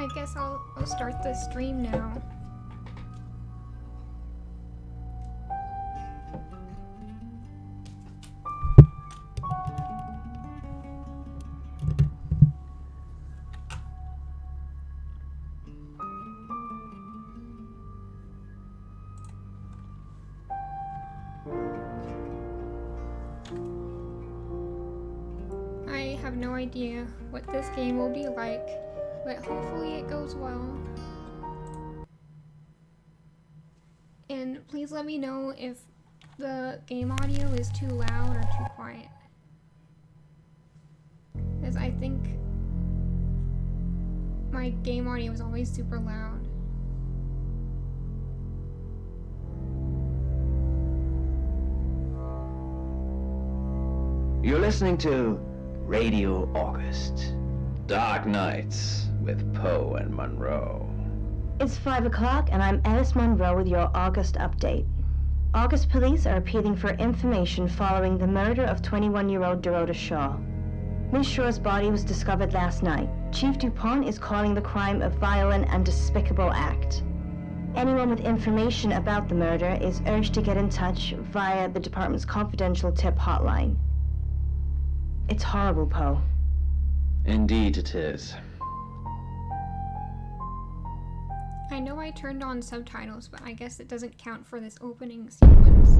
I guess I'll start the stream now. I have no idea what this game will be like, but hopefully it goes well. And please let me know if the game audio is too loud or too quiet. Because I think my game audio is always super loud. You're listening to Radio August. Dark Nights with Poe and Monroe. It's 5 o'clock, and I'm Alice Monroe with your August update. August police are appealing for information following the murder of 21-year-old Dorota Shaw. Miss Shaw's body was discovered last night. Chief DuPont is calling the crime a violent and despicable act. Anyone with information about the murder is urged to get in touch via the department's confidential tip hotline. It's horrible, Poe. Indeed it is. I know I turned on subtitles, but I guess it doesn't count for this opening sequence.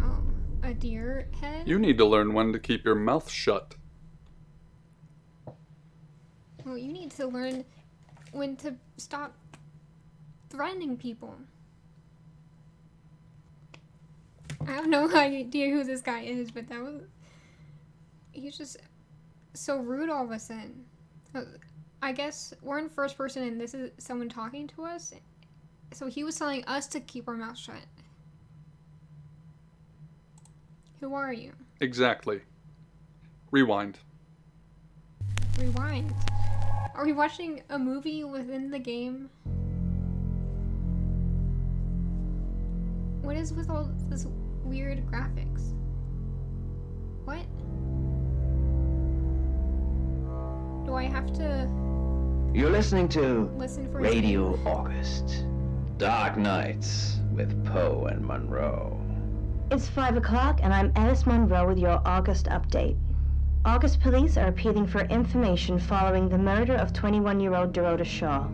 Oh, a deer head? You need to learn when to keep your mouth shut. Well, you need to learn when to stop threatening people. I have no idea who this guy is, but that was... He's just so rude all of a sudden. I guess we're in first person and this is someone talking to us. So he was telling us to keep our mouth shut. Who are you? Exactly. Rewind. Rewind. Are we watching a movie within the game? What is with all this weird graphics? What? Do I have to You're listening to listen for Radio August. Dark Nights with Poe and Monroe. It's 5 o'clock, and I'm Alice Monroe with your August update. August police are appealing for information following the murder of 21-year-old Dorota Shaw.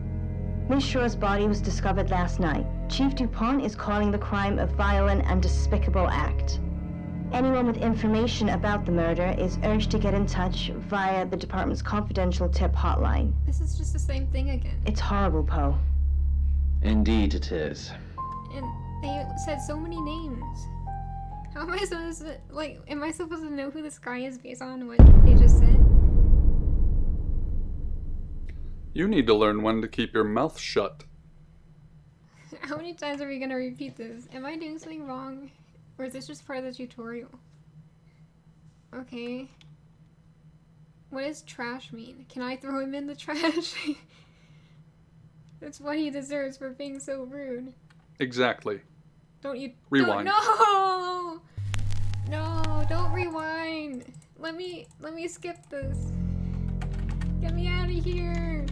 Miss Shaw's body was discovered last night. Chief DuPont is calling the crime a violent and despicable act. Anyone with information about the murder is urged to get in touch via the department's confidential tip hotline. This is just the same thing again. It's horrible, Poe. Indeed it is. And they said so many names. How am I supposed to, am I supposed to know who this guy is based on what they just said? You need to learn when to keep your mouth shut. How many times are we gonna repeat this? Am I doing something wrong? Or is this just part of the tutorial? Okay. What does trash mean? Can I throw him in the trash? That's what he deserves for being so rude. Exactly. Don't you... Rewind. No! No, don't rewind. Let me skip this. Get me out of here.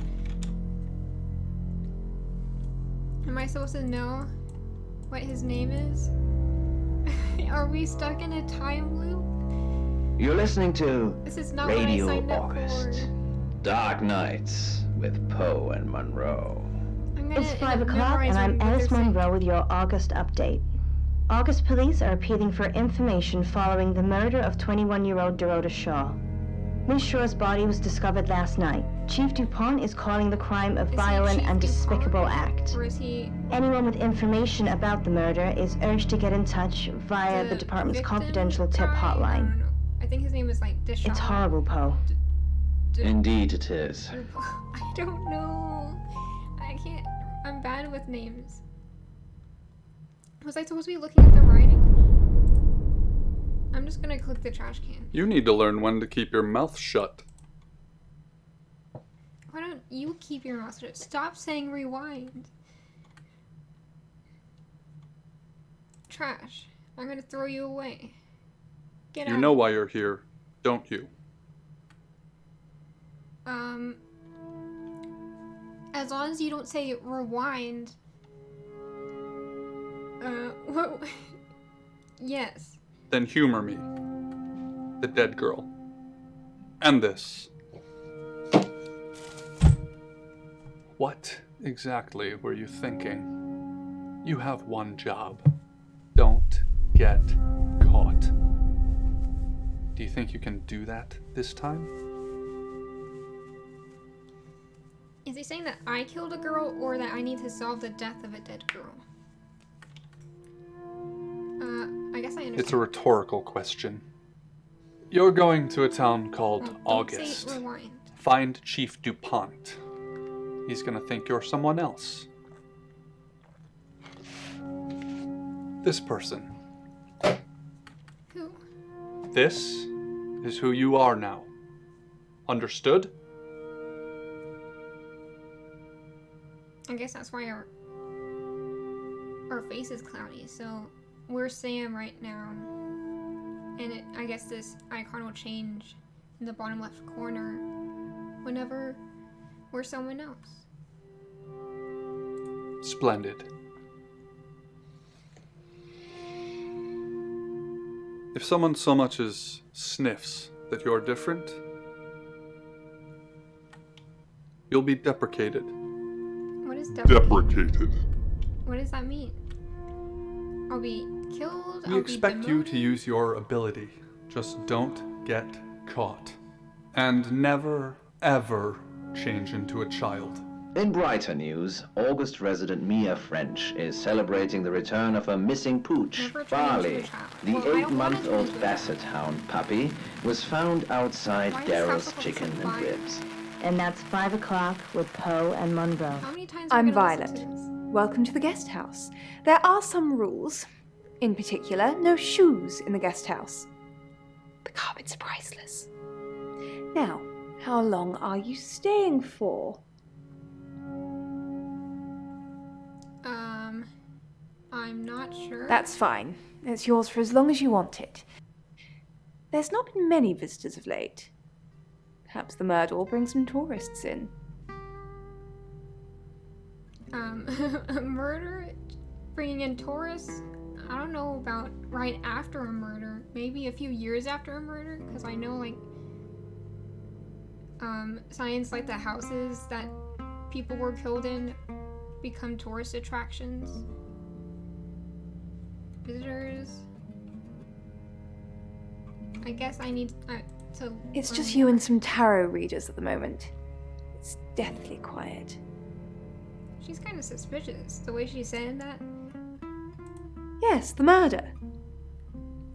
Am I supposed to know what his name is? Are we stuck in a time loop? You're listening to This is not Radio what I signed up August. for. Dark Nights with Poe and Monroe. It's 5 o'clock, and I'm Alice Monroe with your August update. August police are appealing for information following the murder of 21-year-old Dorota Shaw. Miss Shaw's body was discovered last night. Chief DuPont is calling the crime a violent and despicable act. Or is he... Anyone with information about the murder is urged to get in touch via the department's confidential tip hotline. I think his name is like Dishaw. It's horrible, Poe. Indeed it is. I don't know. I can't... I'm bad with names. Was I supposed to be looking at the writing? I'm just gonna click the trash can. You need to learn when to keep your mouth shut. Why don't you keep your mouth shut? Stop saying rewind. trash. I'm gonna throw you away. Get out. You know why you're here, don't you? As long as you don't say rewind. What? Yes. Then humor me. The dead girl. And this. What exactly were you thinking? You have one job. Don't get caught. Do you think you can do that this time? Is he saying that I killed a girl or that I need to solve the death of a dead girl? I guess I understand. It's a rhetorical question. You're going to a town called Don't August. say rewind. Find Chief DuPont. He's gonna think you're someone else. This person. Who? This is who you are now. Understood? I guess that's why our face is cloudy. So we're Sam right now, and I guess this icon will change in the bottom left corner whenever we're someone else. Splendid. If someone so much as sniffs that you're different, you'll be deprecated. What is deprecated? Deprecated. What does that mean? I'll be killed? We I'll expect be you demoted? to use your ability. Just don't get caught. And never, ever change into a child. In brighter news, August resident Mia French is celebrating the return of her missing pooch, Never turn into Barley. a child. The Well, I don't want to 8-month-old do that. basset hound puppy was found outside Why is Daryl's South Chicken Dakota and so Ribs. And that's 5 o'clock with Poe and Monroe. How many times are I'm we gonna listen Violet. to this? Welcome to the guest house. There are some rules. In particular, no shoes in the guest house. The carpets are priceless. Now, how long are you staying for? I'm not sure. That's fine. It's yours for as long as you want it. There's not been many visitors of late. Perhaps the murder will bring some tourists in. A murder? Bringing in tourists? I don't know about right after a murder. Maybe a few years after a murder? Because I know, like, signs like the houses that people were killed in become tourist attractions. Visitors. I guess I need to. It's learn just you more. and some tarot readers at the moment. It's deathly quiet. She's kind of suspicious. The way she's saying that. Yes, the murder.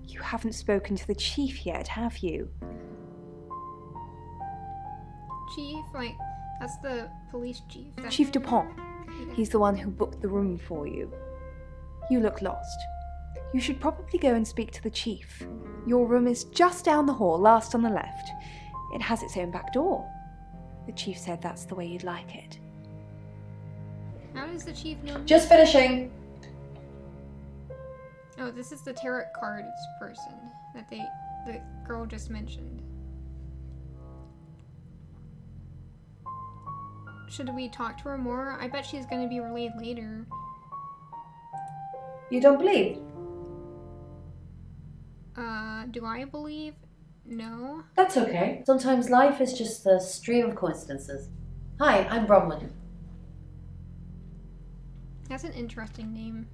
You haven't spoken to the chief yet, have you? Chief, like, that's the police chief. That, Chief DuPont. yeah. He's the one who booked the room for you. You look lost. You should probably go and speak to the chief. Your room is just down the hall, last on the left. It has its own back door. The chief said that's the way you'd like it. How does the chief know? Just finishing. Oh, this is the tarot cards person that the girl just mentioned. Should we talk to her more? I bet she's gonna be relayed later. You don't believe? Do I believe? No. That's okay. Sometimes life is just a stream of coincidences. Hi, I'm Bronwyn. That's an interesting name.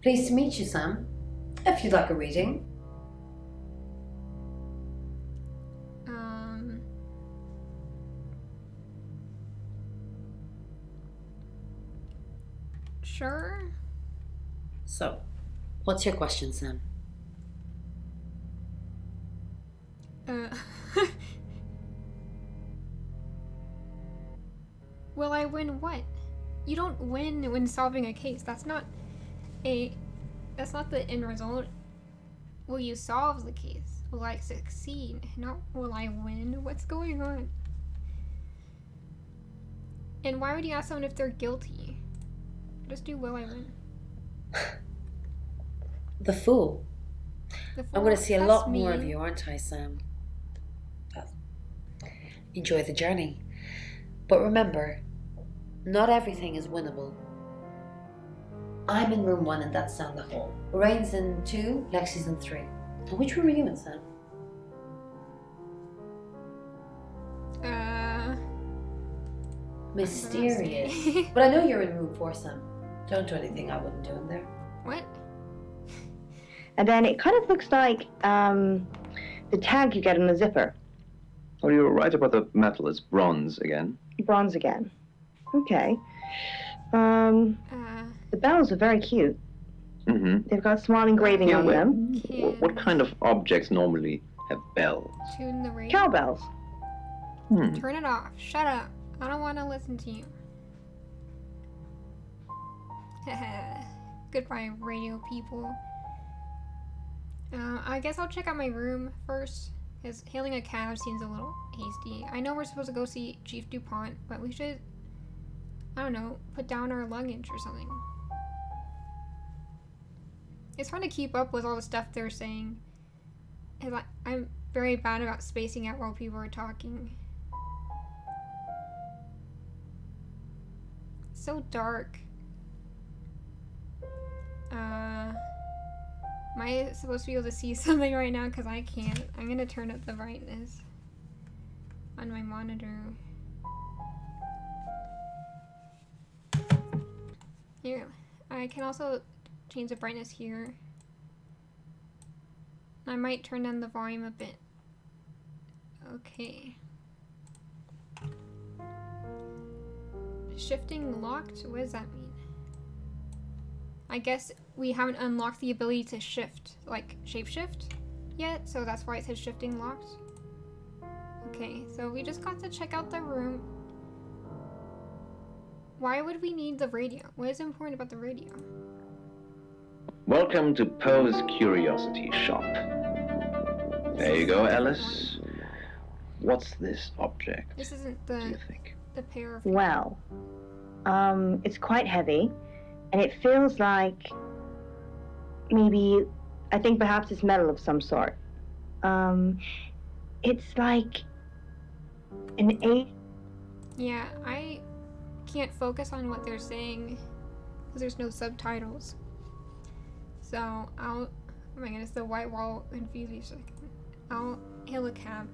Pleased to meet you, Sam. If you'd like a reading. Sure. So, what's your question, Sam? Will I win what? You don't win when solving a case. That's not the end result. Will you solve the case? Will I succeed? Not will I win? What's going on? And why would you ask someone if they're guilty? Just do will I win? The Fool. The I'm going to Fool, see a that's lot more me. of you, aren't I, Sam? Well, enjoy the journey. But remember, not everything is winnable. I'm in room 1 and that's down the hall. Lorraine's in 2, Lexi's in 3. And which room are you in, Sam? Mysterious. But I know you're in room 4, Sam. Don't do anything I wouldn't do in there. What? And then it kind of looks like the tag you get in the zipper. Oh, you were right about the metal. It's bronze again. Bronze again. Okay. The bells are very cute. Mm-hmm. They've got small engraving on them. What kind of objects normally have bells? Tune the radio. Cowbells. Turn it off. Shut up. I don't want to listen to you. Goodbye, radio people. I guess I'll check out my room first, because hailing a cab seems a little hasty. I know we're supposed to go see Chief DuPont, but we should, I don't know, put down our luggage or something. It's hard to keep up with all the stuff they're saying. I'm very bad about spacing out while people are talking. It's so dark. Am I supposed to be able to see something right now? Because I can't. I'm going to turn up the brightness on my monitor. Here. I can also change the brightness here. I might turn down the volume a bit. Okay. Shifting locked? What does that mean? I guess we haven't unlocked the ability to shift, like shapeshift yet, so that's why it says shifting locked. Okay, so we just got to check out the room. Why would we need the radio? What is important about the radio? Welcome to Poe's Curiosity Shop. There you go, Alice. What's this object? This isn't Do you think? the pair of... Well, it's quite heavy, and it feels like maybe, I think perhaps it's metal of some sort. It's like an 8. Yeah, I can't focus on what they're saying because there's no subtitles. So oh my goodness, the white wall confuses me. I'll hail a cab.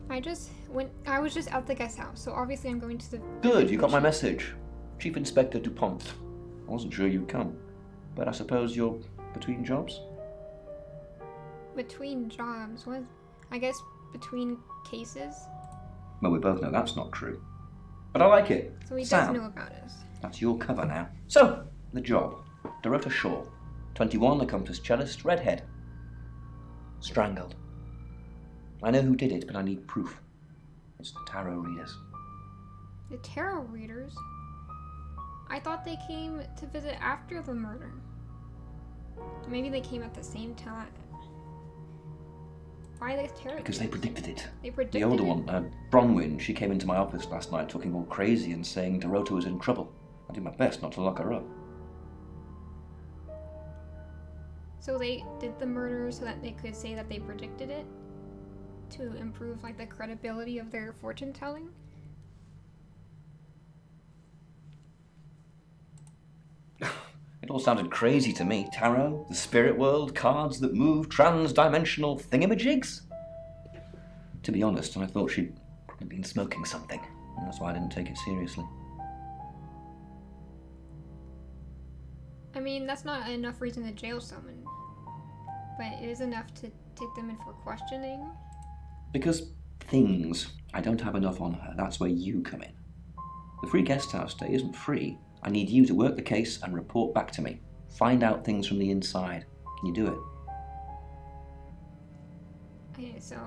I was just at the guest house, so obviously I'm going to the... Good, you got my message. Chief Inspector DuPont. I wasn't sure you'd come, but I suppose you're between jobs? Between jobs? What? I guess between cases? Well, we both know that's not true. But I like it. So he Sam, does know about us. That's your cover now. So, the job. Dorota Shaw. 21, accomplished cellist, redhead. Strangled. I know who did it, but I need proof. It's the tarot readers. The tarot readers? I thought they came to visit after the murder. Maybe they came at the same time. Why the tarot Because they predicted it. They predicted The older it? one, Bronwyn, she came into my office last night talking all crazy and saying Dorota was in trouble. I did my best not to lock her up. So they did the murder so that they could say that they predicted it? To improve, like, the credibility of their fortune telling? It all sounded crazy to me. Tarot, the spirit world, cards that move, trans-dimensional thingamajigs. To be honest, I thought she'd probably been smoking something, and that's why I didn't take it seriously. I mean, that's not enough reason to jail someone. But it is enough to take them in for questioning. Because things, I don't have enough on her. That's where you come in. The free guest house stay isn't free. I need you to work the case and report back to me. Find out things from the inside. Can you do it? Okay, so...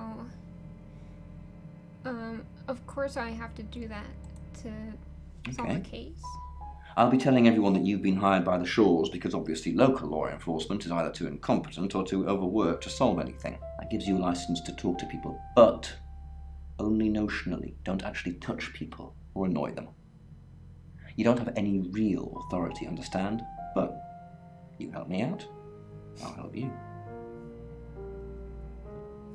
of course I have to do that to solve the case. I'll be telling everyone that you've been hired by the Shaws because obviously local law enforcement is either too incompetent or too overworked to solve anything. That gives you a license to talk to people, but only notionally. Don't actually touch people or annoy them. You don't have any real authority, understand? But you help me out, I'll help you.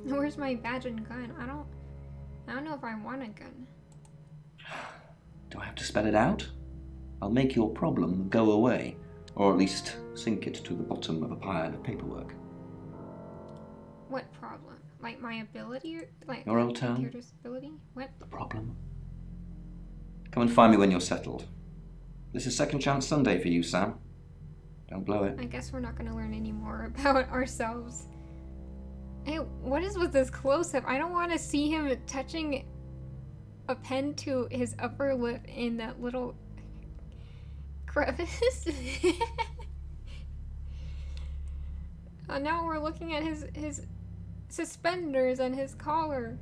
Where's my badge and gun? I don't know if I want a gun. Do I have to spell it out? I'll make your problem go away, or at least sink it to the bottom of a pile of paperwork. What problem? Like my ability? Like Your old town? Your disability? What? The problem? Come and find me when you're settled. This is Second Chance Sunday for you, Sam. Don't blow it. I guess we're not going to learn any more about ourselves. Hey, what is with this close-up? I don't want to see him touching a pen to his upper lip in that little crevice. Now we're looking at his suspenders and his collar.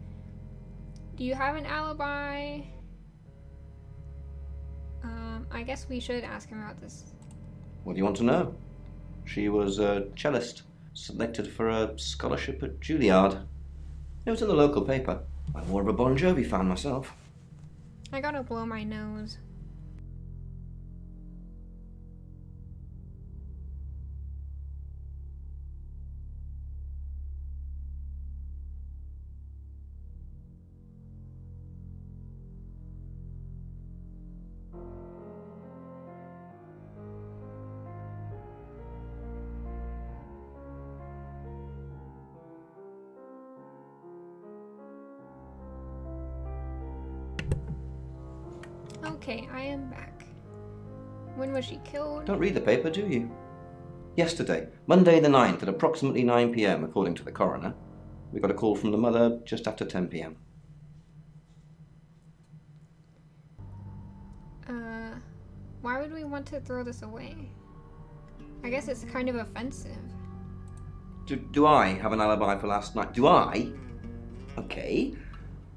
Do you have an alibi? I guess we should ask him about this. What do you want to know? She was a cellist, selected for a scholarship at Juilliard. It was in the local paper. I'm more of a Bon Jovi fan myself. I gotta blow my nose. Okay, I am back. When was she killed? Don't read the paper, do you? Yesterday, Monday the 9th at approximately 9 p.m, according to the coroner. We got a call from the mother just after 10 p.m. Why would we want to throw this away? I guess it's kind of offensive. Do I have an alibi for last night? Do I? Okay.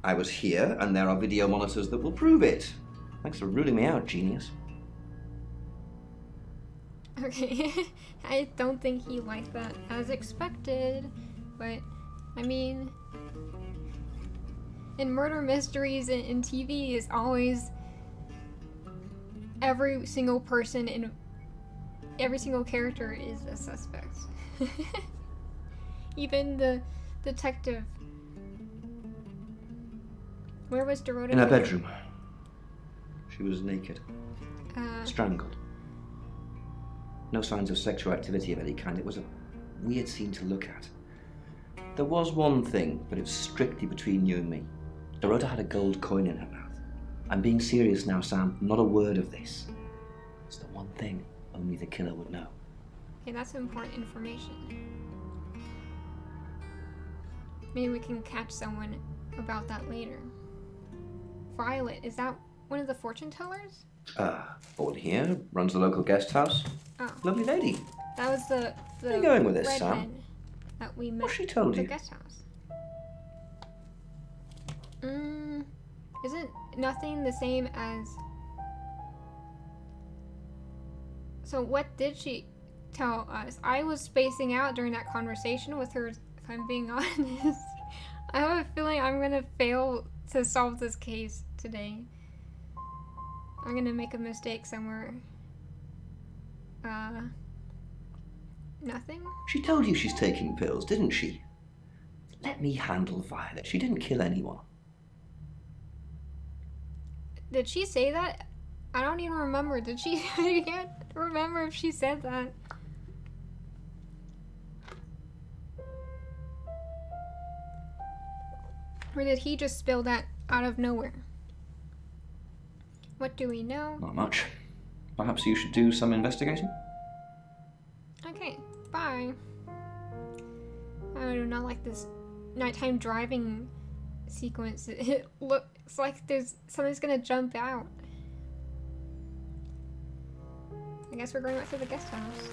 I was here, and there are video monitors that will prove it. Thanks for ruling me out, genius. Okay, I don't think he liked that as expected, but I mean, in murder mysteries in TV is always every single person in every single character is a suspect. Even the detective. Where was Dorota? In her bedroom. She was naked. Strangled. No signs of sexual activity of any kind. It was a weird scene to look at. There was one thing, but it's strictly between you and me. Dorota had a gold coin in her mouth. I'm being serious now, Sam. Not a word of this. It's the one thing only the killer would know. Okay, that's important information. Maybe we can catch someone about that later. Violet, is that one of the fortune tellers? Born here, runs the local guest house. Oh. Lovely lady. That was the Where are you going with this, red Sam? hen that we met What's she told at the you? guest house. Isn't nothing the same as... So what did she tell us? I was spacing out during that conversation with her, if I'm being honest. I have a feeling I'm gonna fail to solve this case today. I'm gonna make a mistake somewhere. Nothing? She told you she's taking pills, didn't she? Let me handle Violet. She didn't kill anyone. Did she say that? I don't even remember. Did she? I can't remember if she said that. Or did he just spill that out of nowhere? What do we know? Not much. Perhaps you should do some investigating? Okay, bye. I do not like this nighttime driving sequence. It looks like something's gonna jump out. I guess we're going back to the guest house.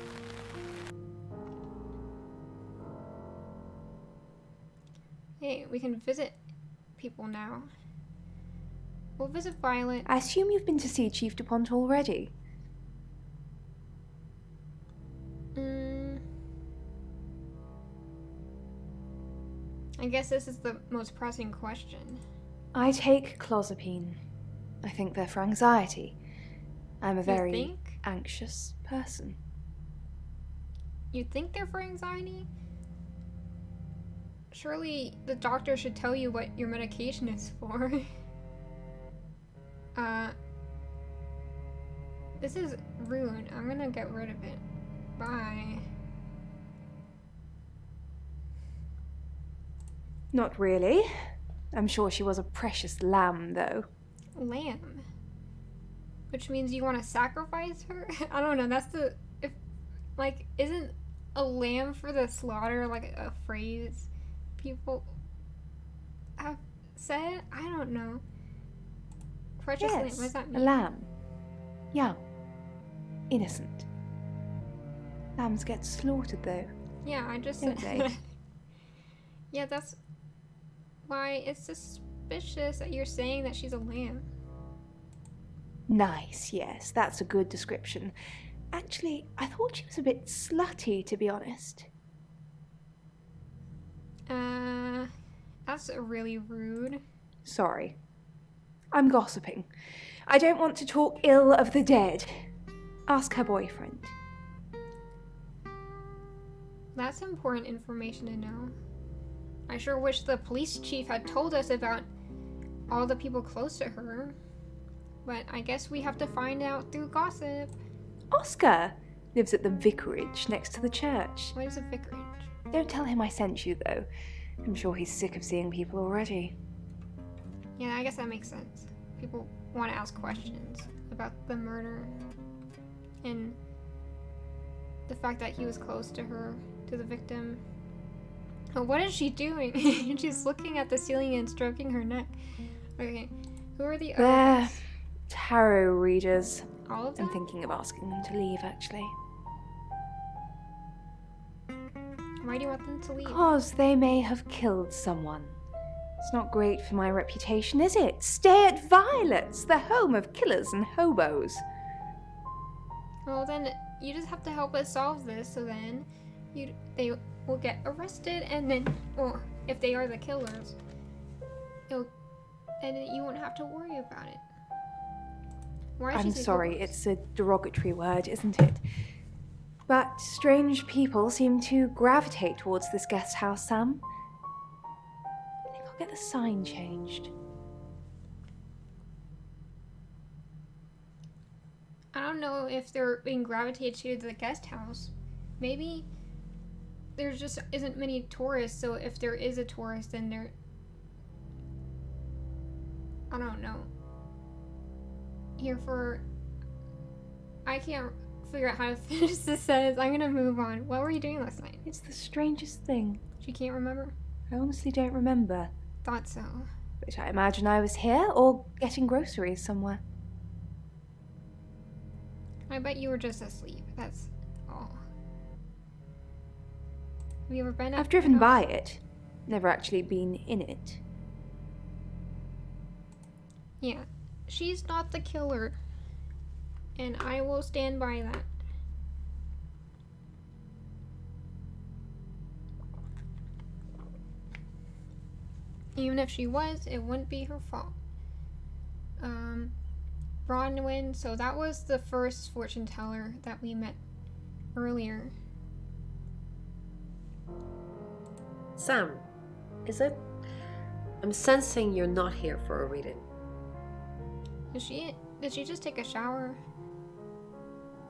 Hey, we can visit people now. We'll visit Violet. I assume you've been to see Chief DuPont already. I guess this is the most pressing question. I take clozapine. I think they're for anxiety. I'm a very think? anxious person. You think they're for anxiety? Surely the doctor should tell you what your medication is for. This is rude. I'm gonna get rid of it. Bye. Not really. I'm sure she was a precious lamb, though. Lamb. Which means you want to sacrifice her? I don't know. That's the... isn't a lamb for the slaughter like a phrase people have said? I don't know. Precious lamb. What does that mean? A lamb. Young. Innocent. Lambs get slaughtered, though. Yeah, I just Don't said they? Yeah, that's why it's suspicious that you're saying that she's a lamb. Nice, yes, that's a good description. Actually, I thought she was a bit slutty, to be honest. That's really rude. Sorry. I'm gossiping. I don't want to talk ill of the dead. Ask her boyfriend. That's important information to know. I sure wish the police chief had told us about all the people close to her. But I guess we have to find out through gossip. Oscar lives at the vicarage next to the church. What is a vicarage? Don't tell him I sent you, though. I'm sure he's sick of seeing people already. Yeah, I guess that makes sense. People want to ask questions about the murder and the fact that he was close to her, to the victim. Oh, what is she doing? She's looking at the ceiling and stroking her neck. Okay, who are the They're others? tarot readers. All of them? I'm thinking of asking them to leave, actually. Why do you want them to leave? Because they may have killed someone. It's not great for my reputation, is it? Stay at Violet's, the home of killers and hobos. Well, then you just have to help us solve this, so then they will get arrested, and then, or if they are the killers, and you won't have to worry about it. Why I'm she say sorry, killers? it's a derogatory word, isn't it? But strange people seem to gravitate towards this guest house, Sam. I think I'll get the sign changed. I don't know if they're being gravitated to the guest house. Maybe there just isn't many tourists, so if there is a tourist, then they're... I don't know. Here for... I can't figure out how to finish this sentence. I'm gonna move on. What were you doing last night? It's the strangest thing. She can't remember? I honestly don't remember. Thought so. But I imagine I was here or getting groceries somewhere. I bet you were just asleep. That's all. Have you ever been at I've driven the house? by it. Never actually been in it. Yeah. She's not the killer. And I will stand by that. Even if she was, it wouldn't be her fault. Bronwyn, so that was the first fortune teller that we met earlier. Sam, is it? I'm sensing you're not here for a reading. Did she just take a shower?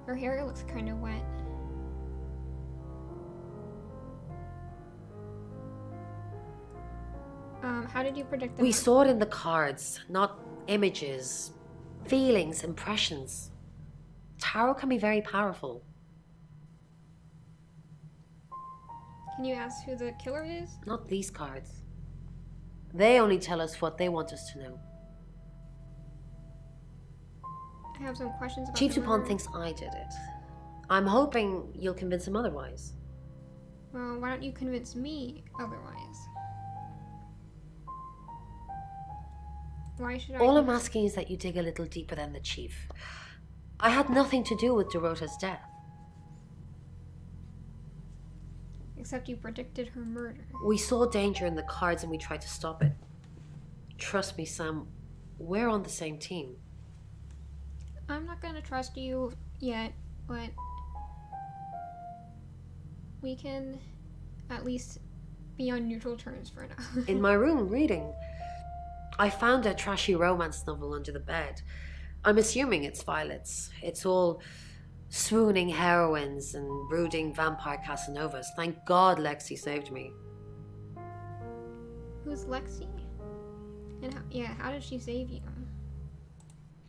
Her hair looks kind of wet. How did you predict the We murder? saw it in the cards, not images, feelings, impressions. Tarot can be very powerful. Can you ask who the killer is? Not these cards. They only tell us what they want us to know. I have some questions about Chief the Dupont murder. thinks I did it. I'm hoping you'll convince him otherwise. Well, why don't you convince me otherwise? Why should I? All I'm asking is that you dig a little deeper than the Chief. I had nothing to do with Dorota's death. Except you predicted her murder. We saw danger in the cards and we tried to stop it. Trust me, Sam, we're on the same team. I'm not gonna trust you yet, but we can at least be on neutral terms for now. In my room, reading. I found a trashy romance novel under the bed. I'm assuming it's Violet's. It's all swooning heroines and brooding vampire Casanovas. Thank God Lexi saved me. Who's Lexi? And how did she save you?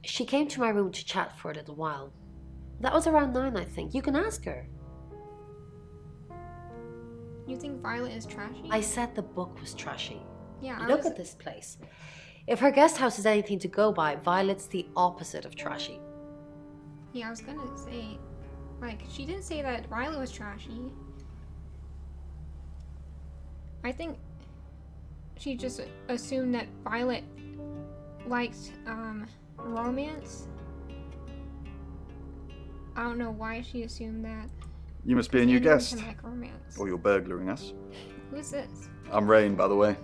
She came to my room to chat for a little while. That was around 9, I think. You can ask her. You think Violet is trashy? I said the book was trashy. Yeah, Look at this place. If her guest house is anything to go by, Violet's the opposite of trashy. Yeah, I was gonna say, like, she didn't say that Violet was trashy. I think she just assumed that Violet liked, romance. I don't know why she assumed that. You must be a new Anyone guest. can like romance. Or you're burglaring us. Who's this? I'm Rain, by the way.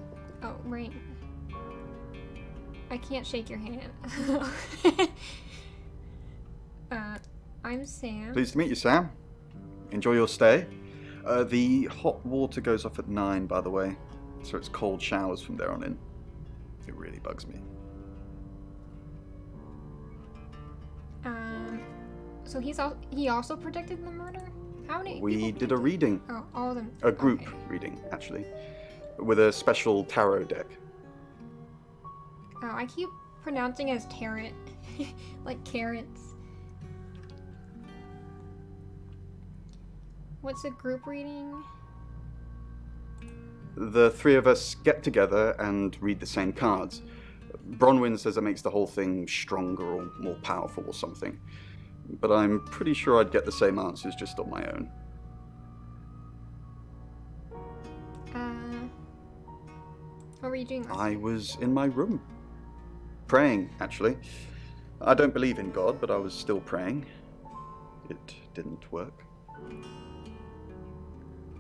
Oh, Rain. I can't shake your hand. I'm Sam. Pleased to meet you, Sam. Enjoy your stay. The hot water goes off at 9, by the way. So it's cold showers from there on in. It really bugs me. So he also predicted the murder? How many We people did a predicted? reading. Oh, all of them. A group Okay. reading, actually. With a special tarot deck. Oh, I keep pronouncing it as tarot. Like carrots. What's a group reading? The three of us get together and read the same cards. Bronwyn says it makes the whole thing stronger or more powerful or something. But I'm pretty sure I'd get the same answers just on my own. What were you doing last I night? was in my room. Praying, actually. I don't believe in God, but I was still praying. It didn't work.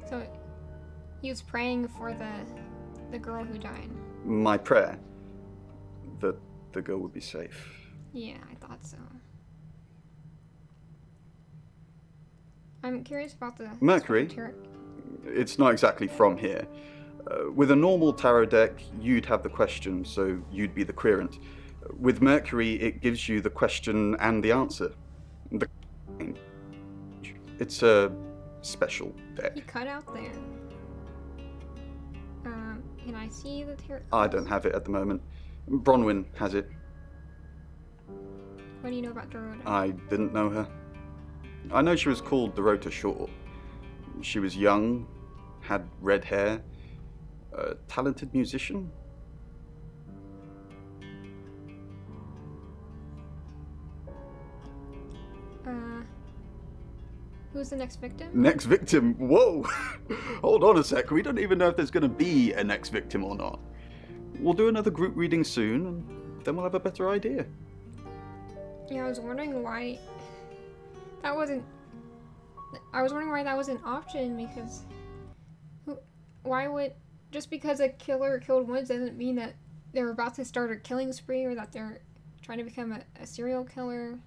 So he was praying for the girl who died. My prayer that the girl would be safe. Yeah, I thought so. I'm curious about the Mercury? tarot. It's not exactly from here. With a normal tarot deck, you'd have the question, so you'd be the querent. With Mercury, it gives you the question and the answer. It's a special deck. He cut out there. Can I see the tarot? I don't have it at the moment. Bronwyn has it. What do you know about Dorota? I didn't know her. I know she was called Dorota Shaw. She was young, had red hair, a talented musician. Who's the next victim? Next victim? Whoa! Hold on a sec, we don't even know if there's going to be a next victim or not. We'll do another group reading soon, and then we'll have a better idea. Yeah, I was wondering why that wasn't. I was wondering why that was an option because. Why would just because a killer killed once doesn't mean that they're about to start a killing spree or that they're trying to become a serial killer.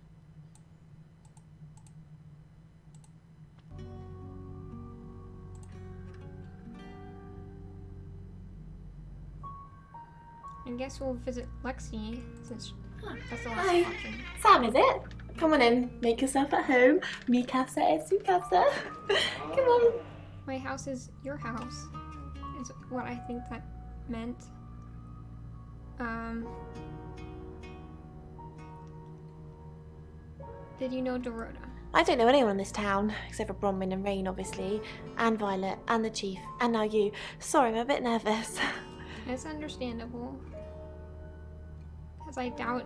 I guess we'll visit Lexi since that's the last Hi. option. Sam, is it? Come on in, make yourself at home. Mi casa es su casa. Come on. My house is your house, is what I think that meant. Did you know Dorota? I don't know anyone in this town, except for Bronwyn and Rain, obviously, and Violet, and the Chief, and now you. Sorry, I'm a bit nervous. It's understandable. Because I doubt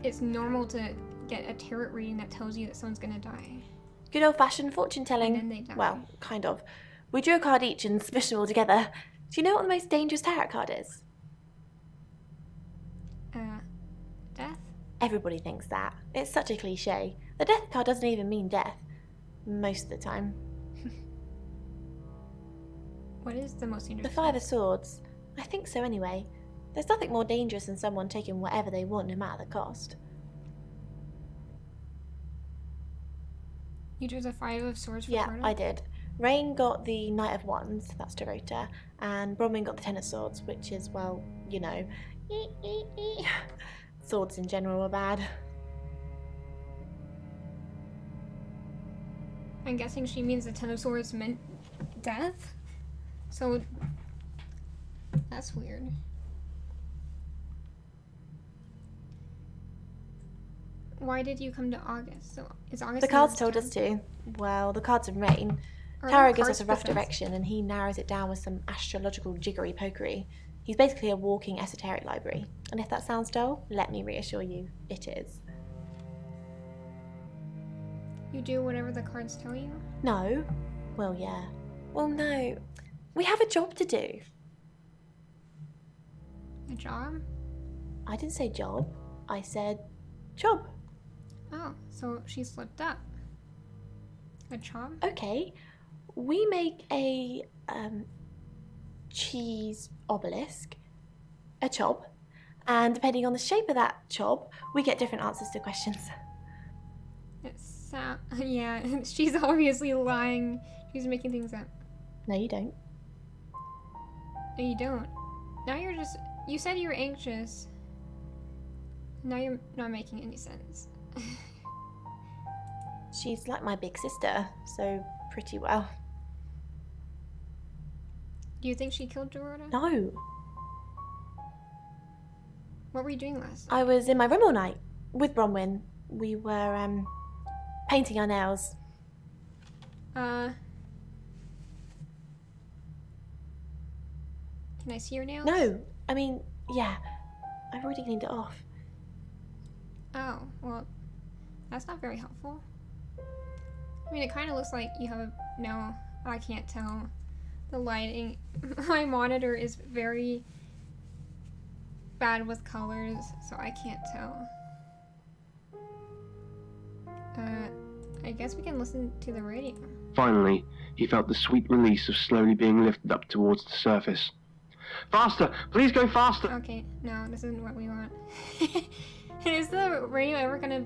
it's normal to get a tarot reading that tells you that someone's gonna die. Good old-fashioned fortune telling. And then they die. Well, kind of. We drew a card each and smushed them all together. Do you know what the most dangerous tarot card is? Death? Everybody thinks that. It's such a cliche. The death card doesn't even mean death. Most of the time. What is the most The dangerous? Five of Swords. I think so anyway. There's nothing more dangerous than someone taking whatever they want no matter the cost. You chose a 5 of swords for Yeah, Dorota? I did. Rain got the Knight of Wands, that's Dorota, and Bronwyn got the Ten of Swords, which is, well, you know, swords in general are bad. I'm guessing she means the Ten of Swords meant death? So, that's weird. Why did you come to August? So, is August The cards next told turn? us to. Well, the cards of Rain. Are Tarot there gives cards us a rough possessed? direction and he narrows it down with some astrological jiggery pokery. He's basically a walking esoteric library. And if that sounds dull, let me reassure you, it is. You do whatever the cards tell you? No? Well, yeah. Well, no. We have a job to do. A job? I didn't say job. I said job. Oh, so she slipped up. A job? Okay. We make a cheese obelisk, a chob, and depending on the shape of that chob, we get different answers to questions. Yeah, she's obviously lying. She's making things up. No, you don't. No, you don't. Now you're just. You said you were anxious. Now you're not making any sense. She's like my big sister, so pretty well. Do you think she killed Dorota? No, What were you doing last? I was in my room all night with Bronwyn. We were painting our nails. Can I see your nails? No, I mean, yeah, I've already cleaned it off. Oh, well, that's not very helpful. I mean, it kind of looks like you have a... No, I can't tell. The lighting... My monitor is very bad with colors, so I can't tell. I guess we can listen to the radio. Finally, he felt the sweet release of slowly being lifted up towards the surface. Faster! Please go faster! Okay, no, this isn't what we want. Is the radio ever gonna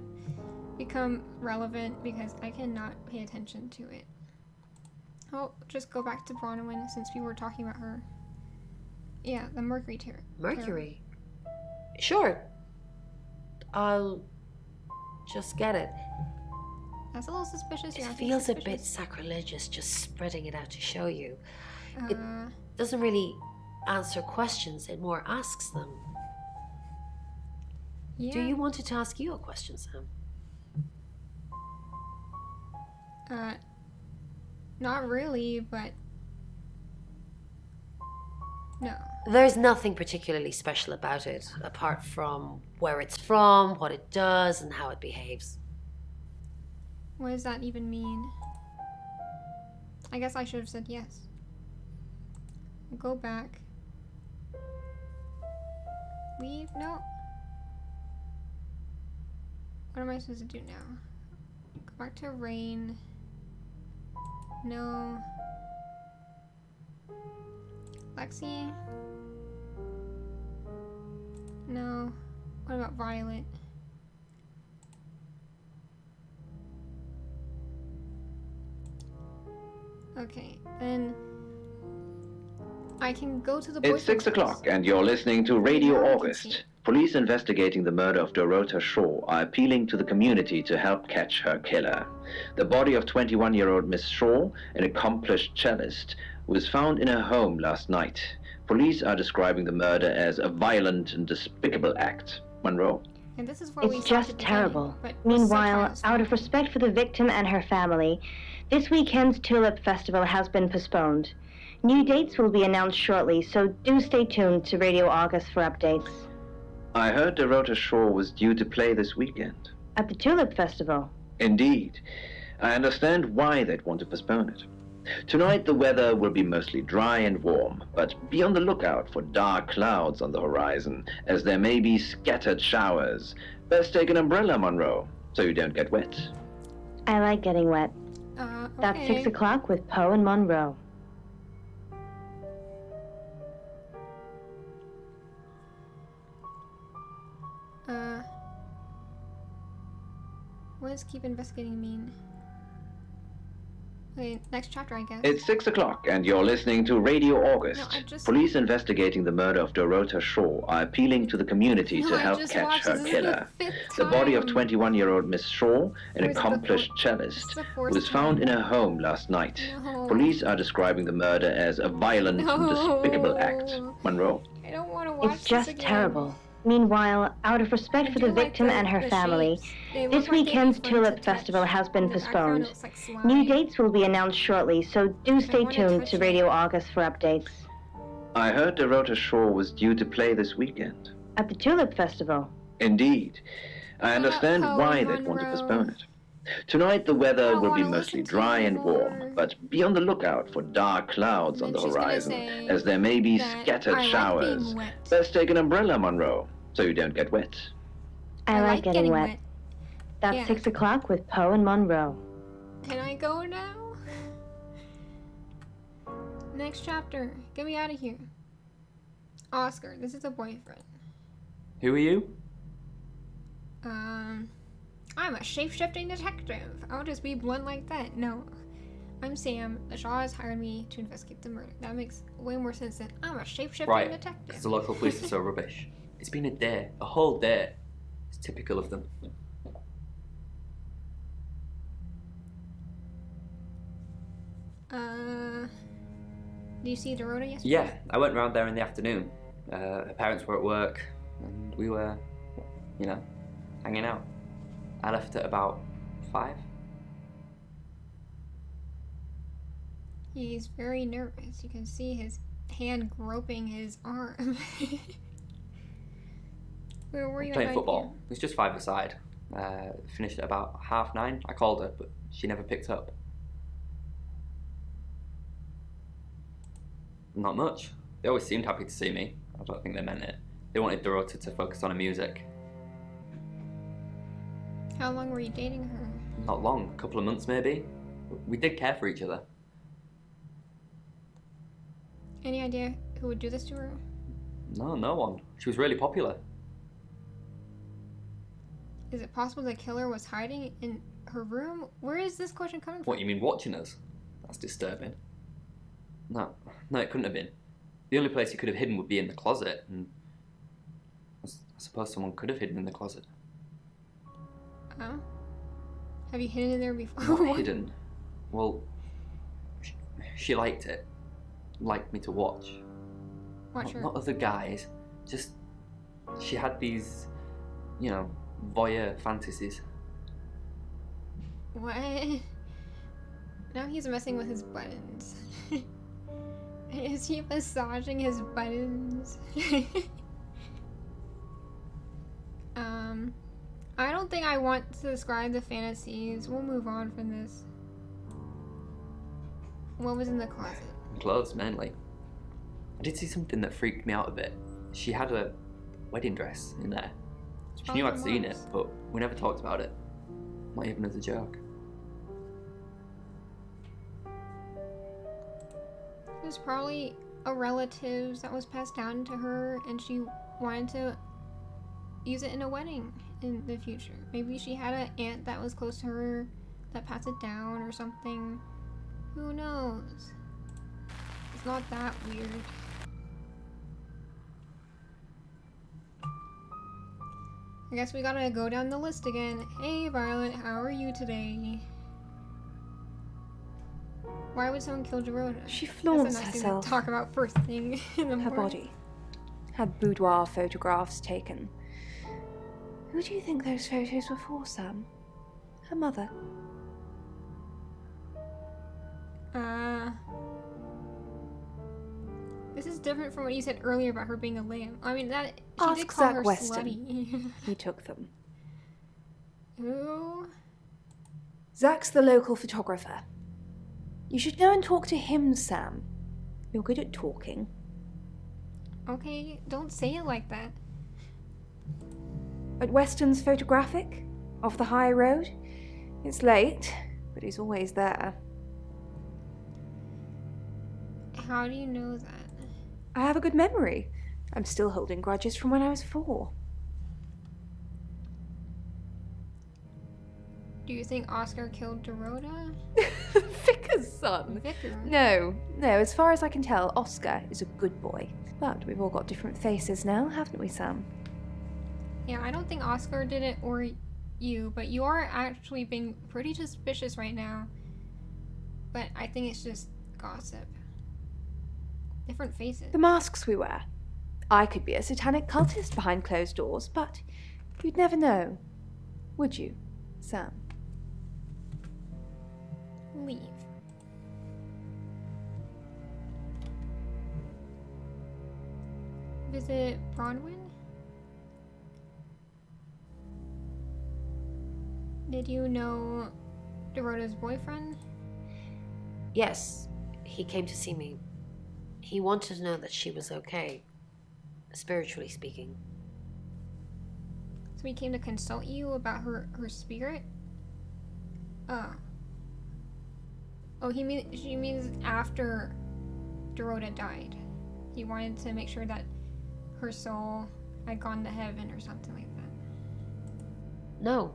become relevant? Because I cannot pay attention to it. I'll just go back to Bronwyn since we were talking about her. Yeah, the Mercury tarot. Mercury? Sure. I'll just get it. That's a little suspicious. It You're acting feels a bit suspicious. sacrilegious just spreading it out to show you. It Uh, doesn't really answer questions, it more asks them. yeah. Do you want it to ask you a question, Sam? Not really, but no. There's nothing particularly special about it, apart from where it's from, what it does, and how it behaves. What does that even mean? I guess I should have said yes. We'll go back. Leave? No. What am I supposed to do now? Go back to Rain. No. Lexi? No. What about Violet? Okay, then I can go to the It's 6 o'clock, and you're listening to Radio Now I can August. see. Police investigating the murder of Dorota Shaw are appealing to the community to help catch her killer. The body of 21-year-old Miss Shaw, an accomplished cellist, was found in her home last night. Police are describing the murder as a violent and despicable act. Monroe? And this is where we It's stopped just at the beginning, terrible. but Meanwhile, subtitles out of respect for the victim and her family, this weekend's Tulip Festival has been postponed. New dates will be announced shortly, so do stay tuned to Radio August for updates. I heard Dorota Shaw was due to play this weekend. At the Tulip Festival. Indeed. I understand why they'd want to postpone it. Tonight the weather will be mostly dry and warm, but be on the lookout for dark clouds on the horizon, as there may be scattered showers. Best take an umbrella, Monroe, so you don't get wet. I like getting wet. That's okay. 6 o'clock with Poe and Monroe. What does keep investigating mean? Okay, next chapter, I guess. It's 6 o'clock, and you're listening to Radio August. No, I just- Police investigating the murder of Dorota Shaw are appealing to the community No, to I help just catch watched her this. This is killer. the 5th The body of time. 21-year-old Miss Shaw, an Or is it the accomplished fourth- cellist, This is the 4th was found time. in her home last night. No. Police are describing the murder as a violent and despicable act. No. Monroe? I don't want to watch It's just this again. terrible. Meanwhile, out of respect I for do the like victim and her the family, shapes. They look this like they'd be weekend's fun to Tulip touch. Festival has been In the background, it postponed. looks like slime. New dates will be announced shortly, so do stay wanna tuned touch to it. Radio August for updates. I heard Dorota Shaw was due to play this weekend. At the Tulip Festival. Indeed. I understand Poe why and they'd want to Monroe. postpone it. Tonight the weather don't will be wanna mostly listen to dry you and warm, anymore. but be on the lookout for dark clouds on And the she's gonna horizon, say as there may be that scattered I like showers. being wet. Best take an umbrella, Monroe, so you don't get wet. I like getting wet. That's Yeah. 6 o'clock with Poe and Monroe. Can I go now? Next chapter. Get me out of here. Oscar, this is a boyfriend. Who are you? I'm a shape-shifting detective. I'll just be blunt like that. No. I'm Sam. The Shaw has hired me to investigate the murder. That makes way more sense than I'm a shape-shifting Right, detective. because the local police are so rubbish. It's been a day, a whole day. It's typical of them. Do you see Dorota yesterday? Yeah, I went round there in the afternoon. Her parents were at work, and we were, hanging out. I left at about 5. He's very nervous. You can see his hand groping his arm. Where were you Playing at football. 9 p.m.? It was just 5-a-side. Finished at about 9:30. I called her, but she never picked up. Not much. They always seemed happy to see me. I don't think they meant it. They wanted Dorota to focus on her music. How long were you dating her? Not long, a couple of months maybe. We did care for each other. Any idea who would do this to her? No one. She was really popular. Is it possible the killer was hiding in her room? Where is this question coming from? What, you mean watching us? That's disturbing. No, it couldn't have been. The only place he could have hidden would be in the closet, and I suppose someone could have hidden in the closet. Oh? Have you hidden in there before? Not hidden. Well, she liked it. Liked me to watch. Watch her. Not other guys. Just, she had these, voyeur fantasies. What? Now he's messing with his buttons. Is he massaging his buttons? I don't think I want to describe the fantasies. We'll move on from this. What was in the closet? Clothes, mainly. I did see something that freaked me out a bit. She had a wedding dress in there. She knew I'd seen it, but we never talked about it. Not even as a joke. It was probably a relative that was passed down to her, and she wanted to use it in a wedding in the future. Maybe she had an aunt that was close to her that passed it down or something. Who knows? It's not that weird. I guess we gotta go down the list again. Hey Violet, how are you today? Why would someone kill Dorota? She flaunts That's a nice herself. thing to talk about first thing in the Her morning. body. Had boudoir photographs taken. Who do you think those photos were for, Sam? Her mother. This is different from what you said earlier about her being a lamb. I mean, that she Ask did call Zach her Weston. slutty. He took them. Who? Zach's the local photographer. You should go and talk to him, Sam. You're good at talking. Okay, don't say it like that. At Weston's Photographic, off the high road. It's late, but he's always there. How do you know that? I have a good memory. I'm still holding grudges from when I was 4. Do you think Oscar killed Dorota? vicar's son. Vicar? No, as far as I can tell, Oscar is a good boy. But we've all got different faces now, haven't we, Sam? Yeah, I don't think Oscar did it or you, but you are actually being pretty suspicious right now. But I think it's just gossip. Different faces. The masks we wear. I could be a satanic cultist behind closed doors, but you'd never know. Would you, Sam? Leave. Visit Bronwyn? Did you know Dorota's boyfriend? Yes, he came to see me. He wanted to know that she was okay, spiritually speaking. So he came to consult you about her spirit? Oh, she means after Dorota died. He wanted to make sure that her soul had gone to heaven or something like that. No,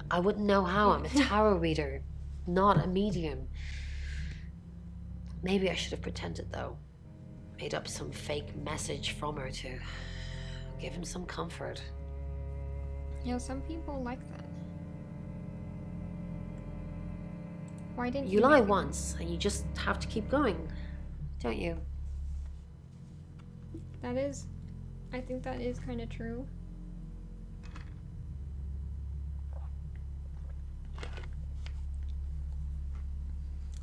I wouldn't know how. I'm a tarot reader, not a medium. Maybe I should have pretended, though. Made up some fake message from her to give him some comfort. You know, some people like that. Why didn't you lie once, and you just have to keep going, don't you? I think that is kind of true.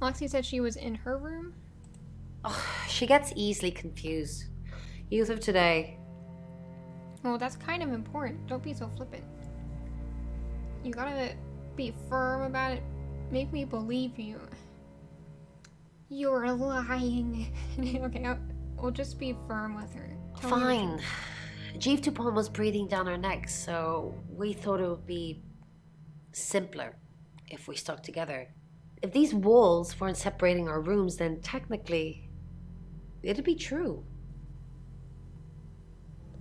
Lexi said she was in her room. Oh, she gets easily confused. Youth of today. Well, that's kind of important. Don't be so flippant. You gotta be firm about it. Make me believe you. You're lying. Okay, we'll just be firm with her. Fine. Jeeve Dupont was breathing down her neck, so we thought it would be simpler if we stuck together. If these walls weren't separating our rooms, then technically it'd be true.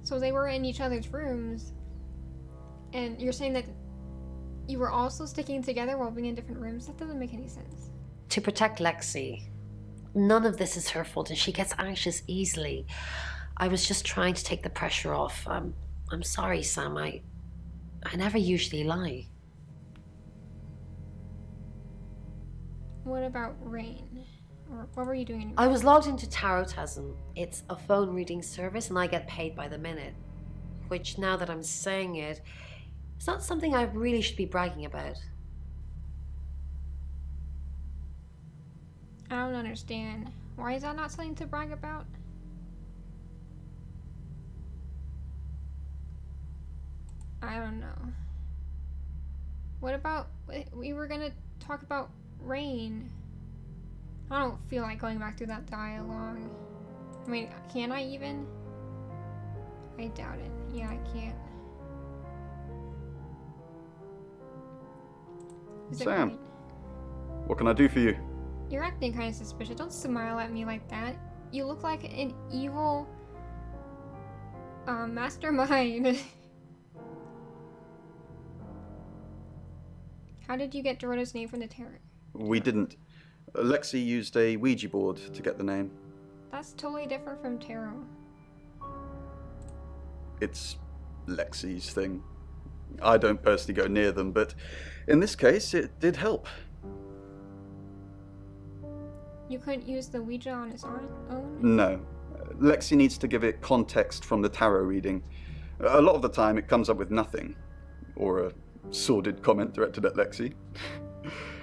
So they were in each other's rooms, and you're saying that you were also sticking together while being in different rooms? That doesn't make any sense. To protect Lexi. None of this is her fault, and she gets anxious easily. I was just trying to take the pressure off. I'm sorry, Sam. I never usually lie. What about Rain? Or what were you doing in your I was logged into Tarotasm. It's a phone reading service, and I get paid by the minute. Which, now that I'm saying it, it's not something I really should be bragging about. I don't understand. Why is that not something to brag about? I don't know. What about... We were gonna talk about Rain. I don't feel like going back through that dialogue. I mean, can I even? I doubt it. Yeah, I can't. Sam, what can I do for you? You're acting kind of suspicious. Don't smile at me like that. You look like an evil mastermind. How did you get Dorota's name from the tarot? We didn't. Lexi used a Ouija board to get the name. That's totally different from tarot. It's Lexi's thing. I don't personally go near them, but in this case, it did help. You couldn't use the Ouija on its own? No. Lexi needs to give it context from the tarot reading. A lot of the time, it comes up with nothing. Or a sordid comment directed at Lexi.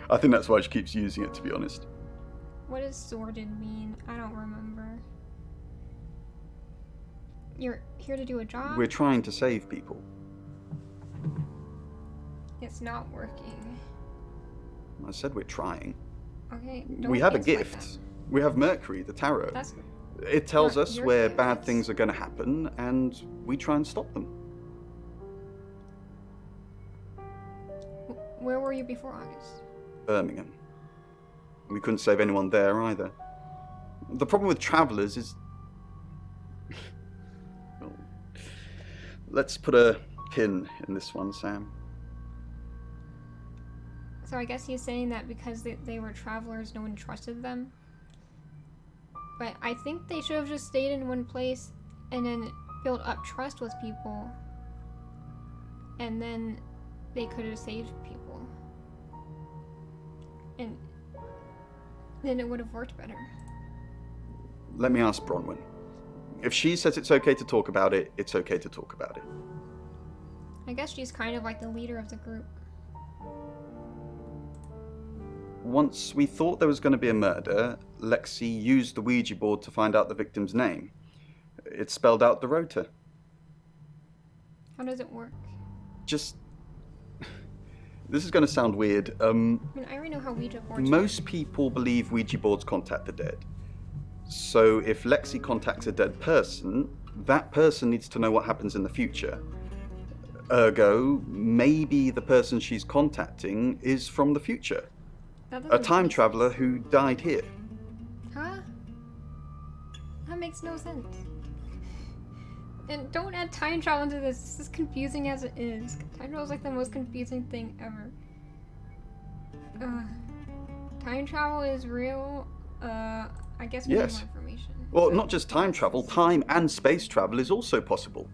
I think that's why she keeps using it, to be honest. What does sordid mean? I don't remember. You're here to do a job? We're trying to save people. It's not working. I said we're trying. Okay, We have a gift. We have Mercury, the tarot. It tells us where bad things are going to happen, and we try and stop them. Where were you before August? Birmingham. We couldn't save anyone there either. The problem with travelers is... Well, let's put a pin in this one, Sam. So I guess he's saying that because they were travelers, no one trusted them. But I think they should have just stayed in one place and then built up trust with people. And then they could have saved people. And then it would have worked better. Let me ask Bronwyn. If she says it's okay to talk about it, it's okay to talk about it. I guess she's kind of like the leader of the group. Once we thought there was going to be a murder, Lexi used the Ouija board to find out the victim's name. It spelled out Dorota. How does it work? Just... This is going to sound weird. I mean, I already know how Ouija boards Most people believe Ouija boards contact the dead. So if Lexi contacts a dead person, that person needs to know what happens in the future. Ergo, maybe the person she's contacting is from the future. A time traveler who died here. Huh? That makes no sense. And don't add time travel into this. This is confusing as it is. Time travel is like the most confusing thing ever. Time travel is real. I guess we need more information. Well, not just time travel, time and space travel is also possible.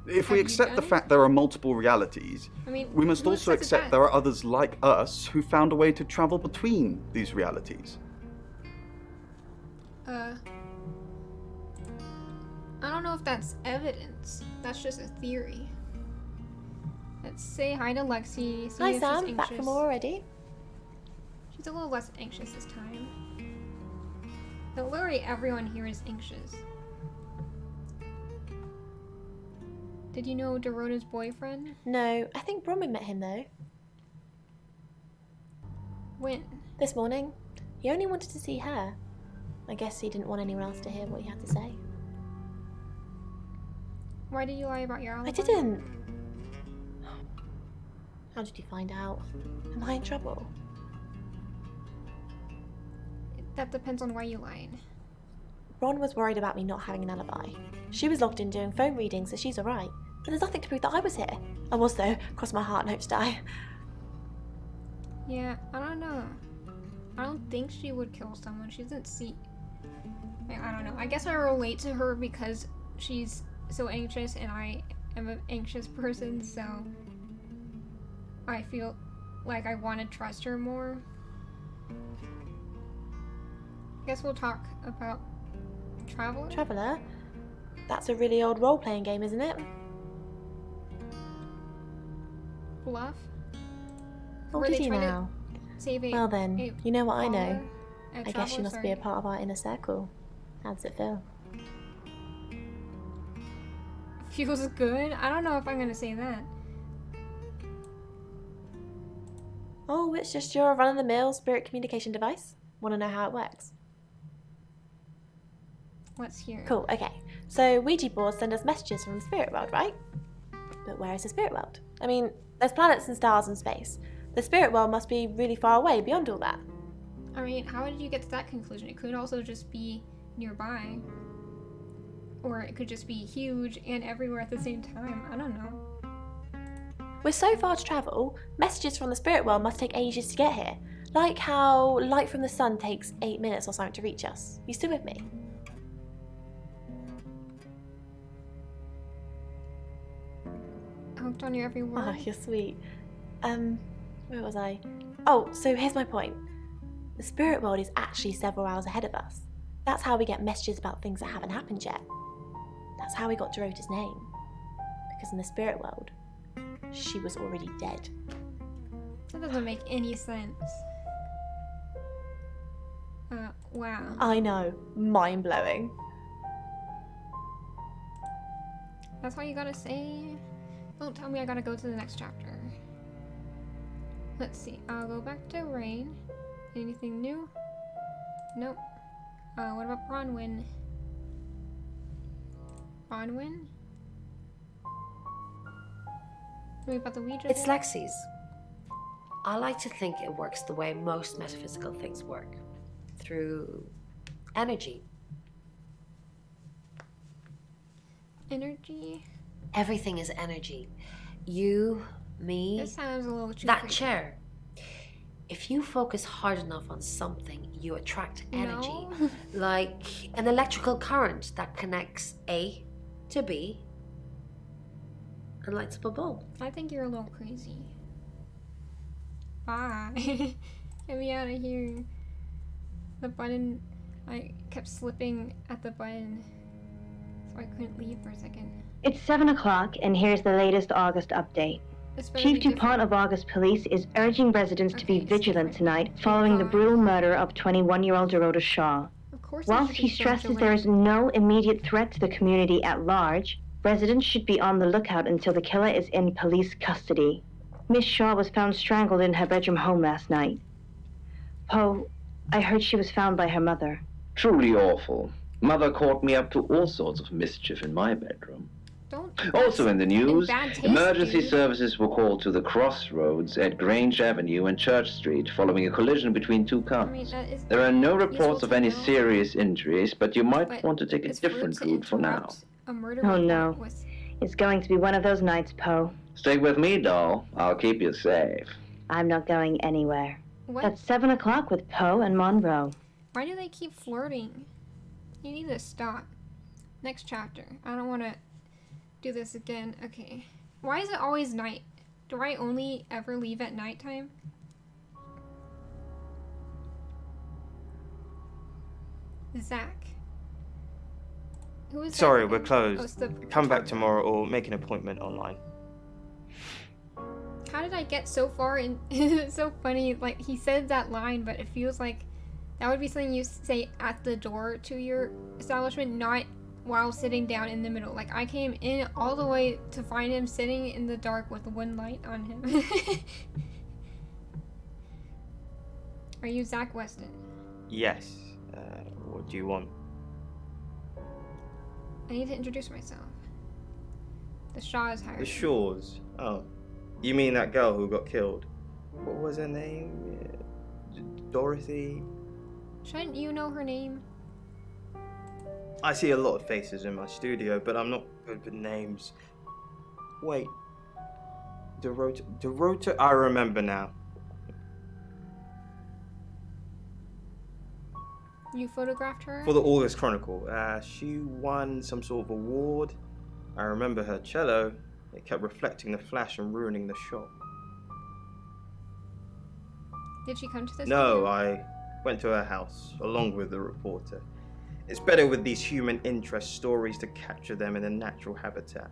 If we accept the fact there are multiple realities, we must also accept there are others like us who found a way to travel between these realities. I don't know if that's evidence. That's just a theory. Let's say hi to Lexi. See Hi if Sam, she's back from all already? She's a little less anxious this time. But literally everyone here is anxious. Did you know Dorota's boyfriend? No, I think Bronwyn met him though. When? This morning. He only wanted to see her. I guess he didn't want anyone else to hear what he had to say. Why did you lie about your alibi? I didn't. How did you find out? Am I in trouble? That depends on why you lied. Ron was worried about me not having an alibi. She was logged in doing phone readings, so she's alright. But there's nothing to prove that I was here. I was though. Cross my heart and hope to die. Yeah, I don't know. I don't think she would kill someone. She doesn't see... I don't know. I guess I relate to her because she's so anxious and I am an anxious person, so... I feel like I want to trust her more. I guess we'll talk about Traveler? Traveler? That's a really old role-playing game, isn't it? Bluff? Oh, Were did they you trying to now? save a... Well then, you know what I know. a I guess traveler? you must be a part of our inner circle. How does it feel? Feels good? I don't know if I'm gonna say that. Oh, it's just your run-of-the-mill spirit communication device? Want to know how it works? What's here? Cool, okay. So Ouija boards send us messages from the spirit world, right? But where is the spirit world? I mean, there's planets and stars in space. The spirit world must be really far away beyond all that. I mean, how did you get to that conclusion? It could also just be nearby. Or it could just be huge and everywhere at the same time. I don't know. We're so far to travel, messages from the spirit world must take ages to get here. Like how light from the sun takes 8 minutes or something to reach us. You still with me? I hooked on your every word. Oh, you're sweet. Where was I? Oh, so here's my point. The spirit world is actually several hours ahead of us. That's how we get messages about things that haven't happened yet. That's how we got Dorota's name. Because in the spirit world, she was already dead. That doesn't make any sense. Wow. I know. Mind-blowing. That's all you gotta say? Don't tell me I gotta go to the next chapter. Let's see. I'll go back to Rain. Anything new? Nope. What about Bronwyn? Bronwyn? What about the Ouija It's board? Lexi's. I like to think it works the way most metaphysical things work. Through energy. Energy? Everything is energy. You, me, This sounds a little too that creepy. chair. If you focus hard enough on something, you attract energy. No. Like an electrical current that connects A to B and lights up a bulb. I think you're a little crazy. Bye. Get me out of here. The button, I kept slipping at the button, so I couldn't leave for a second. It's 7 o'clock, and here's the latest August update. This better Chief be different. DuPont of August Police is urging residents to be Okay, it's vigilant different. tonight Thank following the God. brutal murder of 21-year-old Dorota Shaw. Of course Whilst I should he be stresses vigilant. there is no immediate threat to the community at large, residents should be on the lookout until the killer is in police custody. Miss Shaw was found strangled in her bedroom home last night. Poe, I heard she was found by her mother. Truly awful. Mother caught me up to all sorts of mischief in my bedroom. Don't. Also in the news, bad taste, emergency dude. services were called to the crossroads at Grange Avenue and Church Street following a collision between two I cars. mean, that is There are no useful reports of to any know, serious injuries, but you might but want to take a it's rude different to route for now. interrupt a murder Oh, report no. with- It's going to be one of those nights, Poe. Stick with me, doll. I'll keep you safe. I'm not going anywhere. What? That's 7 o'clock with Poe and Monroe. Why do they keep flirting? You need to stop. Next chapter. I don't want to do this again. Okay. Why is it always night? Do I only ever leave at nighttime? Zach. Who is that Sorry, we're again? closed. Oh, it's the Come back photographer. tomorrow or make an appointment online. How did I get so far in? It's so funny. Like, he said that line, but it feels like that would be something you say at the door to your establishment, not while sitting down in the middle. Like, I came in all the way to find him sitting in the dark with one light on him. Are you Zach Weston? Yes. What do you want? I need to introduce myself. The Shaw is hired. The Shaws. Oh. You mean that girl who got killed? What was her name? Dorothy? Shouldn't you know her name? I see a lot of faces in my studio, but I'm not good with names. Wait. Dorota, I remember now. You photographed her? For the August Chronicle. She won some sort of award. I remember her cello. It kept reflecting the flash and ruining the shot. Did she come to this? No, video? I went to her house, along with the reporter. It's better with these human interest stories to capture them in a natural habitat.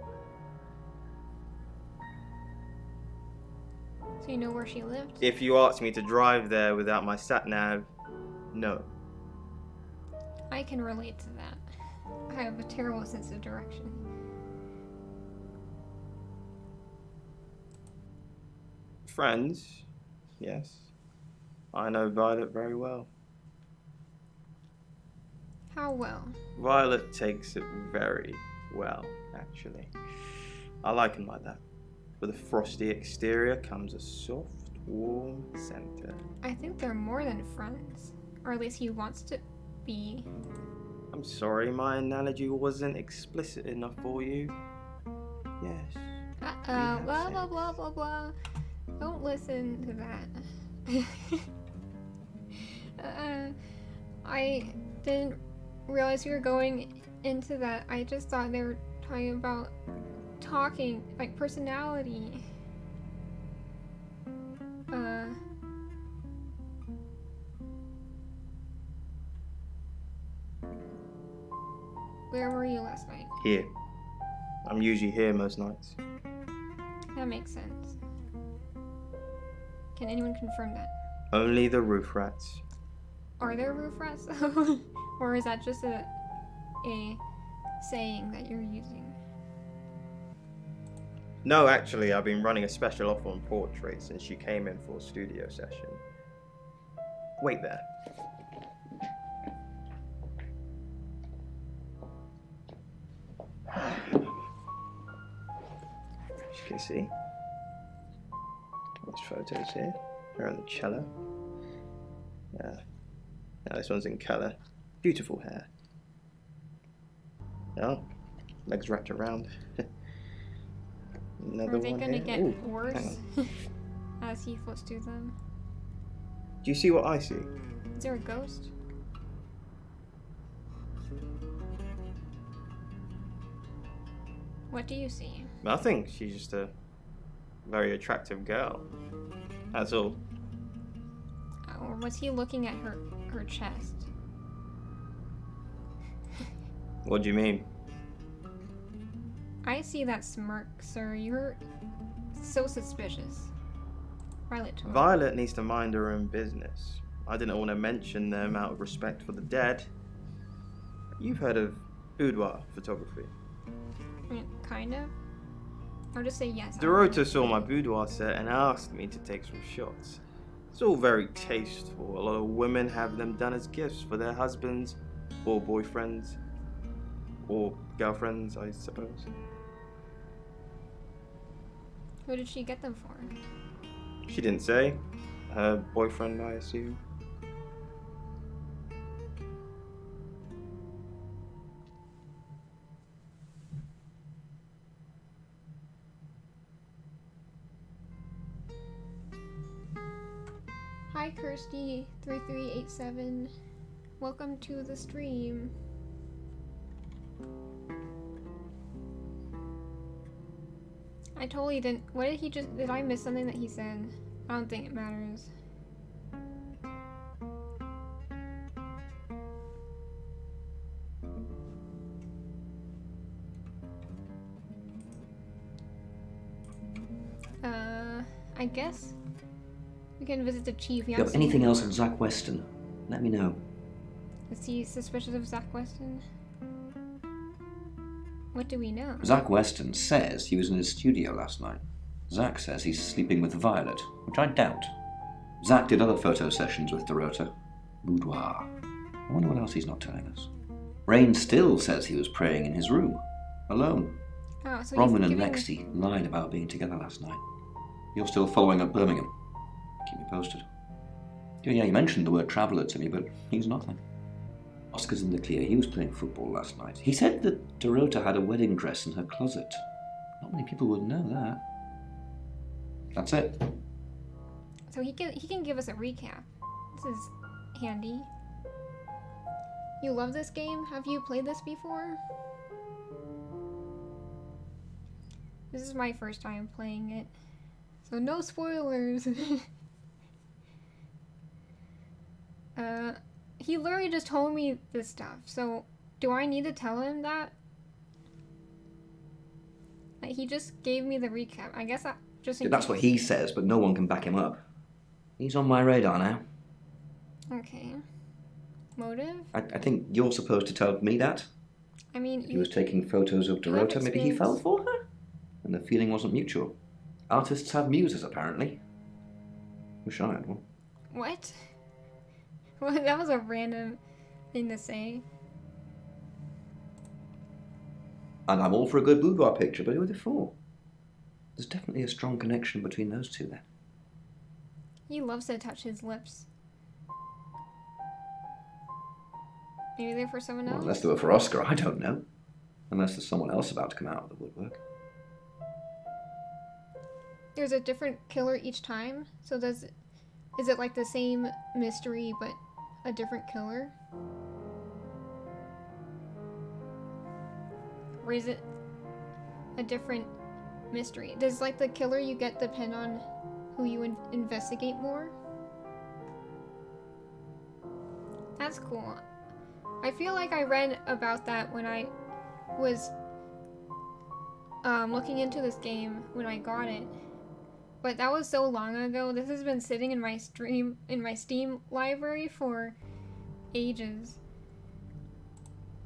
So you know where she lived? If you ask me to drive there without my sat-nav, no. I can relate to that. I have a terrible sense of direction. Friends? Yes. I know Violet very well. How well? Violet takes it very well, actually. I like him like that. With a frosty exterior comes a soft, warm center. I think they're more than friends. Or at least he wants to be. I'm sorry, my analogy wasn't explicit enough for you. Yes. Blah blah blah blah blah. Don't listen to that. I didn't realize you were going into that. I just thought they were talking about talking, like personality. Where were you last night? Here. I'm usually here most nights. That makes sense. Can anyone confirm that? Only the roof rats. Are there roof rats? Or is that just a saying that you're using? No, actually, I've been running a special offer on portraits since she came in for a studio session. Wait there. As you can see, there's photos here. Her on the cello. Now this one's in colour. Beautiful hair. Oh, legs wrapped around. Another Are they one gonna here. get Ooh, worse hang on. as he flips through them? Do you see what I see? Is there a ghost? What do you see? Nothing. She's just a very attractive girl. That's all. Or was he looking at her chest? What do you mean? I see that smirk, sir. You're so suspicious. Violet told me. Violet needs to mind her own business. I didn't want to mention them out of respect for the dead. You've heard of boudoir photography? I mean, kind of. I'll just say yes. Dorota saw my boudoir set and asked me to take some shots. It's all very tasteful. A lot of women have them done as gifts for their husbands or boyfriends or girlfriends, I suppose. Who did she get them for? She didn't say. Her boyfriend, I assume. Hi Kirsty3387. Welcome to the stream. I totally didn't. What did he just? Did I miss something that he said? I don't think it matters. I guess we can visit the chief. If you have anything else on Zach Weston, let me know. Is he suspicious of Zach Weston? What do we know? Zach Weston says he was in his studio last night. Zach says he's sleeping with Violet, which I doubt. Zach did other photo sessions with Dorota. Boudoir. I wonder what else he's not telling us. Rain still says he was praying in his room, alone. Oh, so Bronwyn and Lexi lied about being together last night. You're still following up Birmingham. Keep me posted. Yeah, you mentioned the word traveller to me, but he's nothing. Oscar's in the clear. He was playing football last night. He said that Dorota had a wedding dress in her closet. Not many people would know that. That's it. So he can give us a recap. This is handy. You love this game? Have you played this before? This is my first time playing it. So no spoilers. He literally just told me this stuff. So do I need to tell him that? Like, he just gave me the recap. I guess that just in That's case. what he says, but no one can back him up. He's on my radar now. Okay. Motive? I think you're supposed to tell me that. I mean, He was taking photos of you have Dorota. Maybe he experience. fell for her? And the feeling wasn't mutual. Artists have muses, apparently. Wish I had one. What? Well, that was a random thing to say. And I'm all for a good boudoir picture, but who are they for? There's definitely a strong connection between those two then. He loves to touch his lips. Maybe they're for someone Well, else? unless they were for Oscar, I don't know. Unless there's someone else about to come out of the woodwork. There's a different killer each time? So is it like the same mystery but a different killer? Or is it a different mystery? Does like the killer you get depend on who you investigate more? That's cool. I feel like I read about that when I was looking into this game when I got it. But that was so long ago. This has been sitting in my Steam library for ages.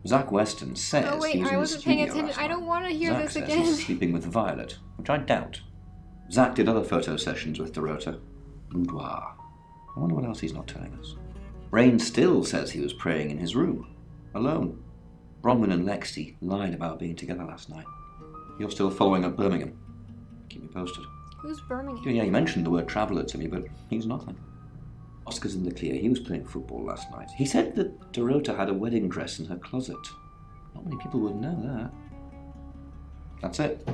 Zach Weston says Oh wait, he was I in his wasn't paying studio attention. last I night. don't want to hear Zach this says again. he's sleeping with Violet, which I doubt. Zach did other photo sessions with Dorota. Boudoir. I wonder what else he's not telling us. Rain still says he was praying in his room, alone. Bronwyn and Lexi lied about being together last night. You're still following up Birmingham. Keep me posted. Who's Birmingham? Yeah, you mentioned the word traveller to me, but he's nothing. Oscar's in the clear. He was playing football last night. He said that Dorota had a wedding dress in her closet. Not many people would know that. That's it.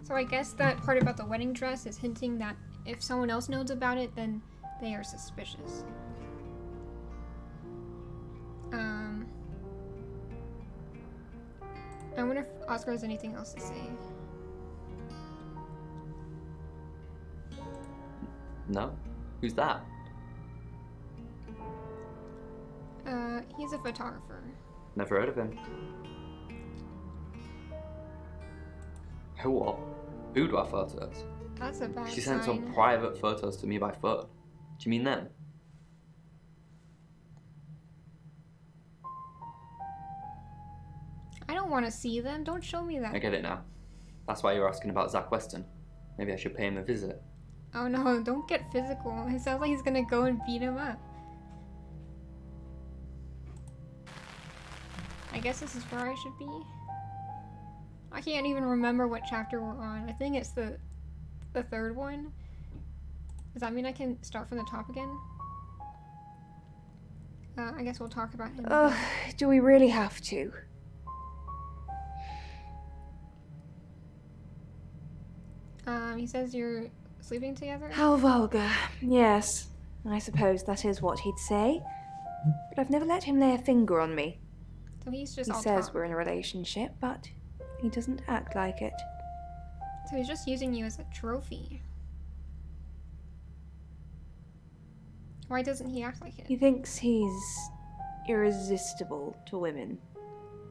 So I guess that part about the wedding dress is hinting that if someone else knows about it, then they are suspicious. I wonder if Oscar has anything else to say. No? Who's that? He's a photographer. Never heard of him. What? Boudoir photos? That's a bad She sent sign. some private photos to me by phone. Do you mean them? I don't want to see them. Don't show me that. I get it now. That's why you're asking about Zach Weston. Maybe I should pay him a visit. Oh no, don't get physical. It sounds like he's gonna go and beat him up. I guess this is where I should be. I can't even remember what chapter we're on. I think it's the third one. Does that mean I can start from the top again? I guess we'll talk about him. Do we really have to? He says you're sleeping together? How vulgar. Yes, I suppose that is what he'd say. But I've never let him lay a finger on me. So he's just He all says talk. we're in a relationship, but he doesn't act like it. So he's just using you as a trophy. Why doesn't he act like He it? thinks he's irresistible to women.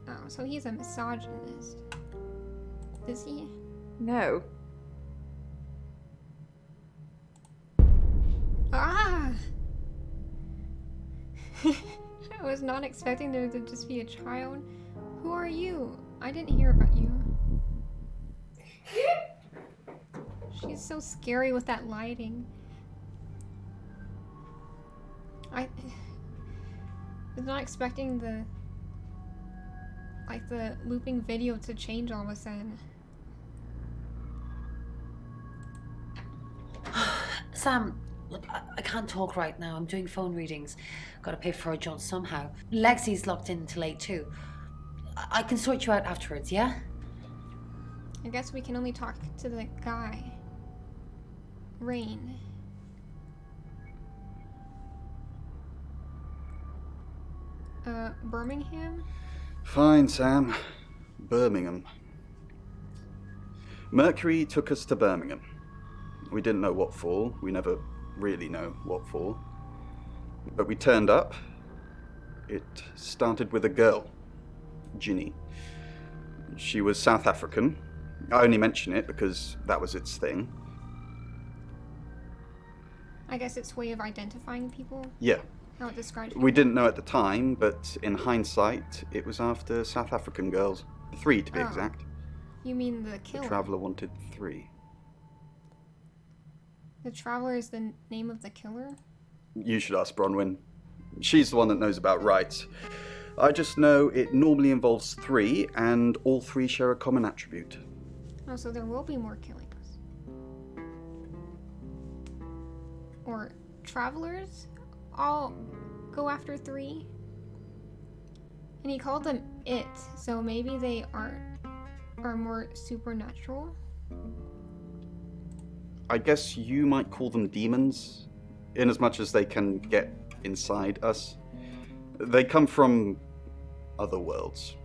Oh, so he's a misogynist. Is he? No. Ah! I was not expecting there to just be a child. Who are you? I didn't hear about you. She's so scary with that lighting. I was not expecting the looping video to change all of a sudden. Sam, look, I can't talk right now. I'm doing phone readings. Gotta pay for a job somehow. Lexi's locked in till 8 too. I can sort you out afterwards, yeah? I guess we can only talk to the guy. Rain. Birmingham? Fine, Sam. Birmingham. Mercury took us to Birmingham. We didn't know what for. We never really know what for. But we turned up. It started with a girl, Ginny. She was South African. I only mention it because that was its thing. I guess it's way of identifying people. Yeah. How it describes We people. didn't know at the time, but in hindsight, it was after South African girls. 3 to be Oh. exact. You mean the The killer? Traveller wanted 3. The Traveler is the name of the killer? You should ask Bronwyn. She's the one that knows about rights. I just know it normally involves 3, and all 3 share a common attribute. Oh, so there will be more killings. Or travelers all go after 3? And he called them it, so maybe they are more supernatural? I guess you might call them demons, in as much as they can get inside us. They come from other worlds.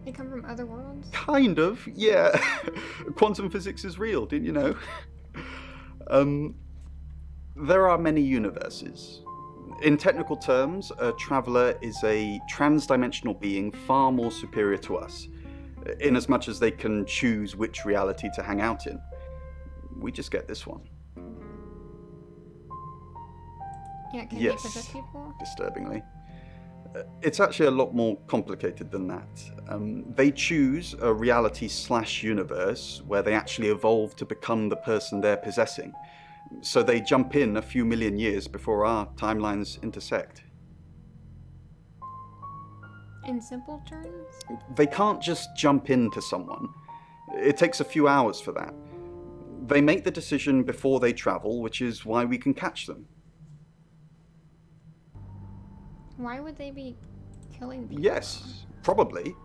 They come from other worlds? Kind of, yeah. Quantum physics is real, didn't you know? There are many universes. In technical terms, a traveller is a trans-dimensional being far more superior to us, in as much as they can choose which reality to hang out in. We just get this one. Yeah, can Yes. they possess people? Disturbingly. It's actually a lot more complicated than that. They choose a reality/universe where they actually evolve to become the person they're possessing. So they jump in a few million years before our timelines intersect. In simple terms? They can't just jump into someone. It takes a few hours for that. They make the decision before they travel, which is why we can catch them. Why would they be killing people? Yes, probably.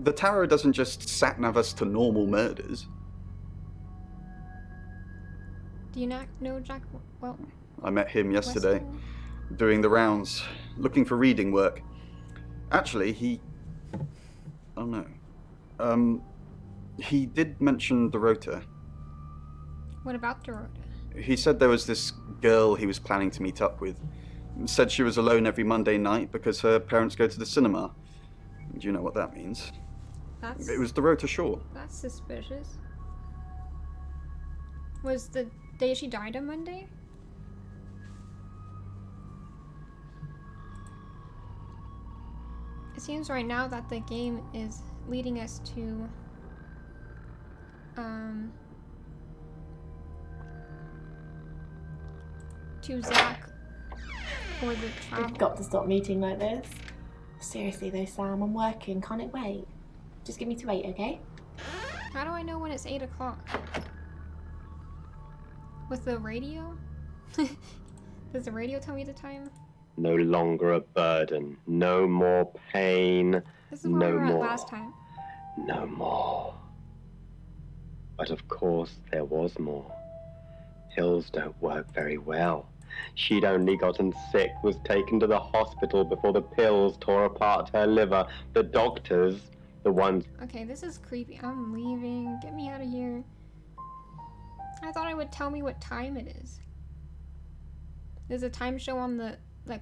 The Tarot doesn't just sat-nav us to normal murders. Do you not know Jack? Well, I met him yesterday, Weston? doing the rounds, looking for reading work. Actually, oh no. He did mention Dorota. What about Dorota? He said there was this girl he was planning to meet up with. Said she was alone every Monday night because her parents go to the cinema. Do you know what that means? It was Dorota Shaw. That's suspicious. Was the day she died a Monday? It seems right now that the game is leading us to Zach or the travel. We've got to stop meeting like this. Seriously though, Sam, I'm working. Can't it wait? Just give me to 8, okay? How do I know when it's 8 o'clock? With the radio? Does the radio tell me the time? No longer a burden. No more pain. This is where no we were more. at last time. No more. But of course, there was more. Pills don't work very well. She'd only gotten sick, was taken to the hospital before the pills tore apart her liver. The doctors, the ones... Okay, this is creepy. I'm leaving. Get me out of here. I thought it would tell me what time it is. There's a time show on the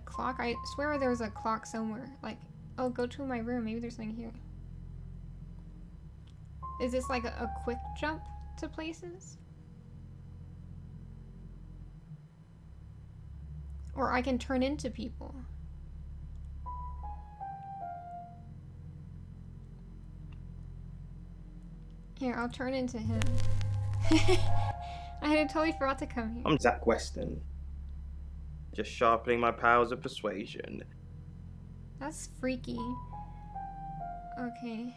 clock. I swear there's a clock somewhere. Like, oh, go to my room. Maybe there's something here. Is this like a quick jump to places? Or I can turn into people. Here, I'll turn into him. I had totally forgot to come here. I'm Zach Weston. Just sharpening my powers of persuasion. That's freaky. Okay.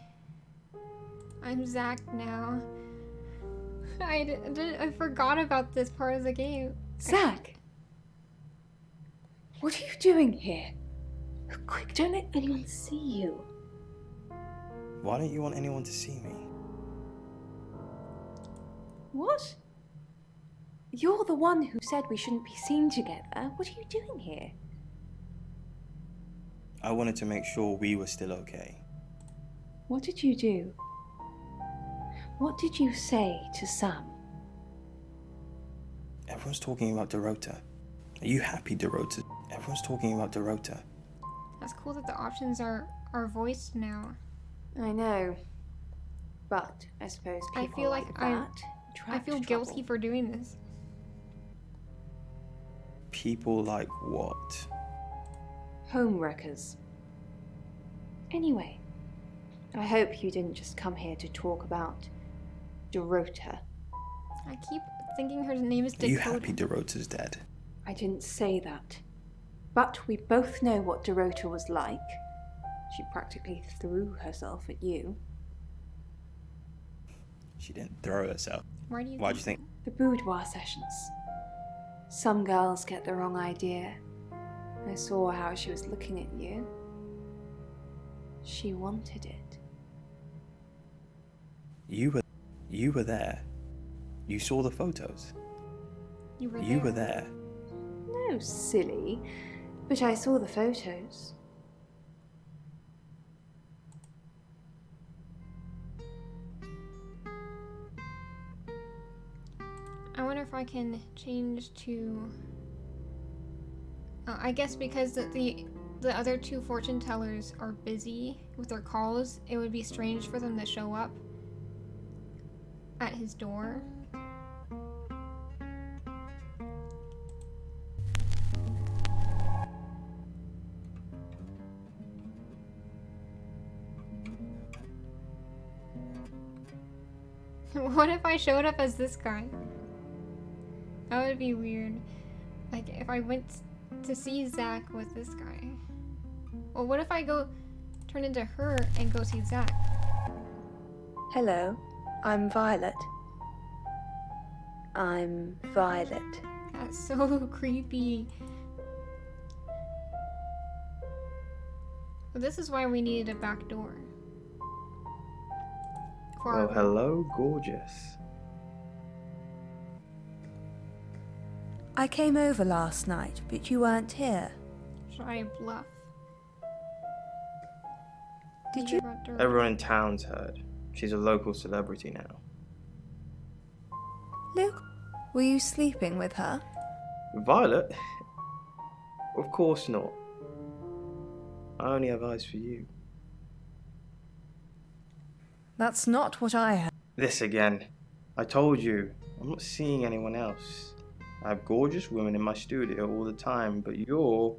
I'm Zach now. I forgot about this part of the game. Zach! What are you doing here? Quick, don't let anyone see you. Why don't you want anyone to see me? What? You're the one who said we shouldn't be seen together. What are you doing here? I wanted to make sure we were still okay. What did you do? What did you say to Sam? Everyone's talking about Dorota. Are you happy, Dorota? Everyone's talking about Dorota. That's cool that the options are voiced now. I know. But I suppose people I feel like I feel guilty trouble. for doing this. People like what? Homewreckers. Anyway, I hope you didn't just come here to talk about Dorota. I keep thinking her name is Are Dakota. you happy Dorota's dead? I didn't say that. But we both know what Dorota was like. She practically threw herself at you. She didn't throw herself. Why'd you think? The boudoir sessions. Some girls get the wrong idea. I saw how she was looking at you. She wanted it. You were there. You saw the photos. You were You were there. No, silly. But I saw the photos. I wonder if I can change to... I guess because the other two fortune tellers are busy with their calls, it would be strange for them to show up at his door. What if I showed up as this guy? That would be weird. Like, if I went to see Zach with this guy. Well, what if I turn into her and go see Zach? Hello, I'm Violet. I'm Violet. That's so creepy. Well, this is why we needed a back door. Well, hello, gorgeous. I came over last night, but you weren't here. Should I bluff? Did you? Everyone in town's heard. She's a local celebrity now. Luke, were you sleeping with her? Violet? Of course not. I only have eyes for you. That's not what I had. This again. I told you, I'm not seeing anyone else. I have gorgeous women in my studio all the time, but you're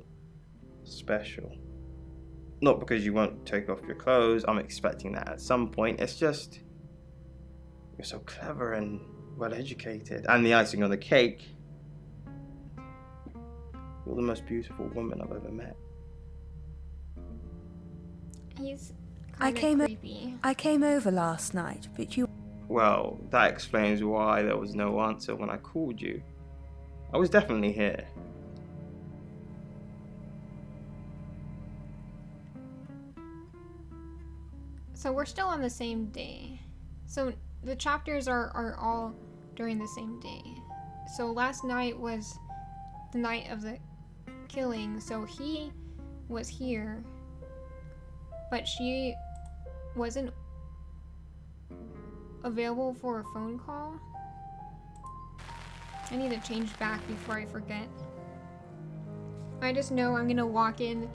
special. Not because you won't take off your clothes, I'm expecting that at some point. It's just, you're so clever and well educated. And the icing on the cake, you're the most beautiful woman I've ever met. He's kind of creepy. I came over last night, but you... Well, that explains why there was no answer when I called you. I was definitely here. So we're still on the same day. So the chapters are all during the same day. So last night was the night of the killing, so he was here, but she wasn't available for a phone call. I need to change back before I forget. I just know I'm gonna walk in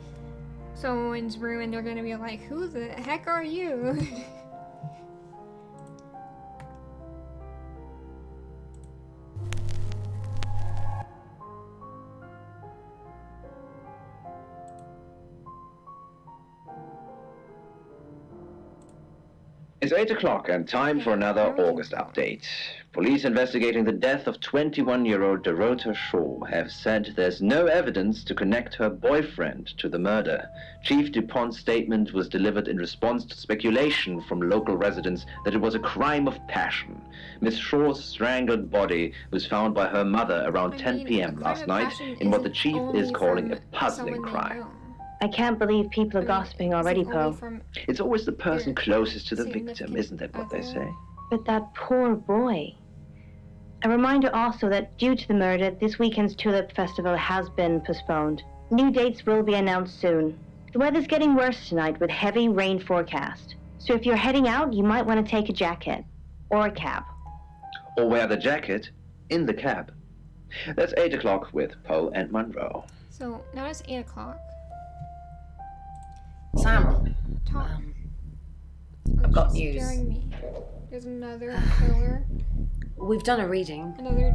someone's room and they're gonna be like, who the heck are you? It's 8 o'clock and time for another August update. Police investigating the death of 21-year-old Dorota Shaw have said there's no evidence to connect her boyfriend to the murder. Chief DuPont's statement was delivered in response to speculation from local residents that it was a crime of passion. Miss Shaw's strangled body was found by her mother around 10 p.m. last night in what the chief is calling a puzzling crime. I can't believe people are gossiping already, Poe. It's always the person closest to the victim, isn't that what they say? But that poor boy. A reminder also that due to the murder, this weekend's Tulip Festival has been postponed. New dates will be announced soon. The weather's getting worse tonight with heavy rain forecast. So if you're heading out, you might want to take a jacket. Or a cab. Or wear the jacket in the cab. That's 8 o'clock with Poe and Monroe. So now it's 8 o'clock. Sam, I've got news. Scaring me. There's another killer. We've done a reading. Another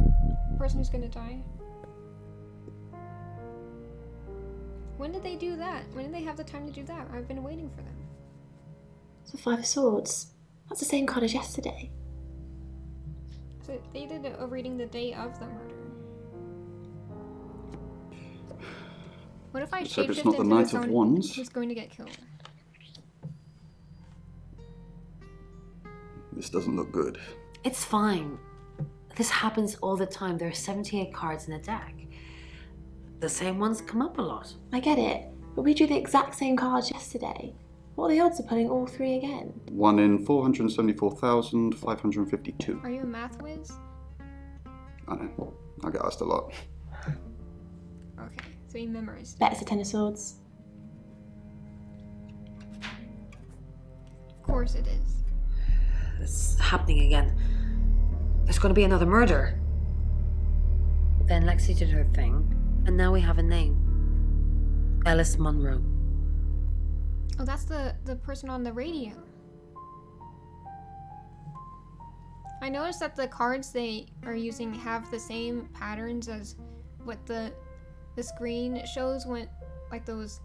person who's gonna die. When did they do that? When did they have the time to do that? I've been waiting for them. So 5 of Swords. That's the same card as yesterday. So they did a reading the day of the murder. What if I Let's hope it's shapeshift not the into Knight of someone Wands. who's going to get killed? This doesn't look good. It's fine. This happens all the time. There are 78 cards in a deck. The same ones come up a lot. I get it, but we drew the exact same cards yesterday. What are the odds of pulling all three again? 1 in 474,552. Are you a math whiz? I know. I get asked a lot. Okay, so you memorized. Bet it's a 10 of Swords. Of course it is. It's happening again. There's going to be another murder. Then Lexi did her thing, and now we have a name. Alice Munro. Oh, that's the person on the radio. I noticed that the cards they are using have the same patterns as what the screen shows when, like those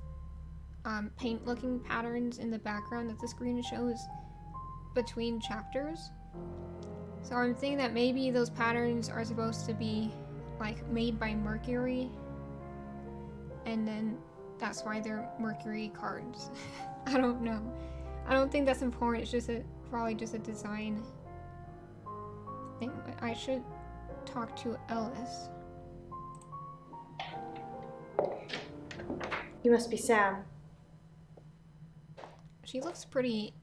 paint-looking patterns in the background that the screen shows between chapters. So I'm thinking that maybe those patterns are supposed to be like made by Mercury, and then that's why they're Mercury cards. I don't know. I don't think that's important. It's just probably just a design thing. But I should talk to Ellis. You must be Sam. She looks pretty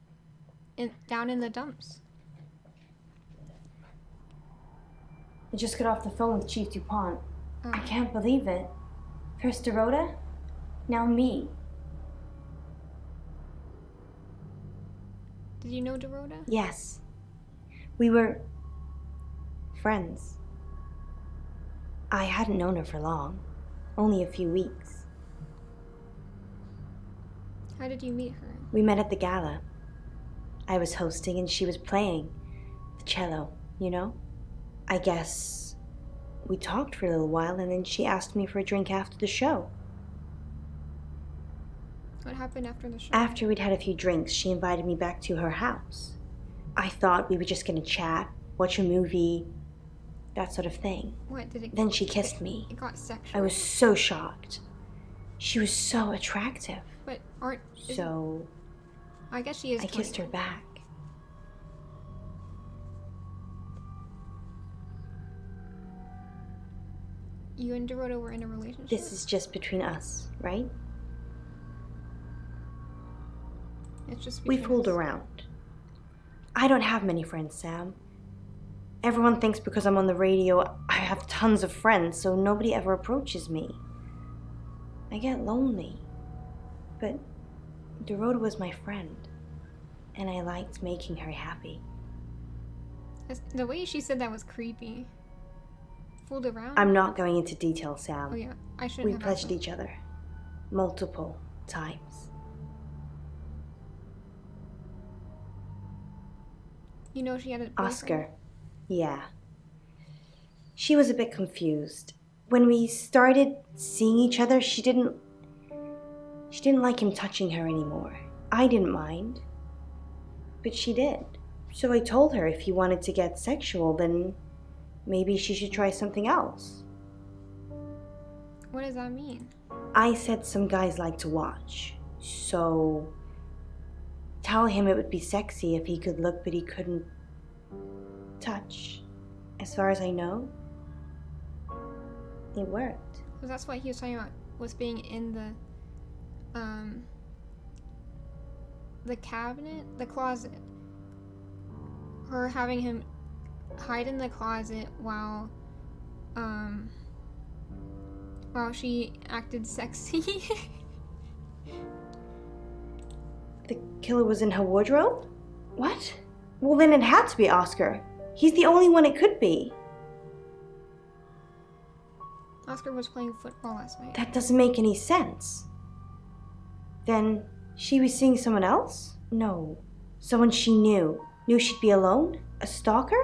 down in the dumps. I just got off the phone with Chief DuPont. I can't believe it. First Dorota, now me. Did you know Dorota? Yes. We were friends. I hadn't known her for long, only a few weeks. How did you meet her? We met at the gala. I was hosting and she was playing the cello, you know? I guess we talked for a little while and then she asked me for a drink after the show. What happened after the show? After we'd had a few drinks, she invited me back to her house. I thought we were just gonna chat, watch a movie, that sort of thing. What did it? Then she kissed me. It got sexual. I was so shocked. She was so attractive. But So I guess she is. I kissed her back. You and Dorota were in a relationship? This is just between us, right? It's just we fooled around. I don't have many friends, Sam. Everyone thinks because I'm on the radio, I have tons of friends, so nobody ever approaches me. I get lonely. But Dorota was my friend, and I liked making her happy. The way she said that was creepy. Fooled around? I'm not going into detail, Sam. Oh yeah, I shouldn't have. We pledged each other. Multiple times. You know she had a boyfriend? Oscar. Yeah. She was a bit confused. When we started seeing each other, she didn't like him touching her anymore. I didn't mind. But she did. So I told her if he wanted to get sexual, then maybe she should try something else. What does that mean? I said some guys like to watch. So tell him it would be sexy if he could look but he couldn't touch. As far as I know, it worked. So that's what he was talking about, was being in the cabinet, the closet. Her having him hide in the closet while she acted sexy. The killer was in her wardrobe? What? Well, then it had to be Oscar. He's the only one it could be. Oscar was playing football last night. That doesn't make any sense. Then she was seeing someone else? No. Someone she knew. Knew she'd be alone? A stalker?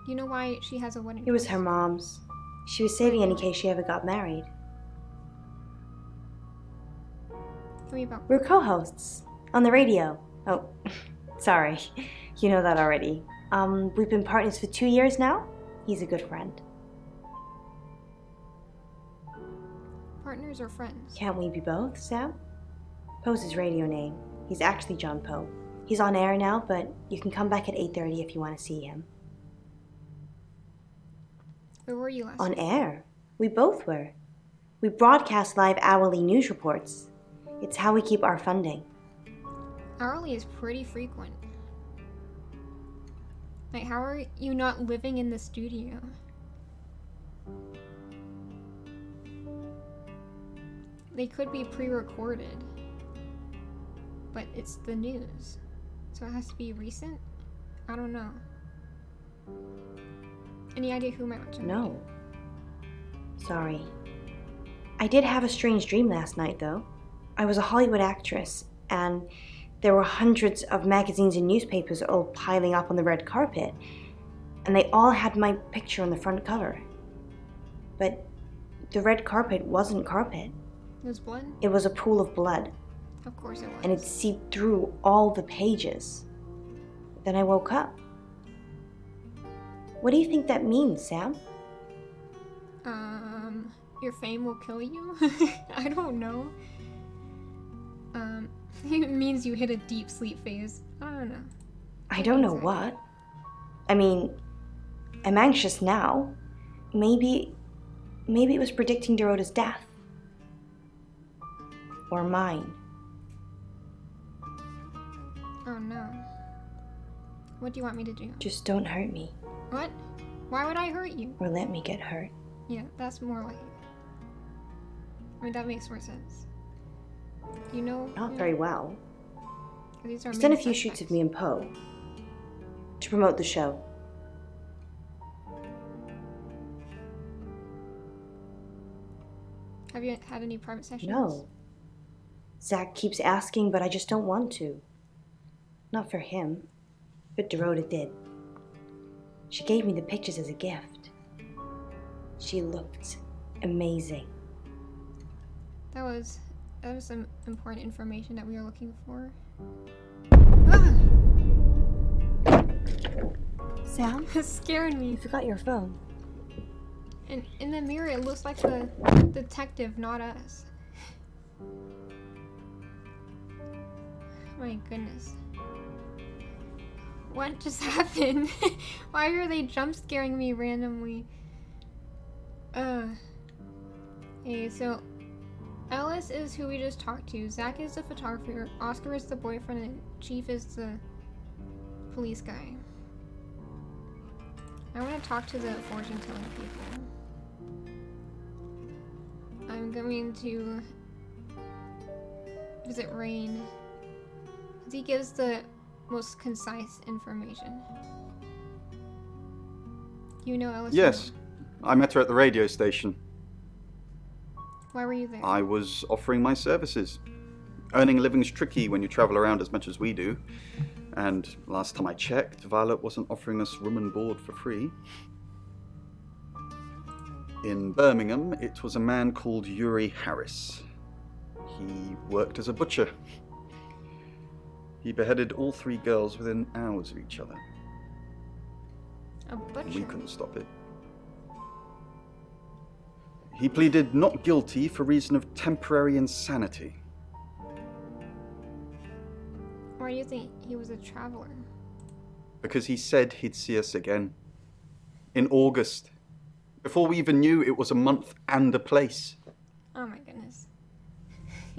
You know why she has a wedding It was dress? her mom's. She was saving it in case she ever got married. Tell me about. We're co-hosts on the radio. Oh, sorry. You know that already. We've been partners for 2 years now. He's a good friend. Partners or friends? Can't we be both, Sam? Poe's his radio name. He's actually John Poe. He's on air now, but you can come back at 8:30 if you want to see him. Where were you last On night? air. We both were. We broadcast live hourly news reports. It's how we keep our funding. Hourly is pretty frequent. Like, how are you not living in the studio? They could be pre-recorded, but it's the news, so it has to be recent? I don't know. Any idea who might watch it? No. Sorry. I did have a strange dream last night, though. I was a Hollywood actress, and there were hundreds of magazines and newspapers all piling up on the red carpet, and they all had my picture on the front cover. But the red carpet wasn't carpet. It was blood? It was a pool of blood, Of course it was. and it seeped through all the pages. Then I woke up. What do you think that means, Sam? Your fame will kill you? I don't know. It means you hit a deep sleep phase. I don't know. I don't know what. I mean, I'm anxious now. Maybe it was predicting Dorota's death. Or mine. Oh no. What do you want me to do? Just don't hurt me. What? Why would I hurt you? Or let me get hurt. Yeah, that's more like... I mean, that makes more sense. You know... Not very well. These are He's done a main few suspects. shoots of me in Poe. To promote the show. Have you had any private sessions? No. Zach keeps asking, but I just don't want to. Not for him. But Dorota did. She gave me the pictures as a gift. She looked amazing. That was some important information that we were looking for. Sam? It scared me. You forgot your phone. And in the mirror, it looks like the detective, not us. My goodness. What just happened? Why are they jump scaring me randomly? Hey, so Ellis is who we just talked to. Zach is the photographer. Oscar is the boyfriend, and Chief is the police guy. I want to talk to the fortune-telling people. I'm going to visit Rain. He gives the most concise information. You know Ellis? Yes. I met her at the radio station. Why were you there? I was offering my services. Earning a living's tricky when you travel around as much as we do. And last time I checked, Violet wasn't offering us room and board for free. In Birmingham, it was a man called Yuri Harris. He worked as a butcher. He beheaded all 3 girls within hours of each other. A butcher? We couldn't stop it. He pleaded not guilty for reason of temporary insanity. Why do you think he was a traveler? Because he said he'd see us again. In August. Before we even knew it was a month and a place. Oh my goodness.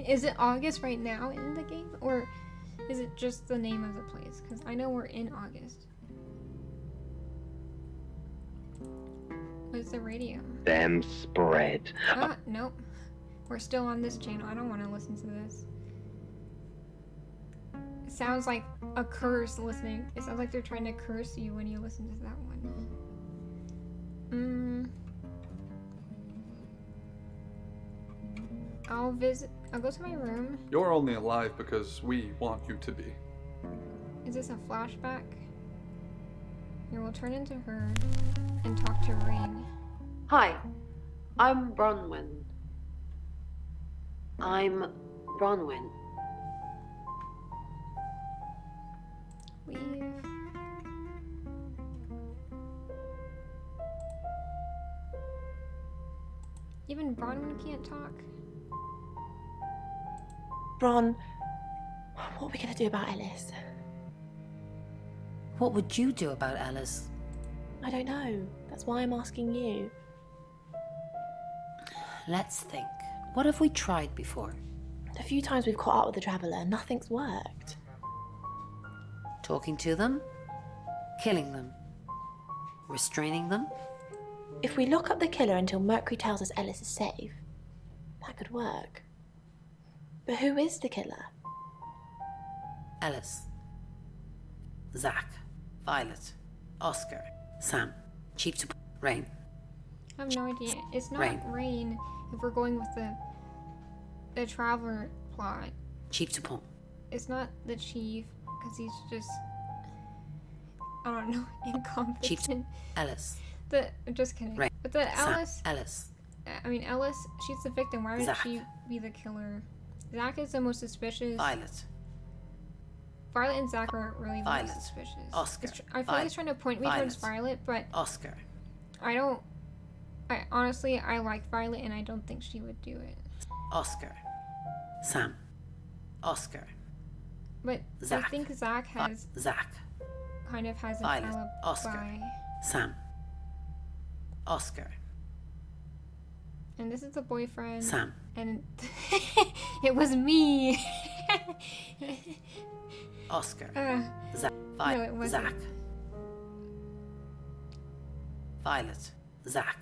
Is it August right now in the game? Or is it just the name of the place? Because I know we're in August. What's the radio? Them spread. Nope. We're still on this channel. I don't want to listen to this. It sounds like a curse listening. It sounds like they're trying to curse you when you listen to that one. I'll go to my room. You're only alive because we want you to be. Is this a flashback? Here, we'll turn into her and talk to Rain. Hi, I'm Bronwyn. Leave. Even Bronwyn can't talk. Bron, what are we gonna do about Ellis? What would you do about Ellis? I don't know. That's why I'm asking you. Let's think. What have we tried before? The few times we've caught up with the Traveller, nothing's worked. Talking to them? Killing them? Restraining them? If we lock up the killer until Mercury tells us Ellis is safe, that could work. But who is the killer? Ellis. Zach. Violet. Oscar. Sam. Chief to Rain. I have no idea. It's not Rain if we're going with the Traveler plot. Chief Dupont. It's not the Chief because he's just, I don't know, incompetent. Chief Ellis. I'm just kidding. Rain. But the Ellis. Ellis. Ellis, she's the victim. Why would Zach. she be the killer? Zach is the most suspicious. Violet. Violet and Zach are really, really Violet. suspicious. Oscar. I feel like it's trying to point me towards Violet, but Oscar. I honestly, I like Violet and I don't think she would do it. Oscar. Sam. Oscar. But Zach. I think Zach has kind of has an Violet. alibi. Oscar. Sam. Oscar. And this is the boyfriend. Sam. And it was me. Oscar. Zach. no, it wasn't. Zach. Violet. Zach.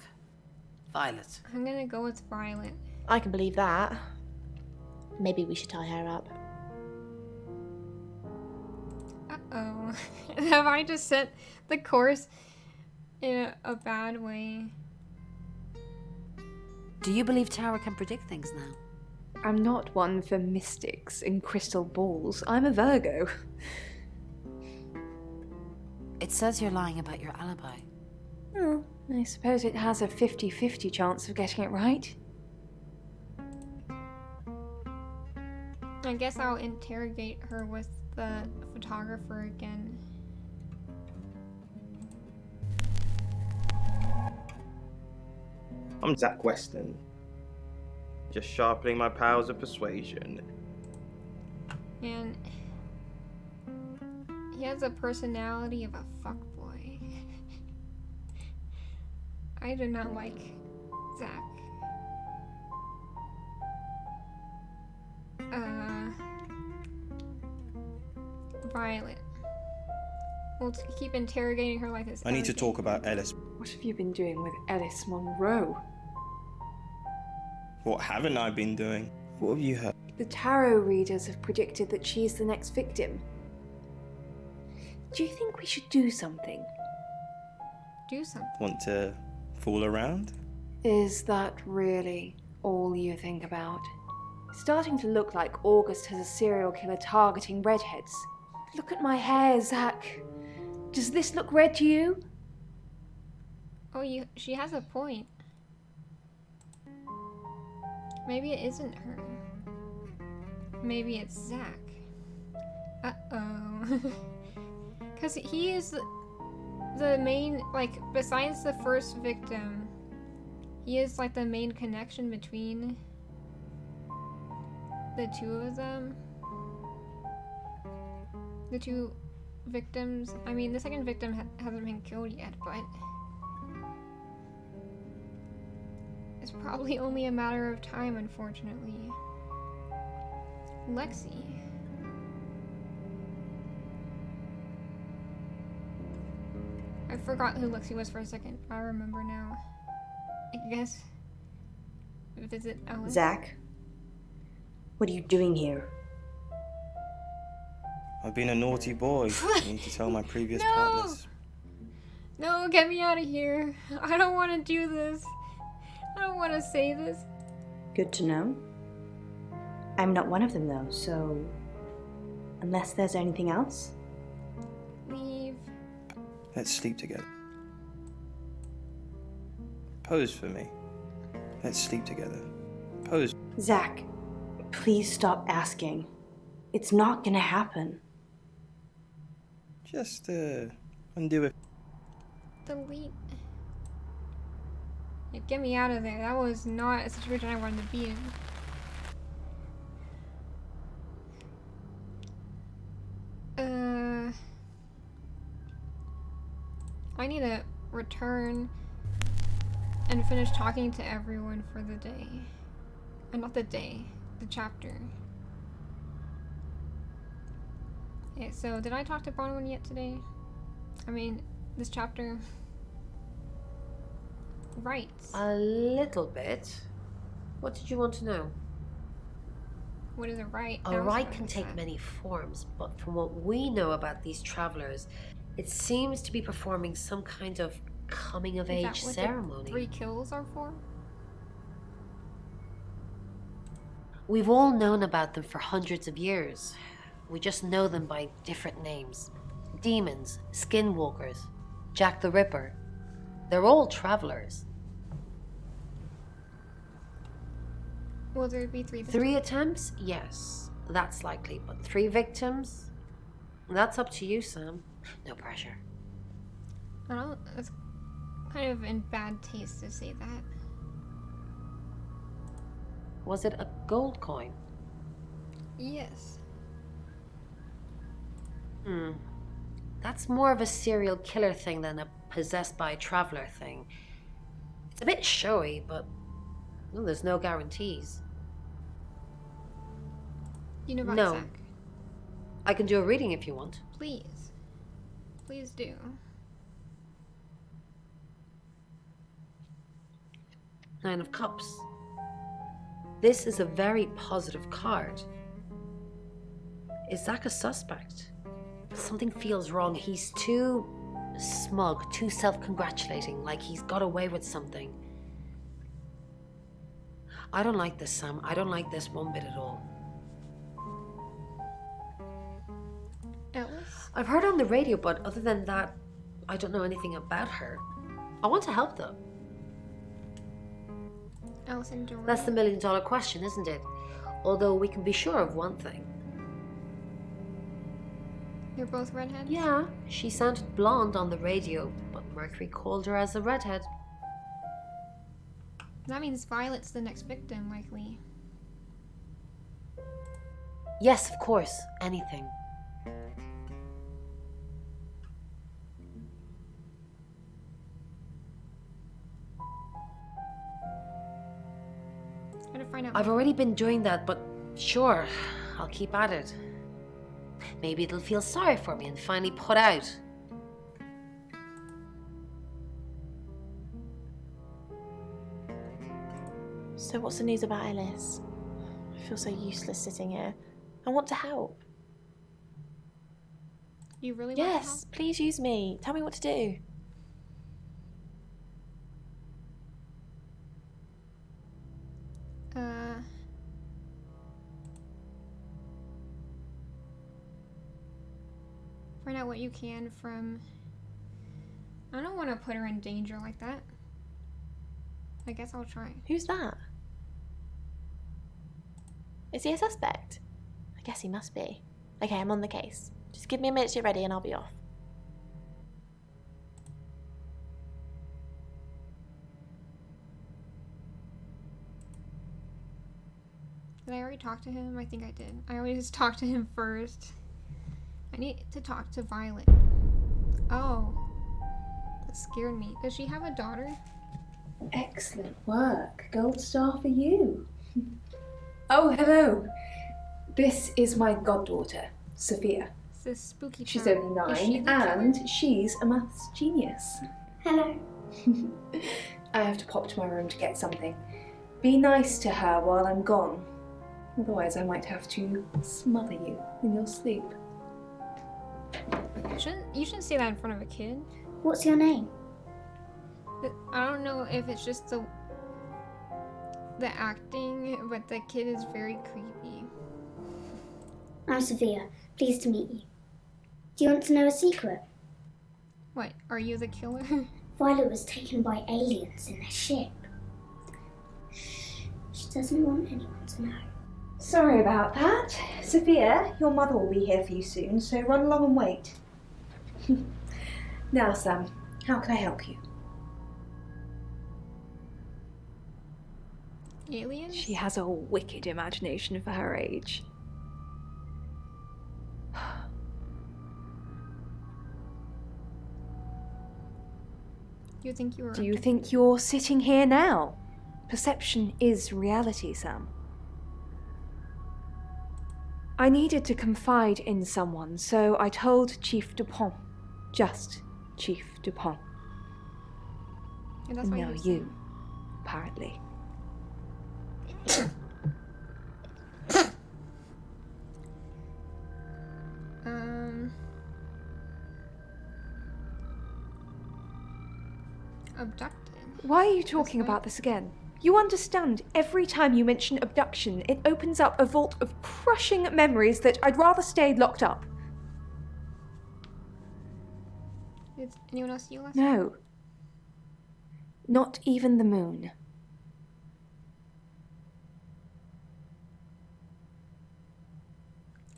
Violet. I'm gonna go with Violet. I can believe that. Maybe we should tie her up. Uh-oh. Have I just set the course in a bad way? Do you believe Tara can predict things now? I'm not one for mystics and crystal balls. I'm a Virgo. It says you're lying about your alibi. Oh, I suppose it has a 50-50 chance of getting it right. I guess I'll interrogate her with the photographer again. I'm Zach Weston. Just sharpening my powers of persuasion. And he has a personality of a fuckboy. I do not like Zach. Violet. We'll keep interrogating her like this. I need to talk about Ellis. What have you been doing with Ellis Monroe? What haven't I been doing? What have you heard? The tarot readers have predicted that she's the next victim. Do you think we should do something? Do something. Want to fool around? Is that really all you think about? It's starting to look like August has a serial killer targeting redheads. Look at my hair, Zach. Does this look red to you? Oh, she has a point. Maybe it isn't her. Maybe it's Zach. Uh-oh. Because he is the main, like, besides the first victim, he is, like, the main connection between the two of them. The two victims. I mean, the second victim hasn't been killed yet, but it's probably only a matter of time, unfortunately. Lexi. I forgot who Lexi was for a second. I remember now. I guess visit Alice. Zach, what are you doing here? I've been a naughty boy. I need to tell my previous No! partners. No, get me out of here. I don't want to do this. I don't want to say this. Good to know. I'm not one of them though, so unless there's anything else. Leave. Let's sleep together. Pose for me. Let's sleep together. Pose. Zach, please stop asking. It's not gonna happen. Just undo it. Delete. Yeah, get me out of there. That was not a situation I wanted to be in. I need to return and finish talking to everyone for the day. Not the day, the chapter. Okay, so did I talk to Bronwyn yet today? I mean, this chapter. Right. A little bit. What did you want to know? What is a right? A right can take many forms, but from what we know about these travelers, it seems to be performing some kind of coming-of-age ceremony. The 3 kills are for? We've all known about them for hundreds of years. We just know them by different names. Demons, skinwalkers, Jack the Ripper. They're all travelers. Will there be 3 victims? 3 attempts? Yes, that's likely. But 3 victims? That's up to you, Sam. No pressure. I don't. It's kind of in bad taste to say that. Was it a gold coin? Yes. That's more of a serial killer thing than a possessed by a traveler thing. It's a bit showy, but well, there's no guarantees. You know about No. Zach? I can do a reading if you want. Please. Please do. Nine of Cups. This is a very positive card. Is Zach a suspect? Something feels wrong. He's too smug, too self-congratulating, like he's got away with something. I don't like this, Sam. I don't like this one bit at all. Alice? I've heard her on the radio, but other than that, I don't know anything about her. I want to help though. Alice and Jordan. That's the million-dollar question, isn't it? Although we can be sure of one thing. They're both redheads? Yeah, she sounded blonde on the radio, but Mercury called her as a redhead. That means Violet's the next victim, likely. Yes, of course. Anything. Try to find out. I've already been doing that, but sure, I'll keep at it. Maybe it'll feel sorry for me and finally put out. So what's the news about Ellis? I feel so useless sitting here. I want to help. You really want to help? Yes, please use me. Tell me what to do. Find out what you can from... I don't want to put her in danger like that. I guess I'll try. Who's that? Is he a suspect? I guess he must be. Okay, I'm on the case. Just give me a minute to get ready and I'll be off. Did I already talk to him? I think I did. I always talk to him first. I need to talk to Violet. Oh. That scared me. Does she have a daughter? Excellent work. Gold star for you. Oh, hello. This is my goddaughter, Sophia. It's a spooky She's child. only Is she 9 the and killer? she's a maths genius. Hello. I have to pop to my room to get something. Be nice to her while I'm gone. Otherwise I might have to smother you in your sleep. You shouldn't say that in front of a kid. What's your name? I don't know if it's just the acting, but the kid is very creepy. I'm Sophia. Pleased to meet you. Do you want to know a secret? What, are you the killer? Violet was taken by aliens in their ship. She doesn't want anyone to know. Sorry about that. Sophia, your mother will be here for you soon, so run along and wait. Now, Sam, how can I help you? Aliens? She has a wicked imagination for her age. You think you were... Do you think you're sitting here now? Perception is reality, Sam. I needed to confide in someone, so I told Chief Dupont. Just Chief Dupont. And that's And why now you you, apparently. Abducted. Why are you talking about this again? You understand, every time you mention abduction, it opens up a vault of crushing memories that I'd rather stay locked up. Did anyone else see you last No. Not even the moon.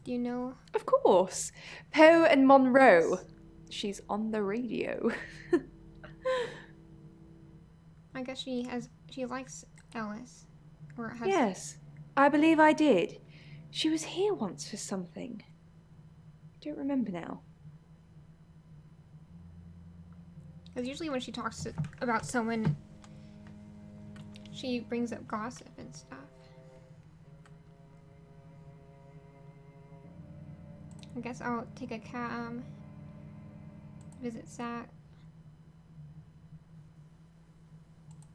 Do you know? Of course. Poe and Monroe. She's on the radio. I guess she likes Alice. Or has... Yes, I believe I did. She was here once for something. I don't remember now. Because usually when she talks about someone, she brings up gossip and stuff. I guess I'll take a cab. Visit Zach.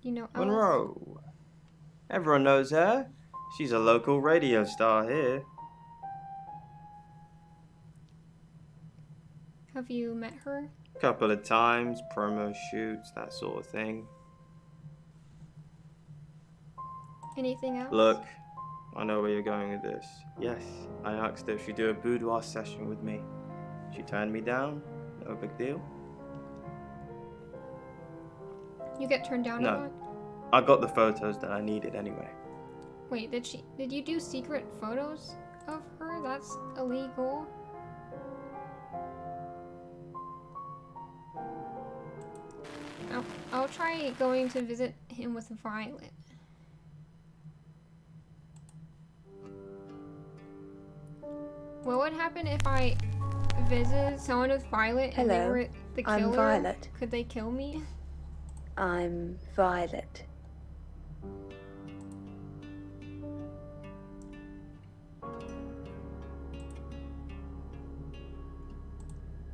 You know Alice? Monroe. Everyone knows her. She's a local radio star here. Have you met her? Couple of times, promo shoots, that sort of thing. Anything else? Look, I know where you're going with this. Yes, I asked her if she'd do a boudoir session with me. She turned me down. No big deal. You get turned down a No, lot? I got the photos that I needed anyway. Wait, did you do secret photos of her? That's illegal. I'll try going to visit him with Violet. What would happen if I visited someone with Violet and they Hello, were the killer? I'm Violet. Could they kill me? I'm Violet.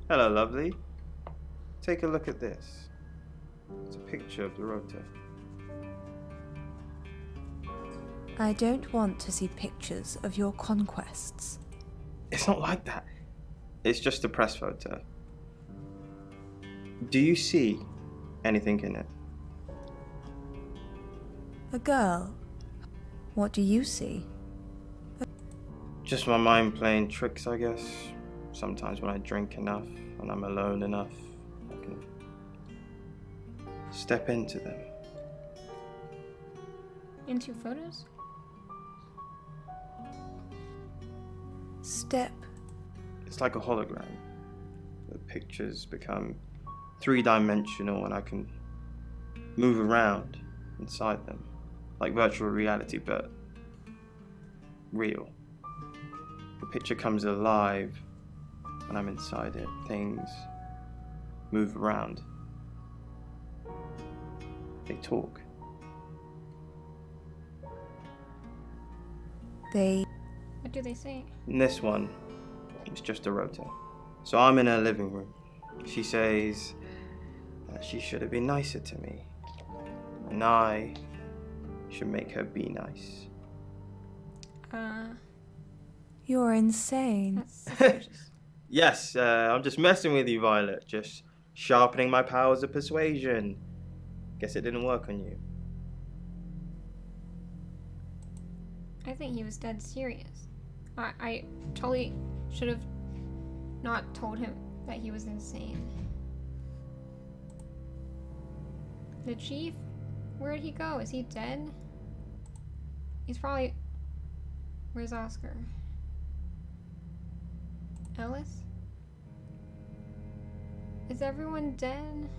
Hello, lovely. Take a look at this. It's a picture of the rota. I don't want to see pictures of your conquests. It's not like that. It's just a press photo. Do you see anything in it? A girl. What do you see? Just my mind playing tricks, I guess. Sometimes when I drink enough and I'm alone enough, I can step into them. Into photos? Step. It's like a hologram. The pictures become three-dimensional and I can move around inside them. Like virtual reality, but real. The picture comes alive when I'm inside it. Things move around. They talk. What do they say? In this one, it's just a rota. So I'm in her living room. She says that she should have been nicer to me. And I should make her be nice. You're insane. That's suspicious. Yes, I'm just messing with you, Violet. Just sharpening my powers of persuasion. Guess it didn't work on you. I think he was dead serious. I totally should have not told him that he was insane. The chief? Where'd he go? Is he dead? He's probably... Where's Oscar? Ellis? Is everyone dead?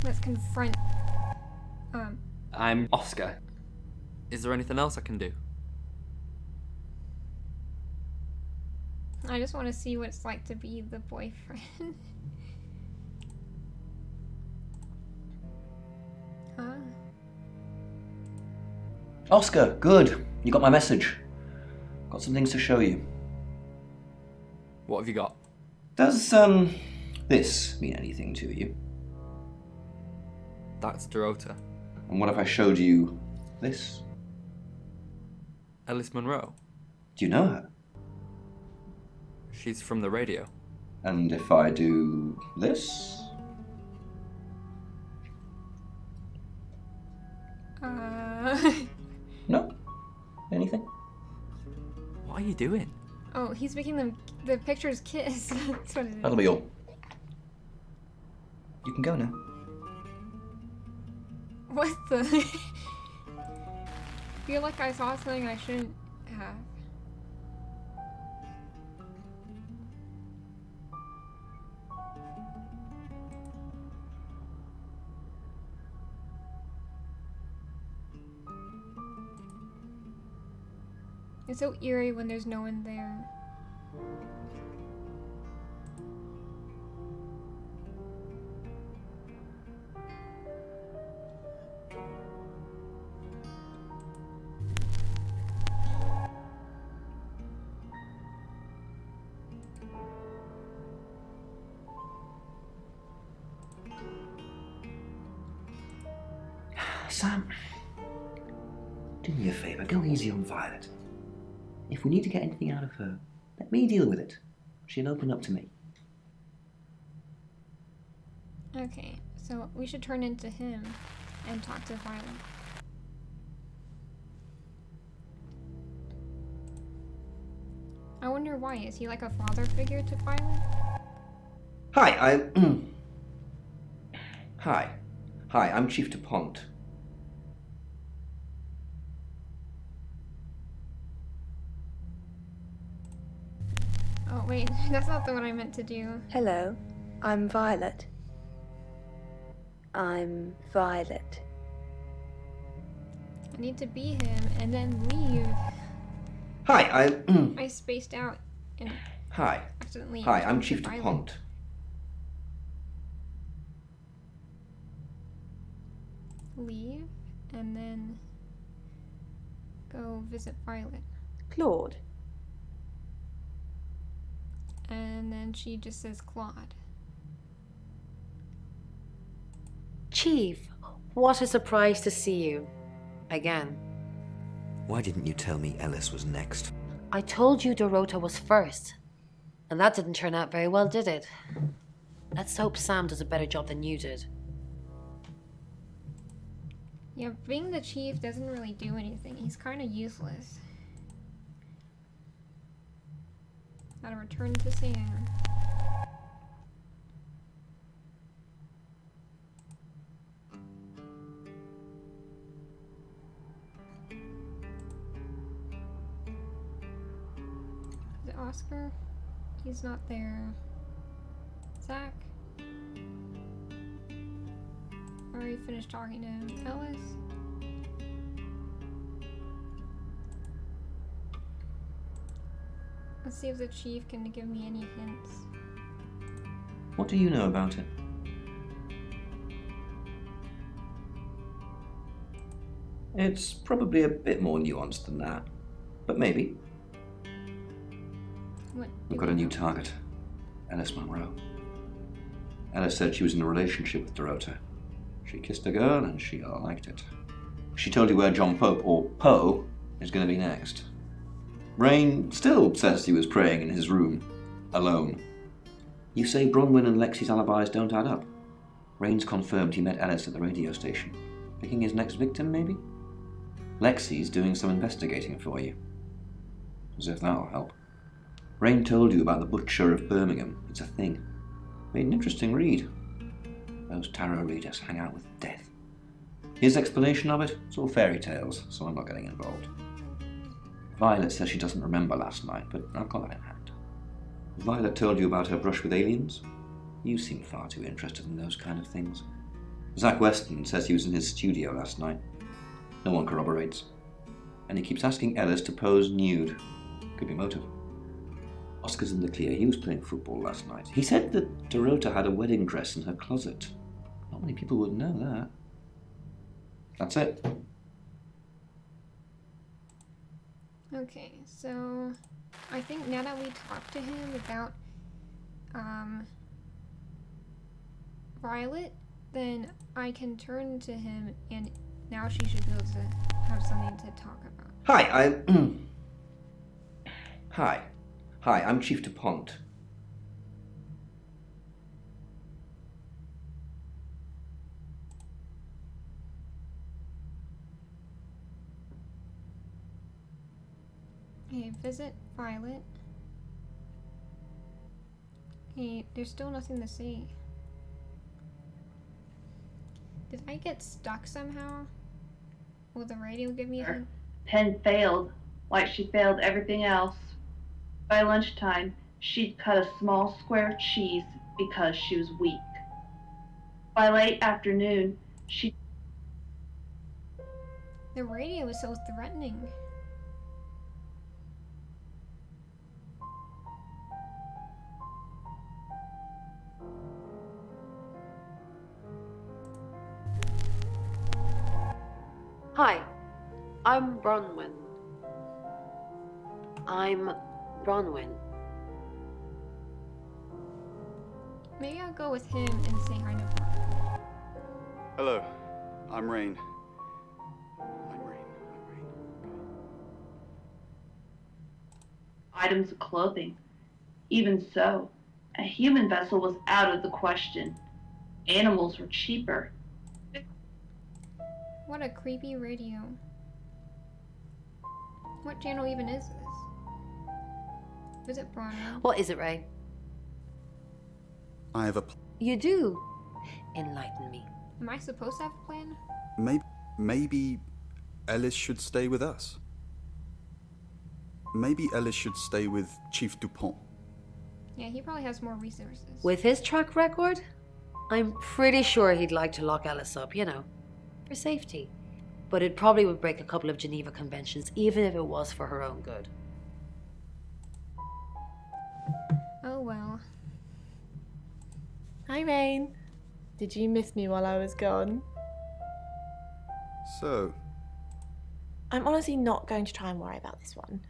Let's confront... I'm Oscar. Is there anything else I can do? I just want to see what it's like to be the boyfriend. Huh? Oscar, good. You got my message. Got some things to show you. What have you got? Does, this mean anything to you? That's Dorota. And what if I showed you this? Alice Monroe. Do you know her? She's from the radio. And if I do this? No? Anything? What are you doing? Oh, he's making them the pictures kiss. That's what it is. That'll be all. You can go now. What the? I feel like I saw something I shouldn't have. It's so eerie when there's no one there. Sam, do me a favour, go easy on Violet. If we need to get anything out of her, let me deal with it. She'll open up to me. Okay, so we should turn into him and talk to Violet. I wonder why. Is he like a father figure to Violet? Hi, Hi, I'm Chief DuPont. Oh, wait, that's not the one I meant to do. Hello, I'm Violet. I'm Violet. I need to be him and then leave. Hi, I spaced out and Hi. accidentally. Hi, I'm talked to Chief Violet. DuPont. Leave and then go visit Violet. Claude. And then she just says Claude. Chief, what a surprise to see you. Again. Why didn't you tell me Ellis was next? I told you Dorota was first. And that didn't turn out very well, did it? Let's hope Sam does a better job than you did. Yeah, being the chief doesn't really do anything. He's kind of useless. Gotta return to Sam. Is it Oscar? He's not there. Zach? Already finished talking to him. Ellis? Let's see if the chief can give me any hints. What do you know about it? It's probably a bit more nuanced than that, but maybe. What? We've got a new target, Ellis Monroe. Ellis said she was in a relationship with Dorota. She kissed a girl and she liked it. She told you where John Pope, or Poe, is going to be next. Rain still says he was praying in his room, alone. You say Bronwyn and Lexi's alibis don't add up. Rain's confirmed he met Ellis at the radio station. Picking his next victim, maybe? Lexi's doing some investigating for you. As if that'll help. Rain told you about the Butcher of Birmingham. It's a thing. Made an interesting read. Those tarot readers hang out with death. His explanation of it, it's all fairy tales, so I'm not getting involved. Violet says she doesn't remember last night, but I've got that in hand. Violet told you about her brush with aliens? You seem far too interested in those kind of things. Zach Weston says he was in his studio last night. No one corroborates. And he keeps asking Ellis to pose nude. Could be motive. Oscar's in the clear. He was playing football last night. He said that Dorota had a wedding dress in her closet. Not many people would know that. That's it. Okay, so I think now that we talked to him about Violet, then I can turn to him and now she should be able to have something to talk about. Hi, Hi, I'm Chief DuPont. Okay, visit Violet. Hey, there's still nothing to say. Did I get stuck somehow? Will the radio give me a hint? Pen failed, like she failed everything else. By lunchtime, she'd cut a small square of cheese because she was weak. By late afternoon, she... The radio is so threatening. Hi, I'm Bronwyn. Maybe I'll go with him and say hi to Violet. Hello, I'm Rain. Items of clothing. Even so, a human vessel was out of the question. Animals were cheaper. What a creepy radio. What channel even is this? Visit Bronwyn. What is it, Ray? I have a You do. Enlighten me. Am I supposed to have a plan? maybe Ellis should stay with us. Maybe Ellis should stay with Chief Dupont. Yeah, he probably has more resources. With his track record, I'm pretty sure he'd like to lock Ellis up, you know, for safety. But it probably would break a couple of Geneva Conventions, even if it was for her own good. Oh well. Hi, Rain. Did you miss me while I was gone? So, I'm honestly not going to try and worry about this one.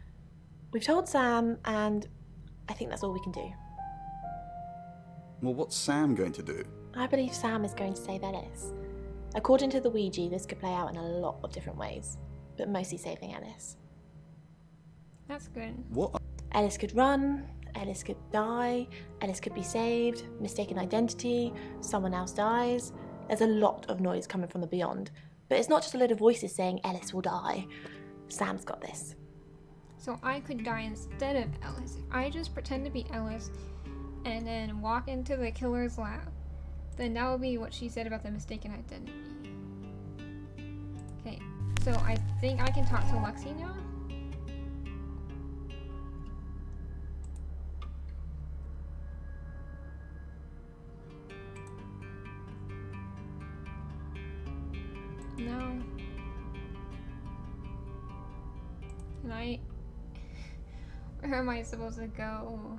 We've told Sam, and I think that's all we can do. well, what's Sam going to do? I believe Sam is going to save Ellis. According to the Ouija, this could play out in a lot of different ways, but mostly saving Ellis. That's good. What? Ellis could run, Ellis could die, Ellis could be saved, mistaken identity, someone else dies. There's a lot of noise coming from the beyond, but it's not just a load of voices saying Ellis will die. Sam's got this. So I could die instead of Ellis. If I just pretend to be Ellis and then walk into the killer's lab, then that would be what she said about the mistaken identity. Okay, so I think I can talk to Lexi now. No. Can I... Where am I supposed to go?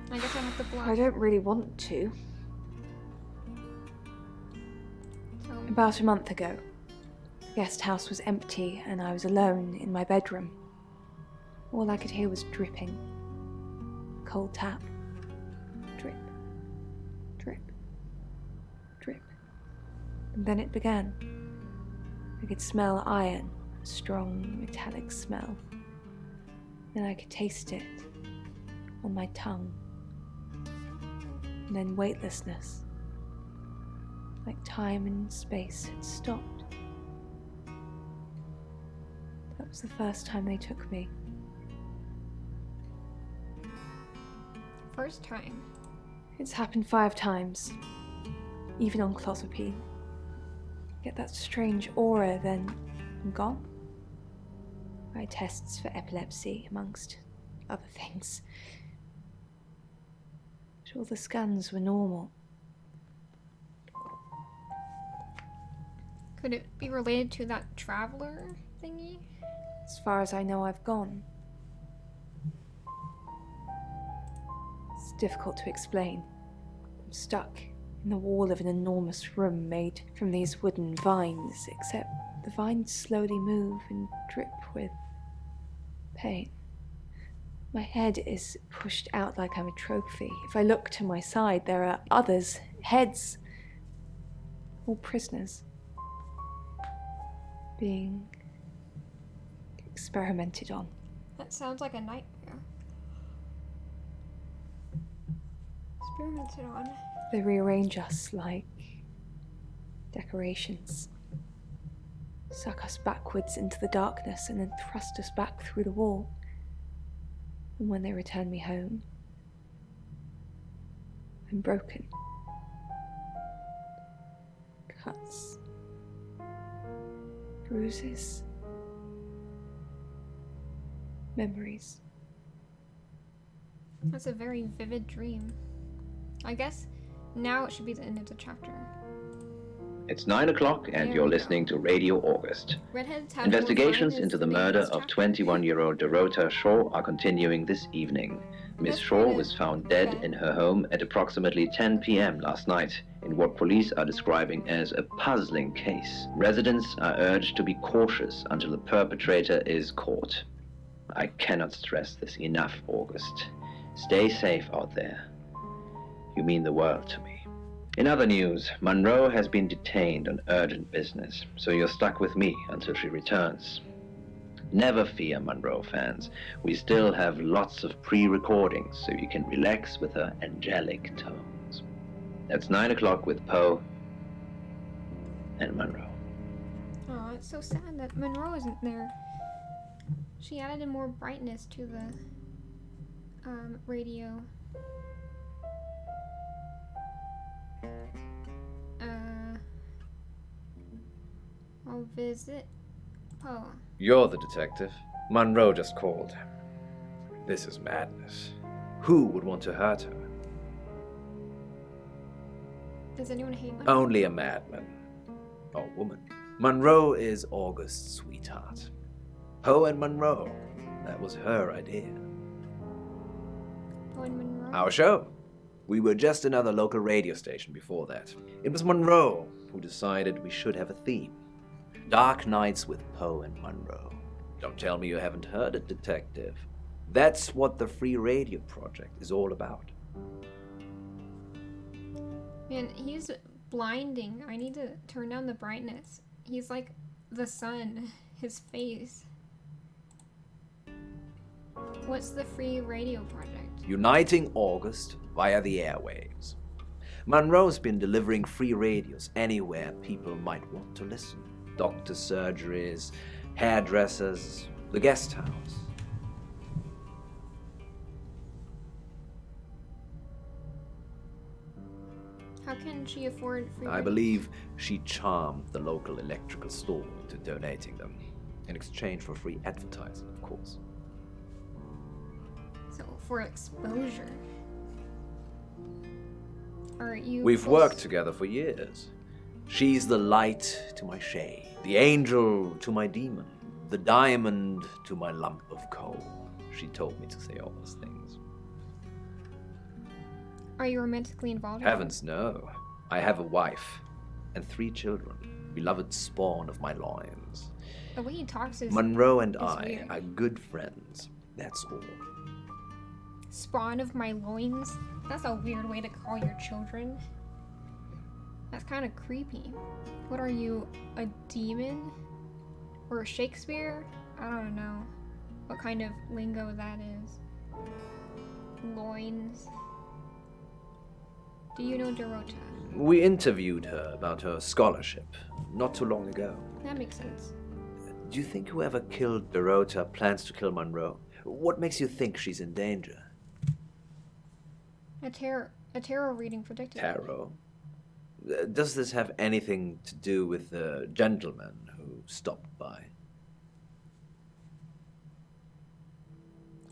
I guess I have to block. I don't really want to. About a month ago, the guest house was empty and I was alone in my bedroom. All I could hear was dripping. Cold tap. Drip. Drip. Drip. And then it began. I could smell iron, a strong metallic smell. Then I could taste it on my tongue. And then weightlessness. Like time and space had stopped. That was the first time they took me. First time. It's happened 5 times, even on clozapine. Get that strange aura, then I'm gone. I had tests for epilepsy, amongst other things. But all the scans were normal. Could it be related to that traveler thingy? As far as I know, I've gone. It's difficult to explain. I'm stuck in the wall of an enormous room made from these wooden vines, except the vines slowly move and drip with pain. My head is pushed out like I'm a trophy. If I look to my side, there are others, heads, all prisoners, being experimented on. That sounds like a nightmare. Experimented on. They rearrange us like decorations, suck us backwards into the darkness and then thrust us back through the wall. And when they return me home, I'm broken. Cuts. Bruises. Memories. That's a very vivid dream. I guess now it should be the end of the chapter. It's 9 o'clock and you're listening to Radio August. Redheads have Investigations more into the than murder this of chapter. 21-year-old Dorota Shaw are continuing this evening. Miss Shaw was found dead in her home at approximately 10 p.m. last night in what police are describing as a puzzling case. Residents are urged to be cautious until the perpetrator is caught. I cannot stress this enough, August. Stay safe out there. You mean the world to me. In other news, Monroe has been detained on urgent business, so you're stuck with me until she returns. Never fear, Monroe fans. We still have lots of pre-recordings, so you can relax with her angelic tones. That's 9 o'clock with Poe and Monroe. Oh, it's so sad that Monroe isn't there. She added in more brightness to the radio. I'll visit Poe. You're the detective. Monroe just called. This is madness. Who would want to hurt her? Does anyone hate Monroe? Only a madman. Or woman. Monroe is August's sweetheart. Poe and Monroe. That was her idea. Poe and Monroe? Our show. We were just another local radio station before that. It was Monroe who decided we should have a theme. Dark Nights with Poe and Monroe. Don't tell me you haven't heard it, detective. That's what the Free Radio Project is all about. Man, he's blinding. I need to turn down the brightness. He's like the sun, his face. What's the Free Radio Project? Uniting August via the airwaves. Monroe's been delivering free radios anywhere people might want to listen. Doctors' surgeries, hairdressers, the guest house. How can she afford free I believe she charmed the local electrical store into donating them, in exchange for free advertising, of course. So, for exposure. Are you We've close? worked together for years. She's the light to my shade, the angel to my demon, the diamond to my lump of coal. She told me to say all those things. Are you romantically involved? Heavens, no. I have a wife and 3 children, beloved spawn of my loins. The way he talks is Monroe and is I weird. are good friends. That's all. Spawn of my loins? That's a weird way to call your children. That's kind of creepy. What are you, a demon? Or Shakespeare? I don't know what kind of lingo that is. Loins. Do you know Dorota? We interviewed her about her scholarship not too long ago. That makes sense. Do you think whoever killed Dorota plans to kill Monroe? What makes you think she's in danger? A tarot reading predicted. Tarot? Does this have anything to do with the gentleman who stopped by?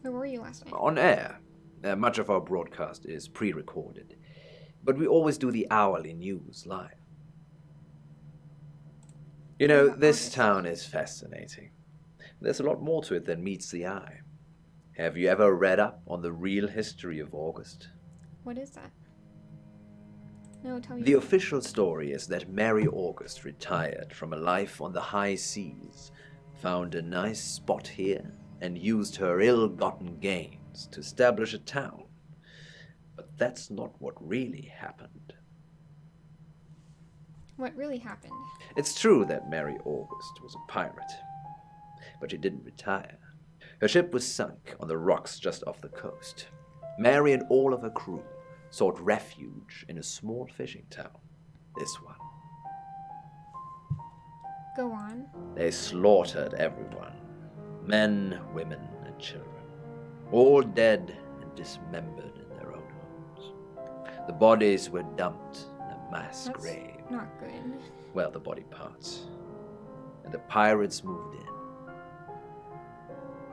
Where were you last night? On air. Much of our broadcast is pre-recorded, but we always do the hourly news live. You know, this town is fascinating. There's a lot more to it than meets the eye. Have you ever read up on the real history of August? What is that? No, tell me. The official story is that Mary August retired from a life on the high seas, found a nice spot here, and used her ill-gotten gains to establish a town. But that's not what really happened. What really happened? It's true that Mary August was a pirate, but she didn't retire. Her ship was sunk on the rocks just off the coast. Mary and all of her crew sought refuge in a small fishing town. This one. Go on. They slaughtered everyone. Men, women, and children. All dead and dismembered in their own homes. The bodies were dumped in a mass That's grave. not good. Well, the body parts. And the pirates moved in.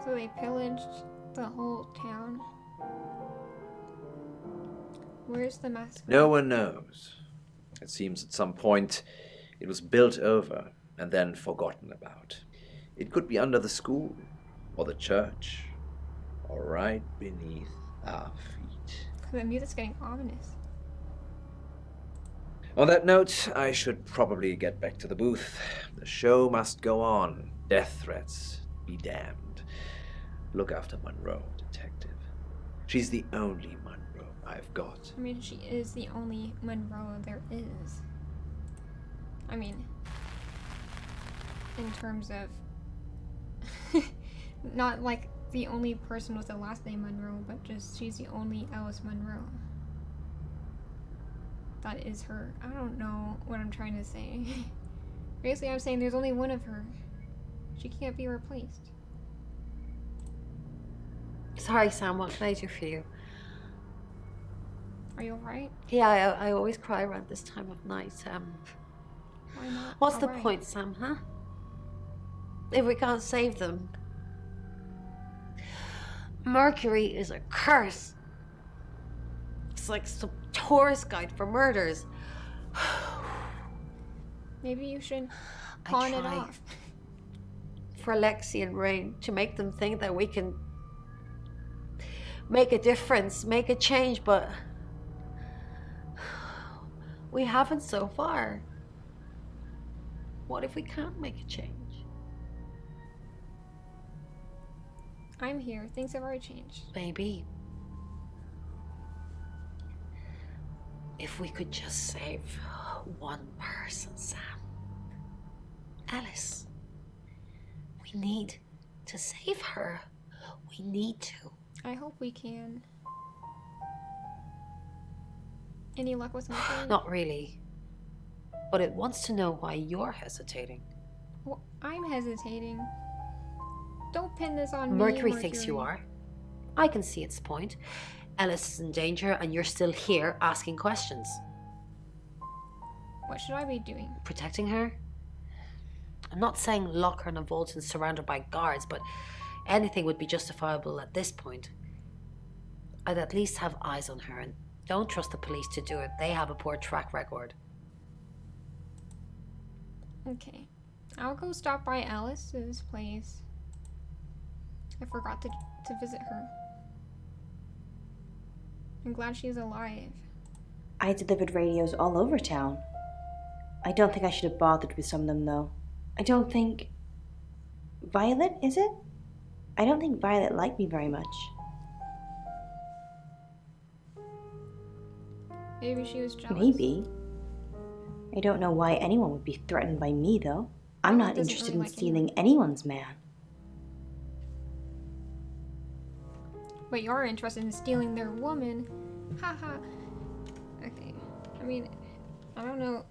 So they pillaged the whole town. Where's the mask? No one knows. It seems at some point it was built over and then forgotten about. It could be under the school, or the church, or right beneath our feet. The music's getting ominous. On that note, I should probably get back to the booth. The show must go on. Death threats be damned. Look after Monroe, Detective. She's the only Monroe I've got. I mean, she is the only Monroe there is. I mean, in terms of not like the only person with the last name Monroe, but just she's the only Alice Monroe. That is her. I don't know what I'm trying to say. Basically, I'm saying there's only one of her. She can't be replaced. Sorry, Sam, what can I do for you? Are you alright? Yeah, I always cry around this time of night. Why not? What's the Alright. point, Sam, huh? If we can't save them. Mercury is a curse. It's like some tourist guide for murders. Maybe you should pawn it try. off. For Lexi and Rain, to make them think that we can make a difference, make a change, but we haven't so far. What if we can't make a change? I'm here. Things have already changed. Maybe. If we could just save one person, Sam. Alice. We need to save her. We need to. I hope we can. Any luck with Mercury? Not really. But it wants to know why you're hesitating. Well, I'm hesitating. Don't pin this on me, Mercury thinks you are. I can see its point. Alice is in danger and you're still here asking questions. What should I be doing? Protecting her? I'm not saying lock her in a vault and surround her by guards, but anything would be justifiable at this point. I'd at least have eyes on her, and don't trust the police to do it. They have a poor track record. Okay. I'll go stop by Alice's place. I forgot to visit her. I'm glad she's alive. I delivered radios all over town. I don't think I should have bothered with some of them, though. I don't think... Violet, is it? I don't think Violet liked me very much. Maybe she was jealous. Maybe. I don't know why anyone would be threatened by me, though. I'm not doesn't interested really in like stealing anyone's man. But you're interested in stealing their woman. Haha. Okay. I mean, I don't know.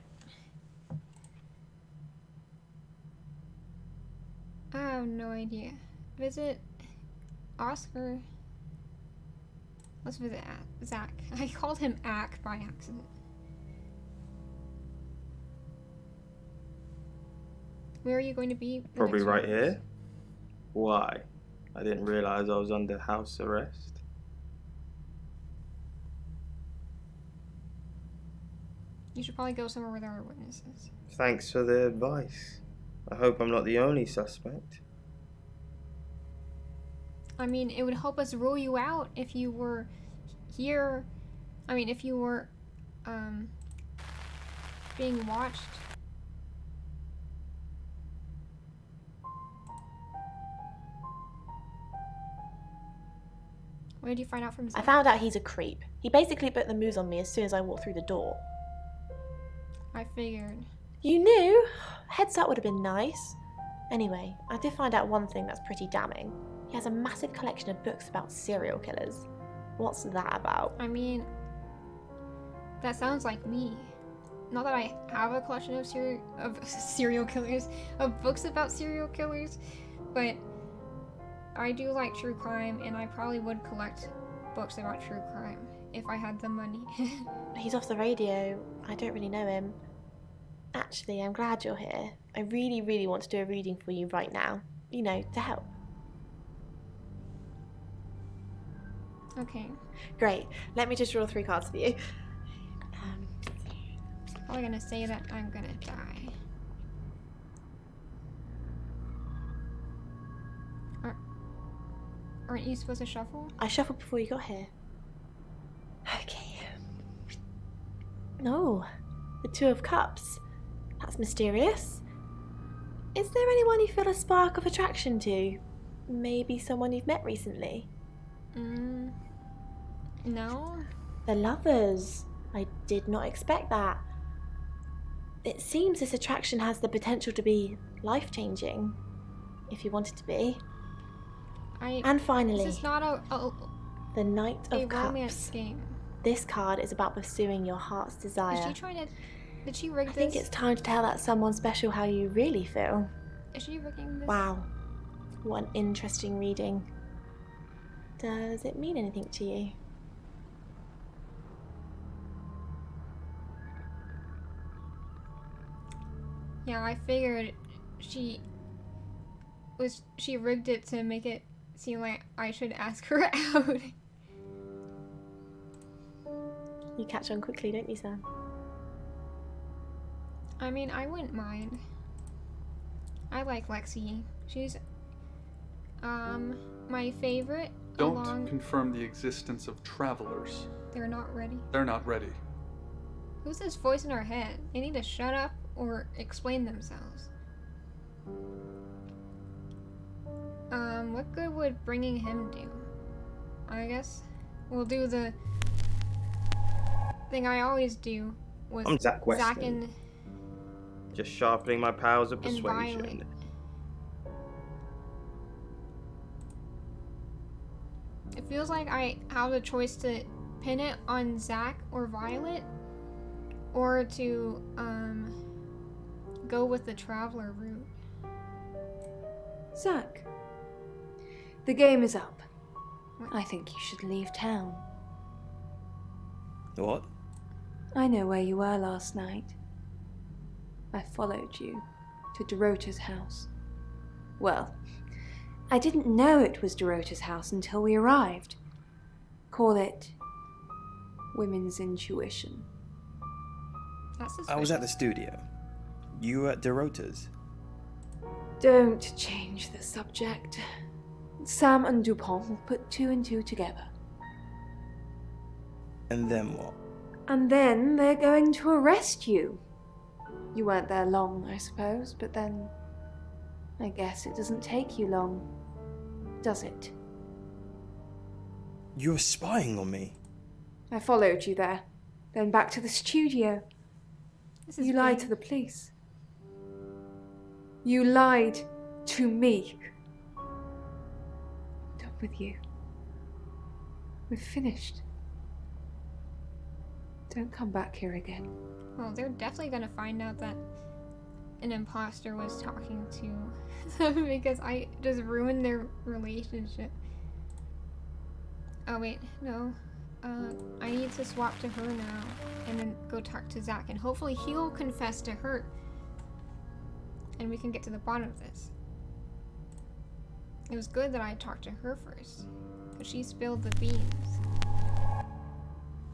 I have no idea. Visit Oscar. Let's visit Zach. I called him Ack by accident. Where are you going to be? Probably right here. Why? I didn't realize I was under house arrest. You should probably go somewhere where there are witnesses. Thanks for the advice. I hope I'm not the only suspect. I mean, it would help us rule you out if you were here. I mean, if you were being watched. What did you find out from Zach? I found out he's a creep. He basically put the moves on me as soon as I walked through the door. I figured. You knew? Heads up would have been nice. Anyway, I did find out one thing that's pretty damning. He has a massive collection of books about serial killers. What's that about? I mean, that sounds like me. Not that I have a collection of serial killers, of books about serial killers, but I do like true crime, and I probably would collect books about true crime if I had the money. He's off the radio. I don't really know him. Actually, I'm glad you're here. I really, really want to do a reading for you right now. You know, to help. Okay. Great. Let me just draw 3 cards for you. Probably gonna say that I'm gonna die. Aren't you supposed to shuffle? I shuffled before you got here. Okay. No, the 2 of Cups. That's mysterious. Is there anyone you feel a spark of attraction to? Maybe someone you've met recently? No. The lovers. I did not expect that. It seems this attraction has the potential to be life-changing, if you want it to be. And finally, This is not the Knight a of romance Cups. game. This card is about pursuing your heart's desire. Is she trying to... Did she rig I this? think it's time to tell that someone special how you really feel. Is she rigging this? Wow. What an interesting reading. Does it mean anything to you? Yeah, I figured she rigged it to make it seem like I should ask her out. You catch on quickly, don't you, Sam? I mean, I wouldn't mind. I like Lexi. She's my favorite. Don't confirm the existence of travelers. They're not ready. They're not ready. Who's this voice in our head? They need to shut up or explain themselves. What good would bringing him do? I guess we'll do the thing I always do with I'm Zach Weston. Zach and just sharpening my powers of and persuasion. Violet. It feels like I have the choice to pin it on Zach or Violet, or to go with the traveler route. Zach, the game is up. I think you should leave town. What? I know where you were last night. I followed you to Dorota's house. Well, I didn't know it was Dorota's house until we arrived. Call it women's intuition. I was at the studio. You were at Dorota's. Don't change the subject. Sam and Dupont will put two and two together. And then what? And then they're going to arrest you. You weren't there long, I suppose, but then I guess it doesn't take you long, does it? You're spying on me. I followed you there, then back to the studio. You lied to the police. You lied to me. I'm done with you. We're finished. Don't come back here again. Well, they're definitely gonna find out that an imposter was talking to them because I just ruined their relationship. Oh wait, no. I need to swap to her now and then go talk to Zach, and hopefully he'll confess to her and we can get to the bottom of this. It was good that I talked to her first, because she spilled the beans.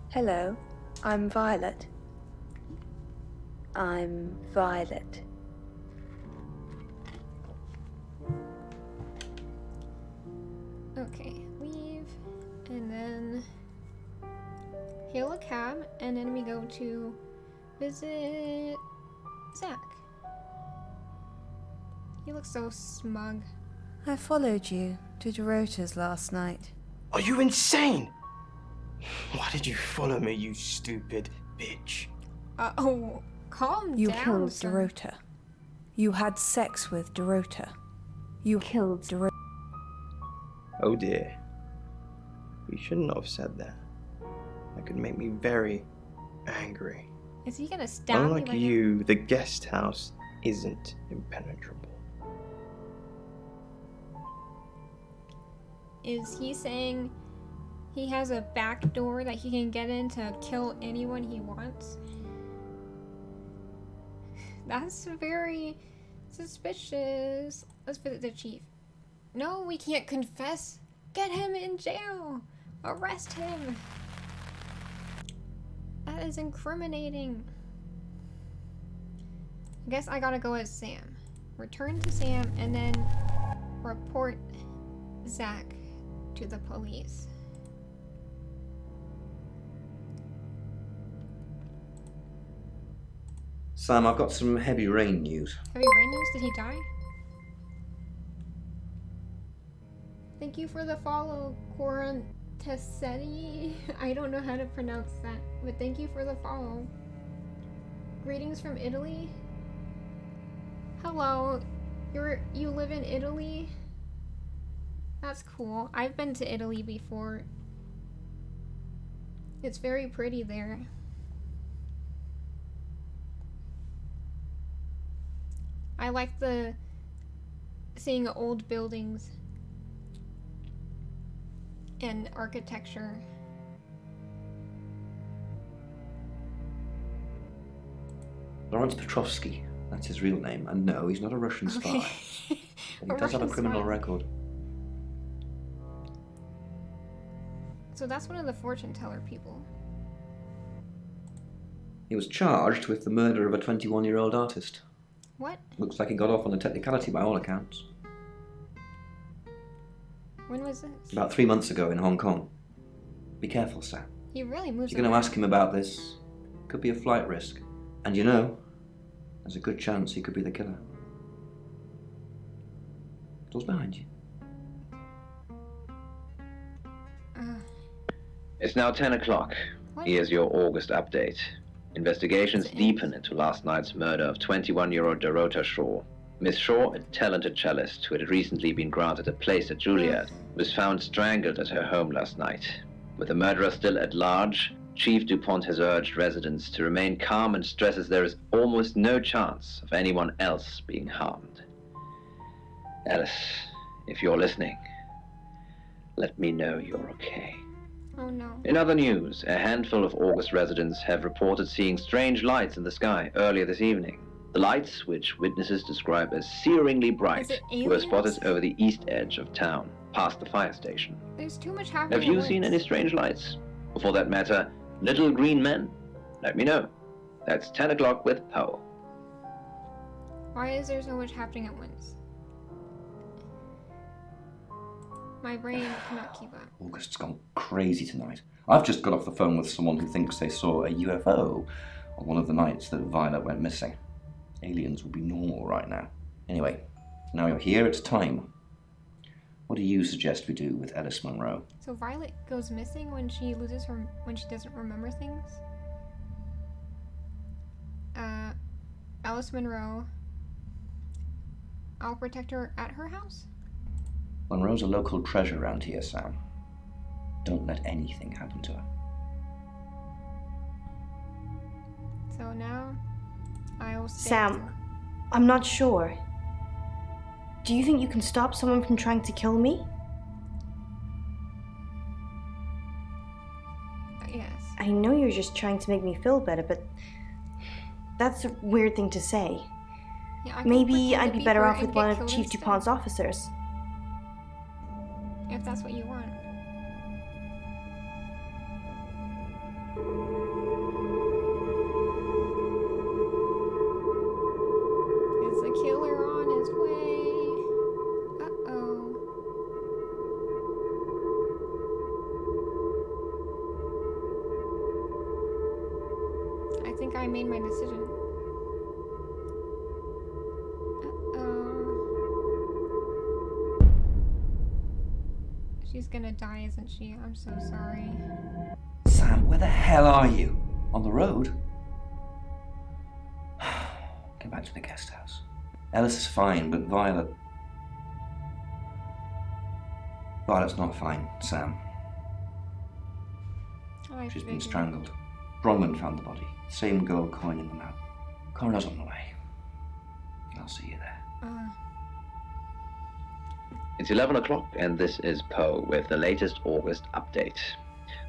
Hello, I'm Violet. I'm Violet. Okay, leave, and then hail a cab, and then we go to visit Zach. He looks so smug. I followed you to Dorota's last night. Are you insane? Why did you follow me, you stupid bitch? Oh, calm You down, killed sir. Dorota. You had sex with Dorota. You killed Dorota. Oh dear. You shouldn't have said that. That could make me very angry. Is he gonna stab me? Unlike Like you, the guest house isn't impenetrable. Is he saying he has a back door that he can get in to kill anyone he wants? That's very suspicious. Let's visit the chief. No, we can't confess. Get him in jail. Arrest him. That is incriminating. I guess I gotta go as Sam. Return to Sam and then report Zach to the police. Sam, I've got some heavy rain news. Heavy rain news? Did he die? Thank you for the follow, Quarantesetti. I don't know how to pronounce that, but thank you for the follow. Greetings from Italy. Hello, you live in Italy? That's cool. I've been to Italy before. It's very pretty there. I like seeing old buildings and architecture. Lawrence Petrovsky, that's his real name. And no, he's not a Russian spy. But he does have a criminal record. So that's one of the fortune teller people. He was charged with the murder of a 21-year-old artist. What? Looks like he got off on a technicality by all accounts. When was this? About 3 months ago in Hong Kong. Be careful, Sam. He really moves. If you're going to ask him about this, could be a flight risk. And you know, there's a good chance he could be the killer. Door's behind you. It's now 10 o'clock. Here's your August update. Investigations deepen into last night's murder of 21-year-old Dorota Shaw. Miss Shaw, a talented cellist who had recently been granted a place at Juilliard, was found strangled at her home last night. With the murderer still at large, Chief DuPont has urged residents to remain calm and stresses there is almost no chance of anyone else being harmed. Alice, if you're listening, let me know you're okay. Oh no. In other news, a handful of August residents have reported seeing strange lights in the sky earlier this evening. The lights, which witnesses describe as searingly bright, were spotted over the east edge of town, past the fire station. There's too much happening. Have you seen any strange lights? Or for that matter, little green men? Let me know. That's 10 o'clock with Poe. Why is there so much happening at once? My brain cannot keep up. August's gone crazy tonight. I've just got off the phone with someone who thinks they saw a UFO on one of the nights that Violet went missing. Aliens would be normal right now. Anyway, now you're here, it's time. What do you suggest we do with Alice Monroe? So Violet goes missing when she doesn't remember things? Alice Monroe. I'll protect her at her house? Monroe's a local treasure around here, Sam. Don't let anything happen to her. So now, I'll stay. Sam, I'm not sure. Do you think you can stop someone from trying to kill me? Yes. I know you're just trying to make me feel better, but that's a weird thing to say. Yeah, maybe I'd be better her off with and one get of killed Chief instead. DuPont's officers. If that's what you want. Is the killer on his way? Uh-oh. I think I made my decision. She's gonna die, isn't she? I'm so sorry. Sam, where the hell are you? On the road? Get back to the guest house. Alice is fine, but Violet's not fine, Sam. She's been strangled. Bronwyn found the body. Same gold coin in the map. Coroner's on the way. I'll see you there. It's 11 o'clock, and this is Poe with the latest August update.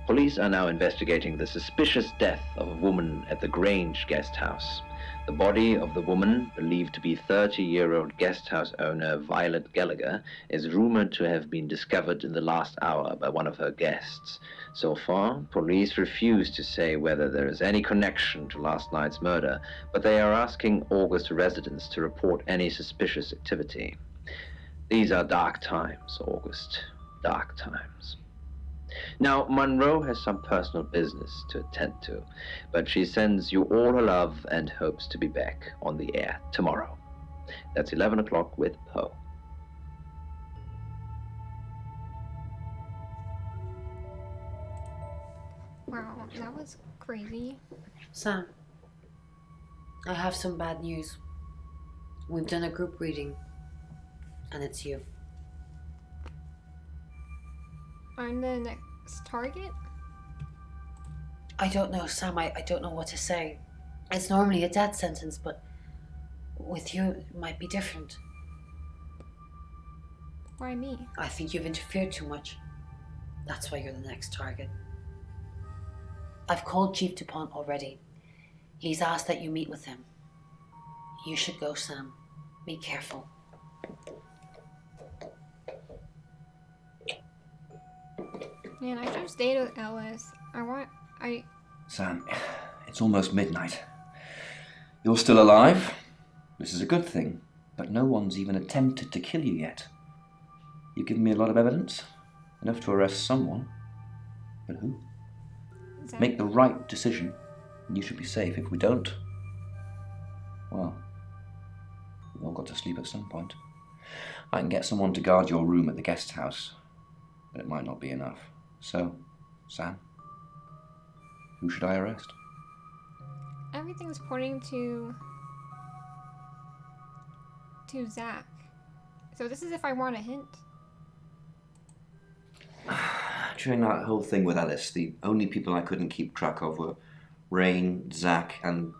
Police are now investigating the suspicious death of a woman at the Grange guest house. The body of the woman, believed to be 30-year-old guest house owner Violet Gallagher, is rumored to have been discovered in the last hour by one of her guests. So far, police refuse to say whether there is any connection to last night's murder, but they are asking August residents to report any suspicious activity. These are dark times, August. Dark times. Now, Monroe has some personal business to attend to, but she sends you all her love and hopes to be back on the air tomorrow. That's 11 o'clock with Poe. Wow, that was crazy. Sam, I have some bad news. We've done a group reading, and it's you. I'm the next target? I don't know, Sam. I don't know what to say. It's normally a death sentence, but with you, it might be different. Why me? I think you've interfered too much. That's why you're the next target. I've called Chief DuPont already. He's asked that you meet with him. You should go, Sam. Be careful. Man, I should have stayed with Ellis. Sam, it's almost midnight. You're still alive. This is a good thing, but no one's even attempted to kill you yet. You've given me a lot of evidence, enough to arrest someone. But who? Make the right decision, and you should be safe. If we don't, well, we've all got to sleep at some point. I can get someone to guard your room at the guest house, but it might not be enough. So, Sam, who should I arrest? Everything's pointing to Zach. So this is if I want a hint. During that whole thing with Alice, the only people I couldn't keep track of were Rain, Zach, and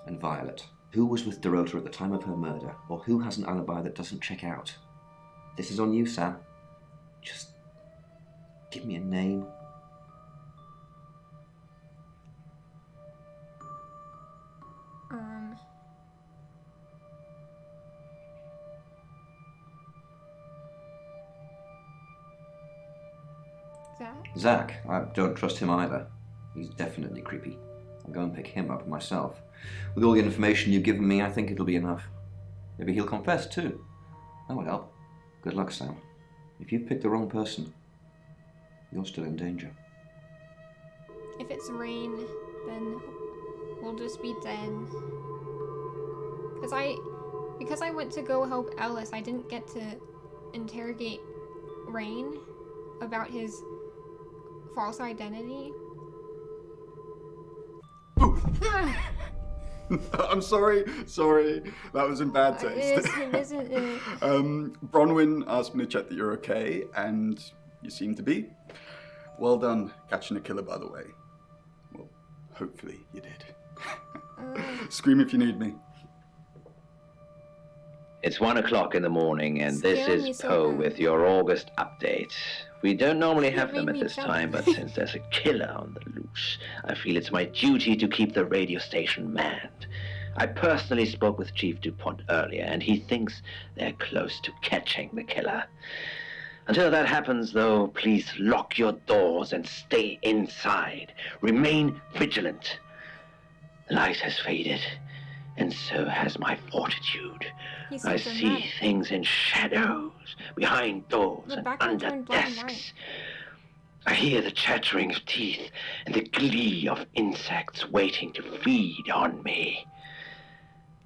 Violet. Who was with Dorota at the time of her murder, or who has an alibi that doesn't check out? This is on you, Sam. Just give me a name. Zach? I don't trust him either. He's definitely creepy. I'll go and pick him up myself. With all the information you've given me, I think it'll be enough. Maybe he'll confess too. That would help. Good luck, Sam. If you've picked the wrong person, you're still in danger. If it's Rain, then we'll just be dead. Because I went to go help Ellis, I didn't get to interrogate Rain about his false identity. I'm sorry. That was in bad taste. It isn't. Bronwyn asked me to check that you're okay, and you seem to be. Well done catching a killer, by the way. Well, hopefully you did. Scream if you need me. It's 1 o'clock in the morning, and this is Poe with your August update. We don't normally have them at this time, but since there's a killer on the loose, I feel it's my duty to keep the radio station manned. I personally spoke with Chief DuPont earlier, and he thinks they're close to catching the killer. Until that happens, though, please lock your doors and stay inside. Remain vigilant. The light has faded, and so has my fortitude. I see things in shadows, behind doors and under desks. I hear the chattering of teeth and the glee of insects waiting to feed on me.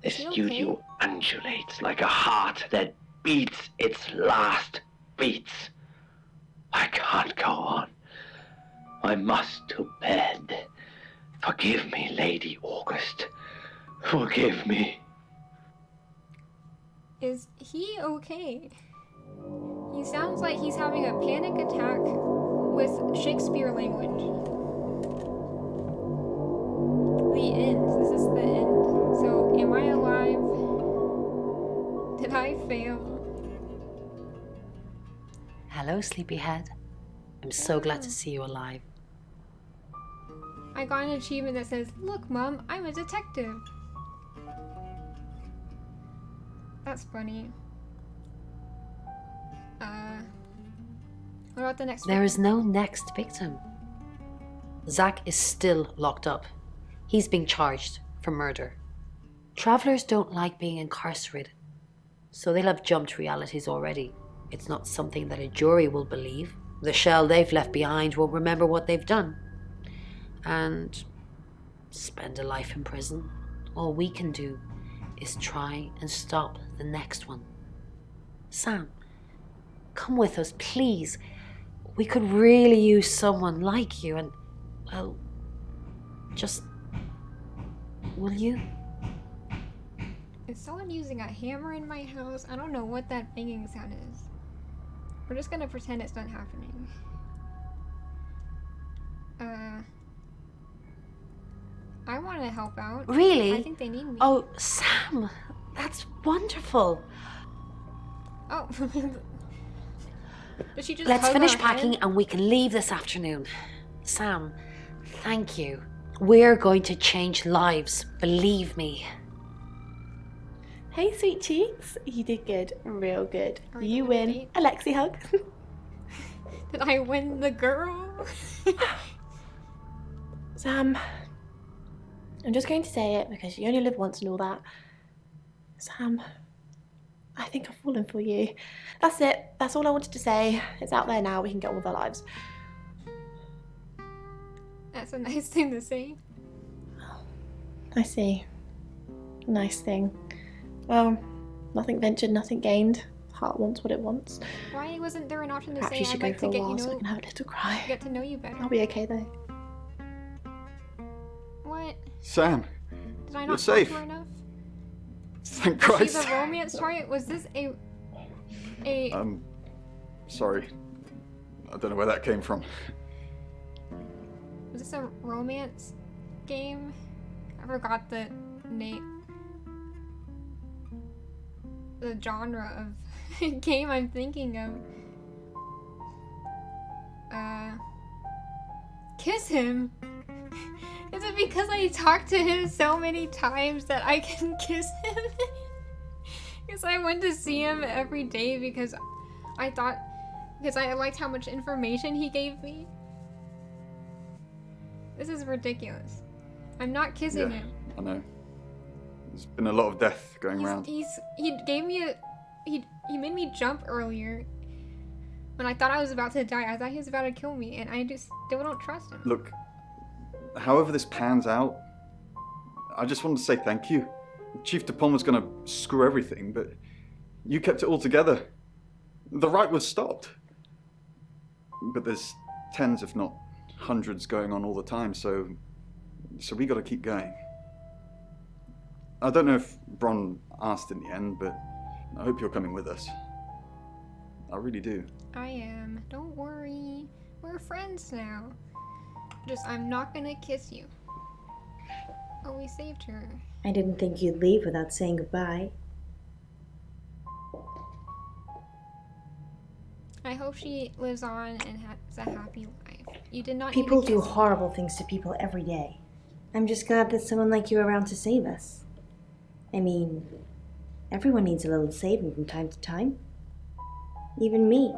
The studio undulates like a heart that beats its last beats. I can't go on. I must to bed. Forgive me, Lady August. Forgive me. Is he okay? He sounds like he's having a panic attack with Shakespeare language. The end. Is this the end? So, am I alive? Did I fail? Hello, sleepyhead. I'm so glad to see you alive. I got an achievement that says, "Look, Mom, I'm a detective." That's funny. What about the next There is no next victim. Zach is still locked up. He's being charged for murder. Travelers don't like being incarcerated, so they'll have jumped realities already. It's not something that a jury will believe. The shell they've left behind won't remember what they've done. And spend a life in prison. All we can do is try and stop the next one. Sam, come with us, please. We could really use someone like you and, well, just... Will you? Is someone using a hammer in my house? I don't know what that banging sound is. We're just gonna pretend it's not happening. I want to help out. Really? I think they need me. Oh, Sam, that's wonderful. Oh. Did she just Let's hug finish her packing head? and we can leave this afternoon. Sam, thank you. We're going to change lives, believe me. Hey, sweet cheeks. You did good. Real good. Are we You going on a win. date? Alexi hug. Did I win the girl? Sam, I'm just going to say it because you only live once and all that. Sam, I think I've fallen for you. That's it. That's all I wanted to say. It's out there now. We can get on with our lives. That's a nice thing to say. I see. Nice thing. Well, nothing ventured, nothing gained. Heart wants what it wants. Why wasn't there an option to Perhaps say you should I'd go like for to a get while so I can have a little cry. get to know you better? I'll be okay though. What? Sam, Did I you're not safe. talk to her enough? Thank Was Christ. she the romance target? Was this a Sorry. I don't know where that came from. was this a romance game? I forgot the name. The genre of game I'm thinking of. Kiss him? Is it because I talked to him so many times that I can kiss him? Because I went to see him every day because I liked how much information he gave me. This is ridiculous. I'm not kissing him. I know. There's been a lot of death going around. He gave me he made me jump earlier when I thought I was about to die. I thought he was about to kill me, and I just still don't trust him. Look, however this pans out, I just wanted to say thank you. Chief DePalm was going to screw everything, but you kept it all together. The riot was stopped. But there's tens, if not hundreds, going on all the time, so we got to keep going. I don't know if Bron asked in the end, but I hope you're coming with us. I really do. I am. Don't worry. We're friends now. I'm not gonna kiss you. Oh, we saved her. I didn't think you'd leave without saying goodbye. I hope she lives on and has a happy life. You did not People need to do kiss me. horrible things to people every day. I'm just glad that someone like you around to save us. I mean, everyone needs a little saving from time to time. Even me.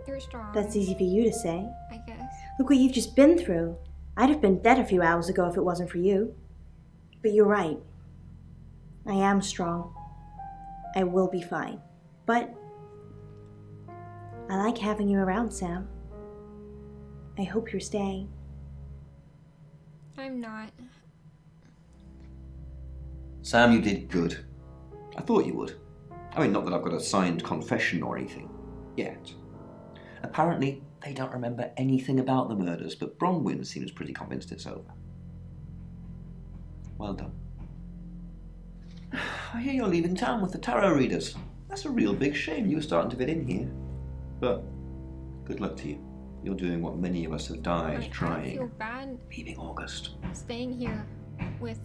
You're strong. That's easy for you to say. I guess. Look what you've just been through. I'd have been dead a few hours ago if it wasn't for you. But you're right. I am strong. I will be fine. But I like having you around, Sam. I hope you're staying. I'm not. Sam, you did good. I thought you would. I mean, not that I've got a signed confession or anything. Yet. Apparently, they don't remember anything about the murders, but Bronwyn seems pretty convinced it's over. Well done. I hear you're leaving town with the tarot readers. That's a real big shame. You were starting to fit in here. But good luck to you. You're doing what many of us have died trying. I feel bad leaving August. staying here with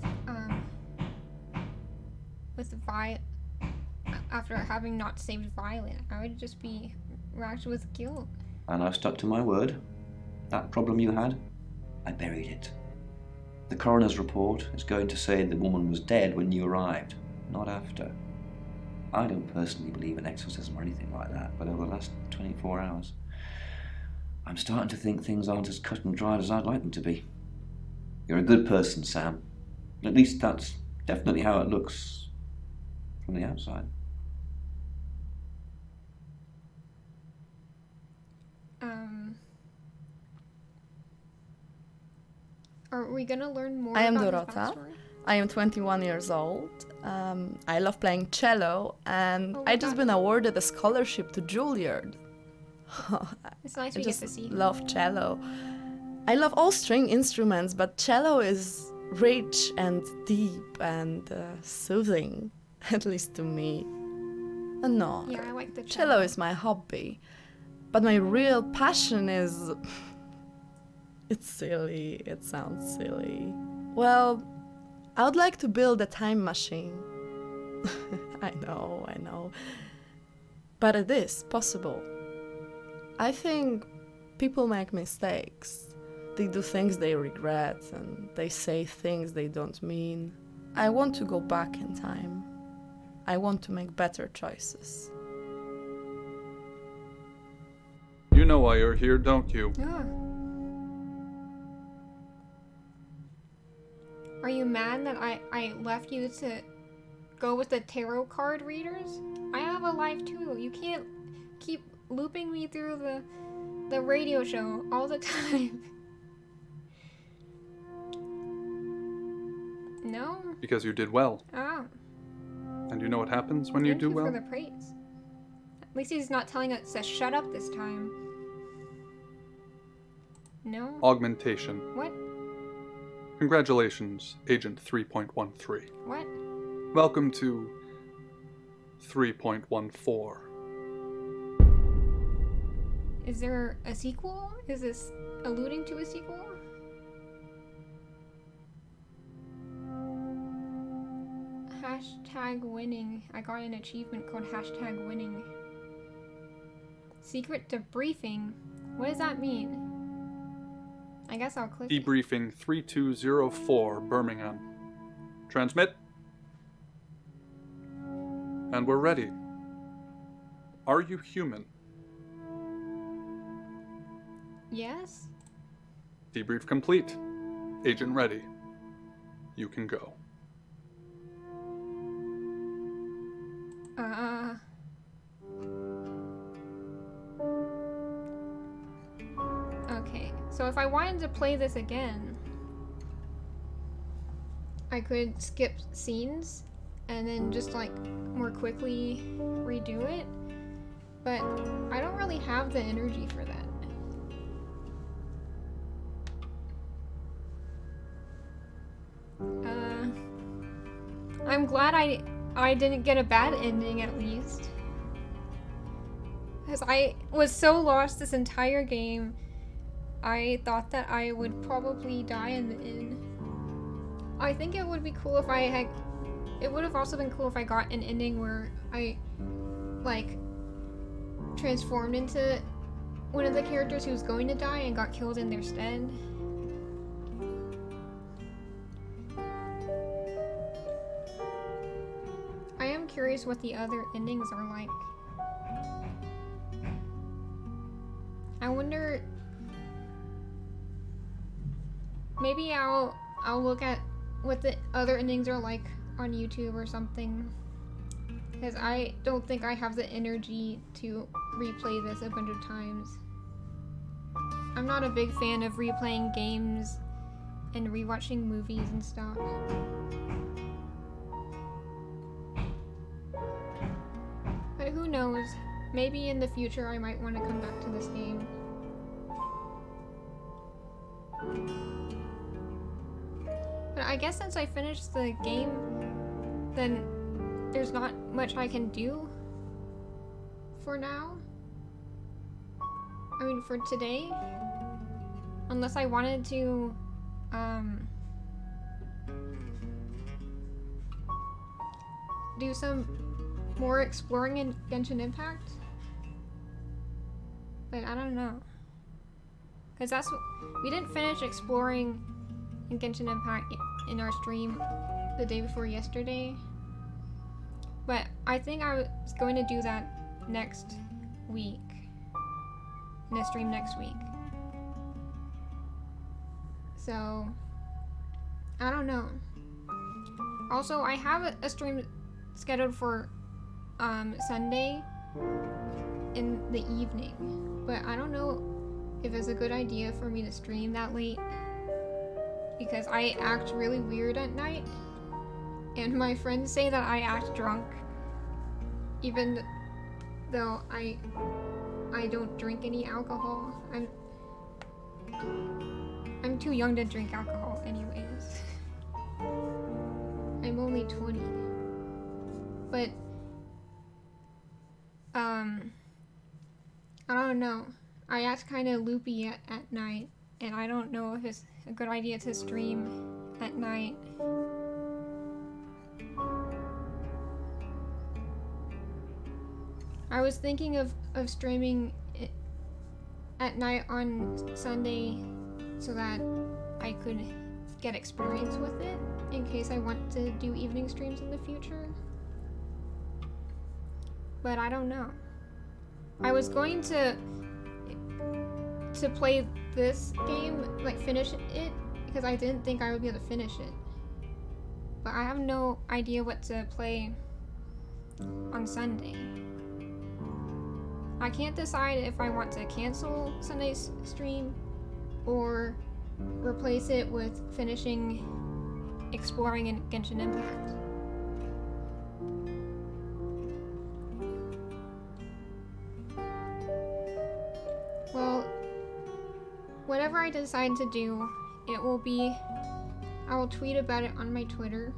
Violet after having not saved Violet. I would just be racked with guilt. And I've stuck to my word. That problem you had, I buried it. The coroner's report is going to say the woman was dead when you arrived, not after. I don't personally believe in exorcism or anything like that, but over the last 24 hours, I'm starting to think things aren't as cut and dried as I'd like them to be. You're a good person, Sam. At least that's definitely how it looks from the outside. Are we gonna learn more I am about his Dorota. backstory? I am 21 years old. I love playing cello, and I just been awarded a scholarship to Juilliard. It's nice I we just get to see. love cello. I love all string instruments, but cello is rich and deep and soothing, at least to me. And no, Yeah, I like the cello is my hobby, but my real passion is... It's silly, it sounds silly. Well, I would like to build a time machine. I know. But it is possible. I think people make mistakes. They do things they regret and they say things they don't mean. I want to go back in time. I want to make better choices. You know why you're here, don't you? Yeah. Are you mad that I left you to go with the tarot card readers? I have a life too. You can't keep looping me through the radio show all the time. No? Because you did well. Ah. And you know what happens when you do well? Thank you for the praise. At least he's not telling us to shut up this time. No? Augmentation. What? Congratulations, Agent 3.13. What? Welcome to 3.14. Is there a sequel? Is this alluding to a sequel? Hashtag winning. I got an achievement called hashtag winning. Secret debriefing. What does that mean? I guess I'll click it. Debriefing 3204, Birmingham. Transmit. And we're ready. Are you human? Yes? Debrief complete. Agent ready. You can go. Okay, so if I wanted to play this again, I could skip scenes and then just like more quickly redo it, but I don't really have the energy for that. I'm glad I didn't get a bad ending at least. Because I was so lost this entire game, I thought that I would probably die in the end. I think it would be cool if I had... It would have also been cool if I got an ending where I, like, transformed into one of the characters who was going to die and got killed in their stead. I am curious what the other endings are like. I wonder... Maybe I'll look at what the other endings are like on YouTube or something. Because I don't think I have the energy to replay this a bunch of times. I'm not a big fan of replaying games and rewatching movies and stuff. But who knows? Maybe in the future I might want to come back to this game. But I guess since I finished the game, then there's not much I can do for now. I mean, for today. Unless I wanted to, do some more exploring in Genshin Impact. But I don't know. Because that's what... We didn't finish exploring in Genshin Impact in our stream the day before yesterday. But I think I was going to do that next week. In a stream next week. So... I don't know. Also, I have a stream scheduled for Sunday in the evening. But I don't know if it's a good idea for me to stream that late. Because I act really weird at night. And my friends say that I act drunk, even though I don't drink any alcohol. I'm too young to drink alcohol anyways. I'm only 20. But I don't know. I act kind of loopy at night, and I don't know if it's a good idea to stream at night. I was thinking of streaming it at night on Sunday so that I could get experience with it in case I want to do evening streams in the future. But I don't know. I was going to play this game, like finish it, because I didn't think I would be able to finish it. But I have no idea what to play on Sunday. I can't decide if I want to cancel Sunday's stream or replace it with finishing exploring in Genshin Impact. Well, whatever I decide to do, I will tweet about it on my Twitter,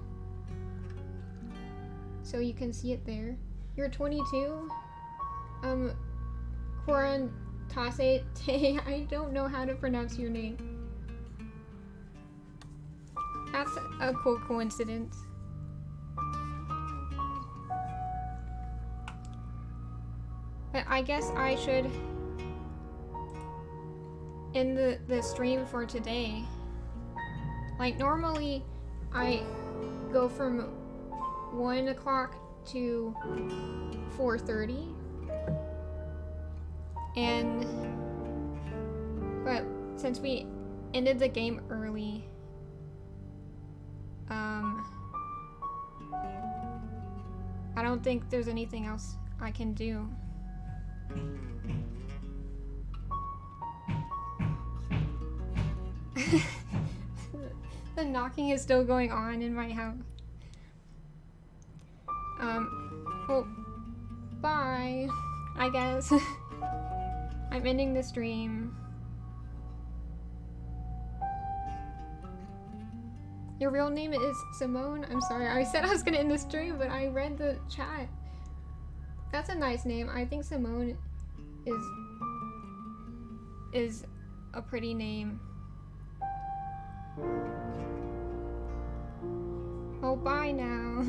so you can see it there. You're 22? Koran Tase Te, I don't know how to pronounce your name. That's a cool coincidence. But I guess I should end the stream for today. Like, normally I go from 1 o'clock to 4:30. But since we ended the game early, I don't think there's anything else I can do. The knocking is still going on in my house. Well, bye, I guess. I'm ending the stream. Your real name is Simone? I'm sorry, I said I was gonna end the stream, but I read the chat. That's a nice name. I think Simone is a pretty name. Oh, bye now.